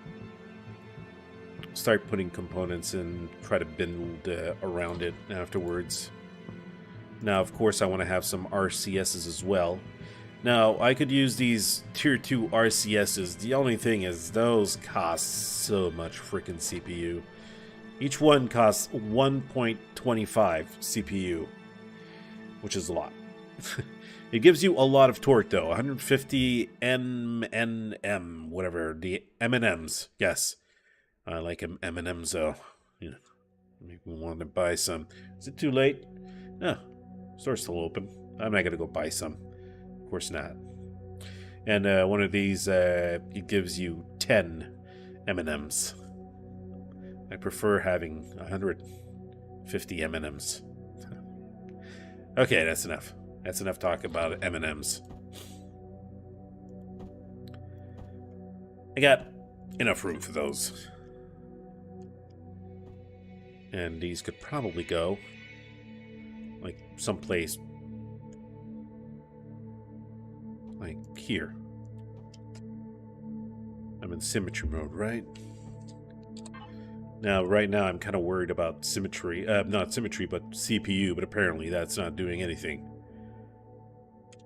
Start putting components in, try to build around it afterwards. Now, of course, I want to have some RCSs as well. Now, I could use these Tier 2 RCSs. The only thing is, those cost so much freaking CPU. Each one costs 1.25 CPU, which is a lot. It gives you a lot of torque, though. 150 MNM, whatever. The M&Ms, yes. I like M&Ms, though. Yeah. Make me want to buy some. Is it too late? No. Store's still open. I'm not going to go buy some. Of course not. And one of these, it gives you 10 M&Ms. I prefer having 150 M&Ms. Okay, that's enough. That's enough talk about M&Ms. I got enough room for those. And these could probably go like someplace like here. I'm in symmetry mode, right? Now, right now, I'm kind of worried about symmetry. Not symmetry, but CPU, but apparently that's not doing anything.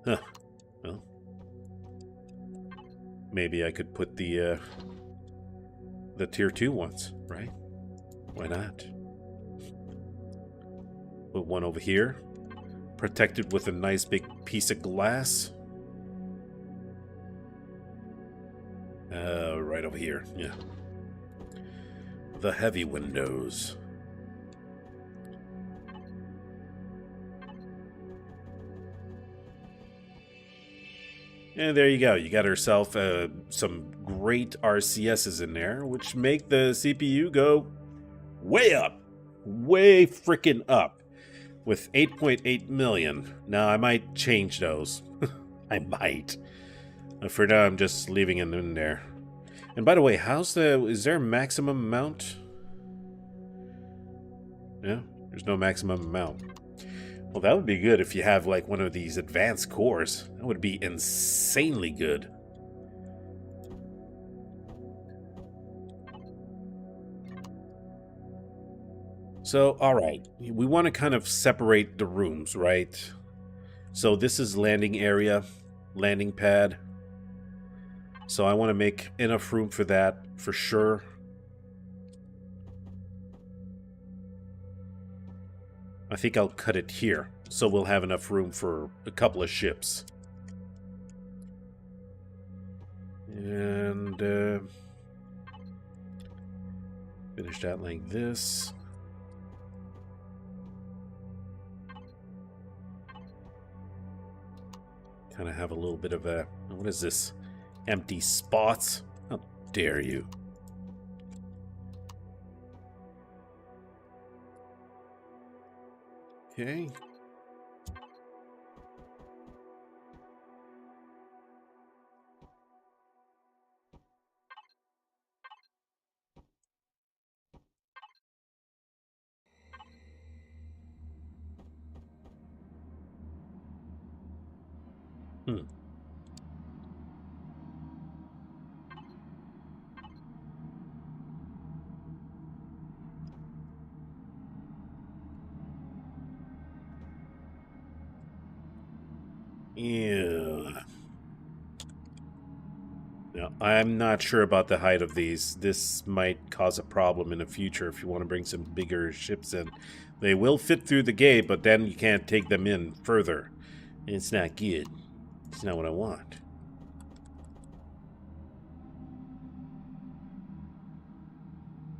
Huh. Well. Maybe I could put the Tier 2 ones, right? Why not? Put one over here. Protected with a nice big piece of glass. Right over here, yeah. The heavy windows. And there you go. You got yourself some great RCSs in there, which make the CPU go way up. Way freaking up. With 8.8 million. Now, I might change those. I might. For now, I'm just leaving them in there. And by the way, is there a maximum amount? Yeah, there's no maximum amount. Well, that would be good if you have like one of these advanced cores. That would be insanely good. So, alright. We want to kind of separate the rooms, right? So this is landing area, landing pad. So I want to make enough room for that for sure. I think I'll cut it here, so we'll have enough room for a couple of ships. And finish that like this. Kind of have a little bit of a... What is this? Empty spots? How dare you? Okay. Hmm. Yeah. Now, I'm not sure about the height of these. This might cause a problem in the future if you want to bring some bigger ships in. They will fit through the gate, but then you can't take them in further. It's not good. It's not what I want.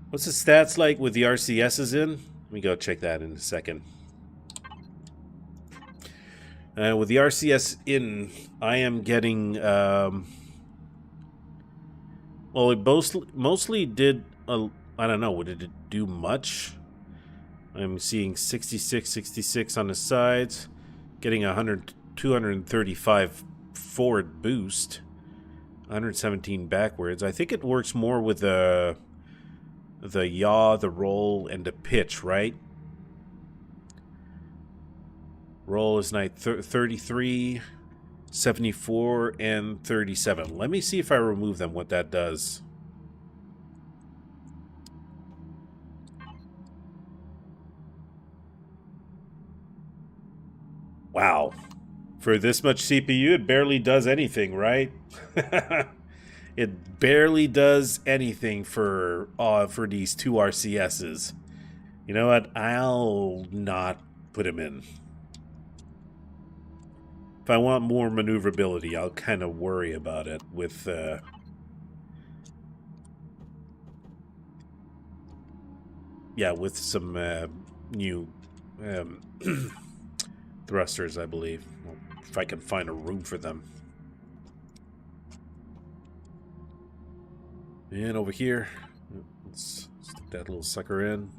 What's the stats like with the RCSs in? Let me go check that in a second. With the RCS in, I am getting... well, it mostly did... I don't know, did it do much? I'm seeing 66, 66 on the sides. Getting 235 forward boost. 117 backwards. I think it works more with the yaw, the roll, and the pitch, right? Roll is 33, 74, and 37. Let me see if I remove them, what that does. Wow. For this much CPU, it barely does anything, right? It barely does anything for these two RCSs. You know what? I'll not put him in. If I want more maneuverability, I'll kind of worry about it with... yeah, with some new thrusters, I believe. Well, if I can find a room for them. And over here, let's stick that little sucker in.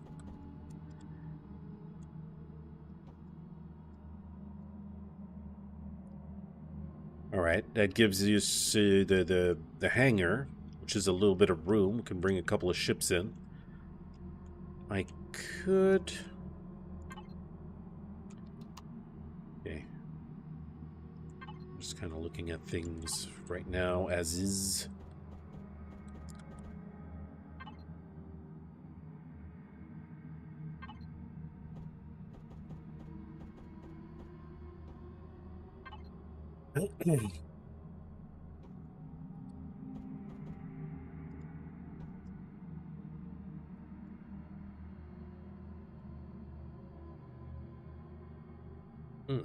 All right, that gives you the hangar, which is a little bit of room. Can bring a couple of ships in. I could... Okay. I'm just kind of looking at things right now as is. Hmm.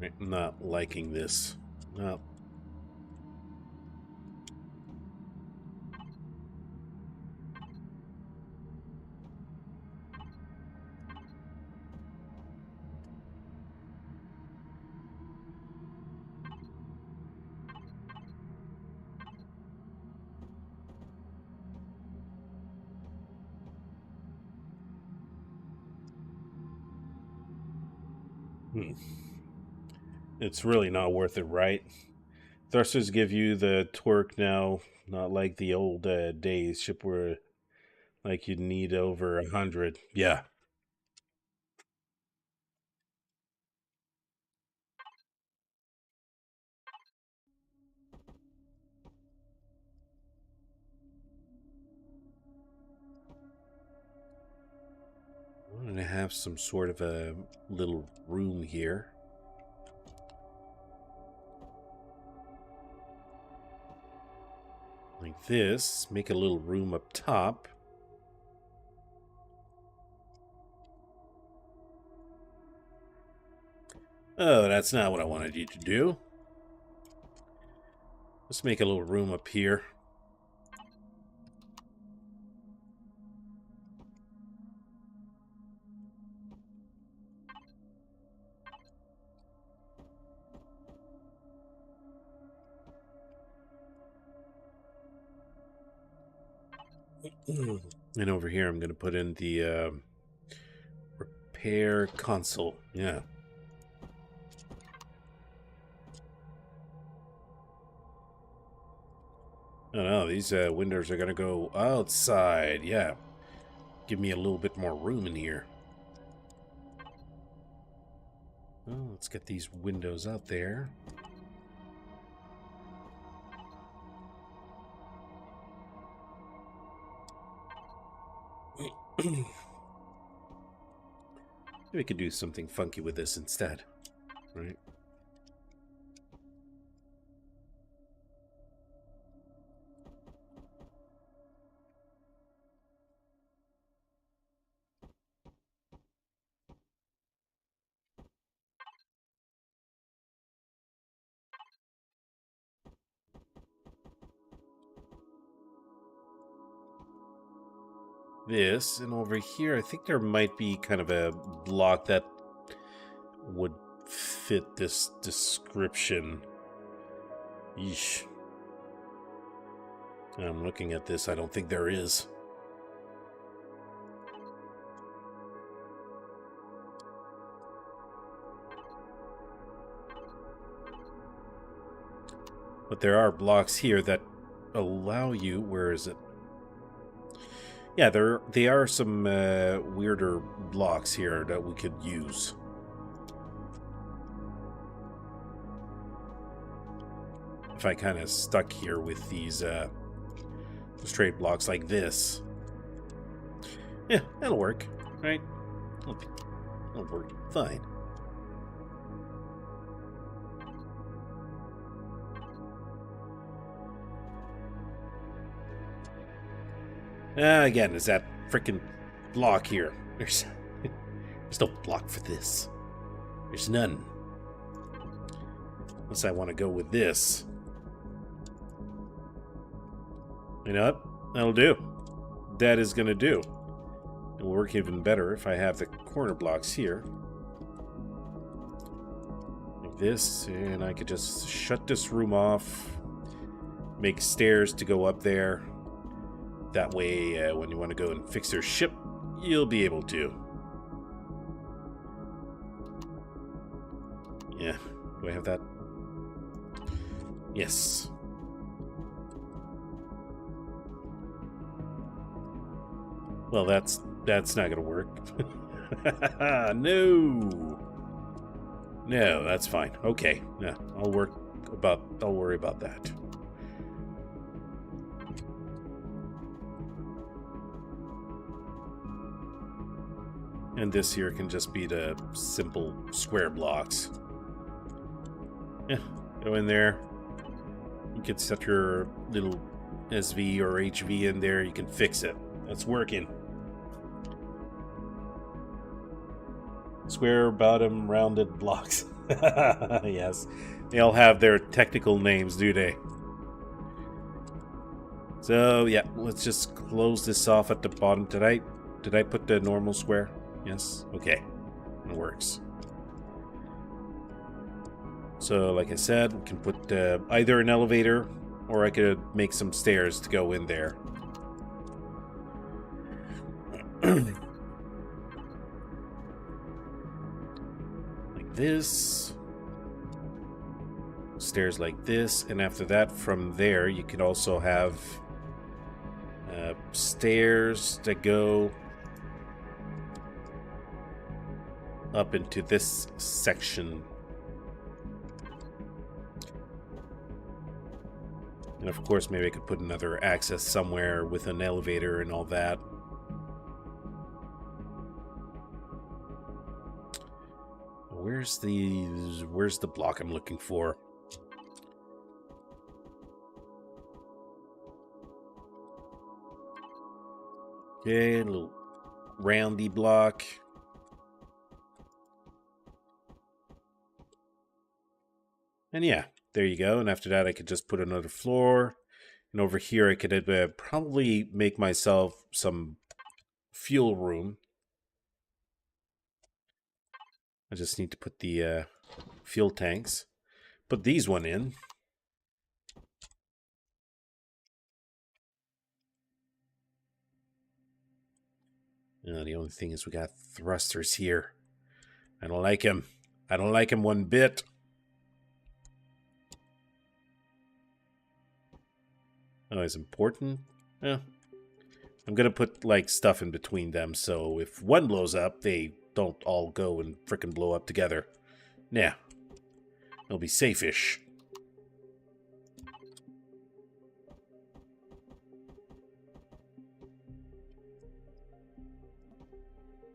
I'm not liking this. No. Hmm. It's really not worth it, right? Thrusters give you the torque now, not like the old days. Ship were like you'd need over 100. Yeah. I want to have some sort of a little room here. this, make a little room up top. Oh, that's not what I wanted you to do. Let's make a little room up here. And over here, I'm going to put in the repair console. Yeah. Oh no, these windows are going to go outside. Yeah. Give me a little bit more room in here. Well, let's get these windows out there. Maybe we could do something funky with this instead, right? This, and over here, I think there might be kind of a block that would fit this description. Yeesh. I'm looking at this, I don't think there is. But there are blocks here that allow you, where is it? Yeah, they are some weirder blocks here that we could use. If I kind of stuck here with these straight blocks like this. Yeah, that'll work, right? That'll work fine. Again, is that freaking block here? There's no block for this. There's none. Unless I want to go with this. You know what? That'll do. That is going to do. It will work even better if I have the corner blocks here. Like this, and I could just shut this room off. Make stairs to go up there. That way, when you want to go and fix your ship, you'll be able to. Yeah. Do I have that? Yes. Well, that's not gonna work. No. No, that's fine. Okay. Yeah, I'll worry about that. And this here can just be the simple square blocks. Yeah, go in there. You can set your little SV or HV in there. You can fix it. That's working. Square bottom rounded blocks. Yes. They all have their technical names, do they? So, yeah, let's just close this off at the bottom. Did I put the normal square? Yes? Okay. It works. So, like I said, we can put either an elevator or I could make some stairs to go in there. Like this. Stairs like this. And after that, from there, you could also have stairs that go up into this section. And of course, maybe I could put another access somewhere with an elevator and all that. Where's the block I'm looking for? Okay, a little roundy block. And yeah, there you go. And after that, I could just put another floor. And over here, I could probably make myself some fuel room. I just need to put the fuel tanks. Put these one in. The only thing is we got thrusters here. I don't like him. I don't like him one bit. Oh, it's important? Yeah. I'm gonna put, like, stuff in between them, so if one blows up, they don't all go and frickin' blow up together. Yeah. It'll be safe-ish.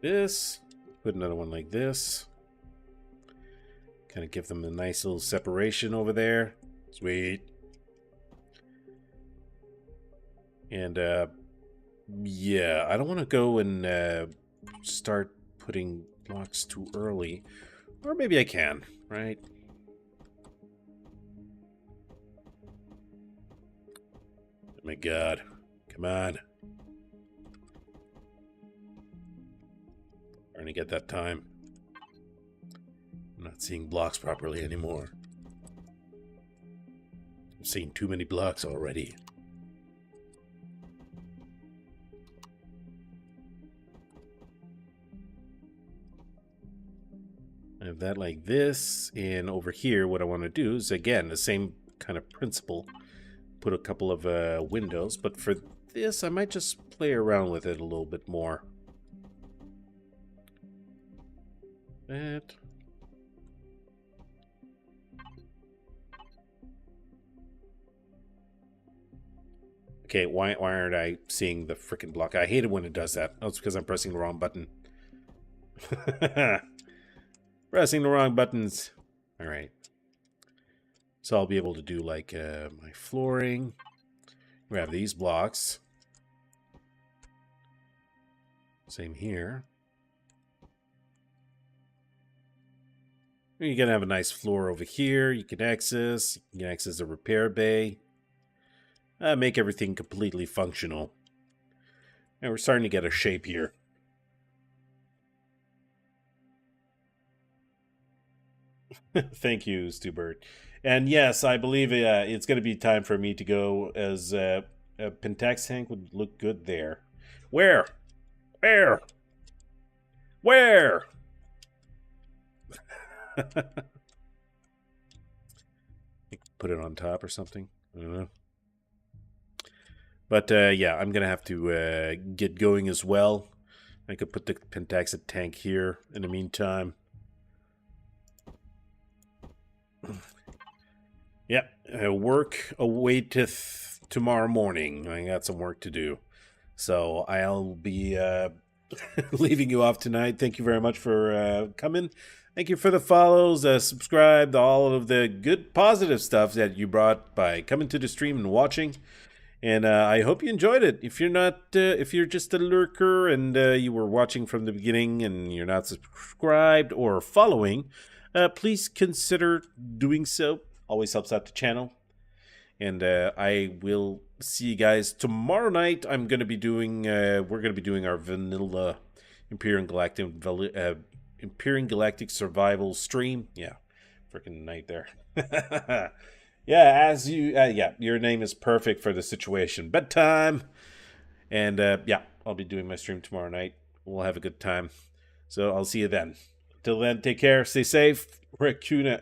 This. Put another one like this. Kind of give them a nice little separation over there. Sweet. And, yeah, I don't want to go and start putting blocks too early. Or maybe I can, right? Oh my god. Come on. Trying to get that time. I'm not seeing blocks properly anymore. I'm seeing too many blocks already. I have that like this, and over here what I want to do is, again, the same kind of principle. Put a couple of windows, but for this I might just play around with it a little bit more. That. Okay, why aren't I seeing the freaking block? I hate it when it does that. Oh, it's because I'm pressing the wrong button. Pressing the wrong buttons. All right. So I'll be able to do like my flooring. Grab these blocks. Same here. You're going to have a nice floor over here. You can access. You can access the repair bay. Make everything completely functional. And we're starting to get a shape here. Thank you, Stubert. And yes, I believe it's going to be time for me to go, as a Pentax tank would look good there. Where? Where? Where? Put it on top or something. I don't know. But yeah, I'm gonna have to get going as well. I could put the Pentax tank here in the meantime. Yeah, work awaiteth tomorrow morning. I got some work to do, so I'll be leaving you off tonight. Thank you very much for coming. Thank you for the follows, subscribe, all of the good positive stuff that you brought by coming to the stream and watching. And I hope you enjoyed it. If you're not, if you're just a lurker and you were watching from the beginning and you're not subscribed or following, please consider doing so. Always helps out the channel. And I will see you guys tomorrow night. I'm going to be doing, we're going to be doing our vanilla Empyrion Galactic survival stream. Yeah, freaking night there. Yeah, as you, yeah, your name is perfect for the situation. Bedtime. And yeah, I'll be doing my stream tomorrow night. We'll have a good time. So I'll see you then. Till then, take care, stay safe. Rakoona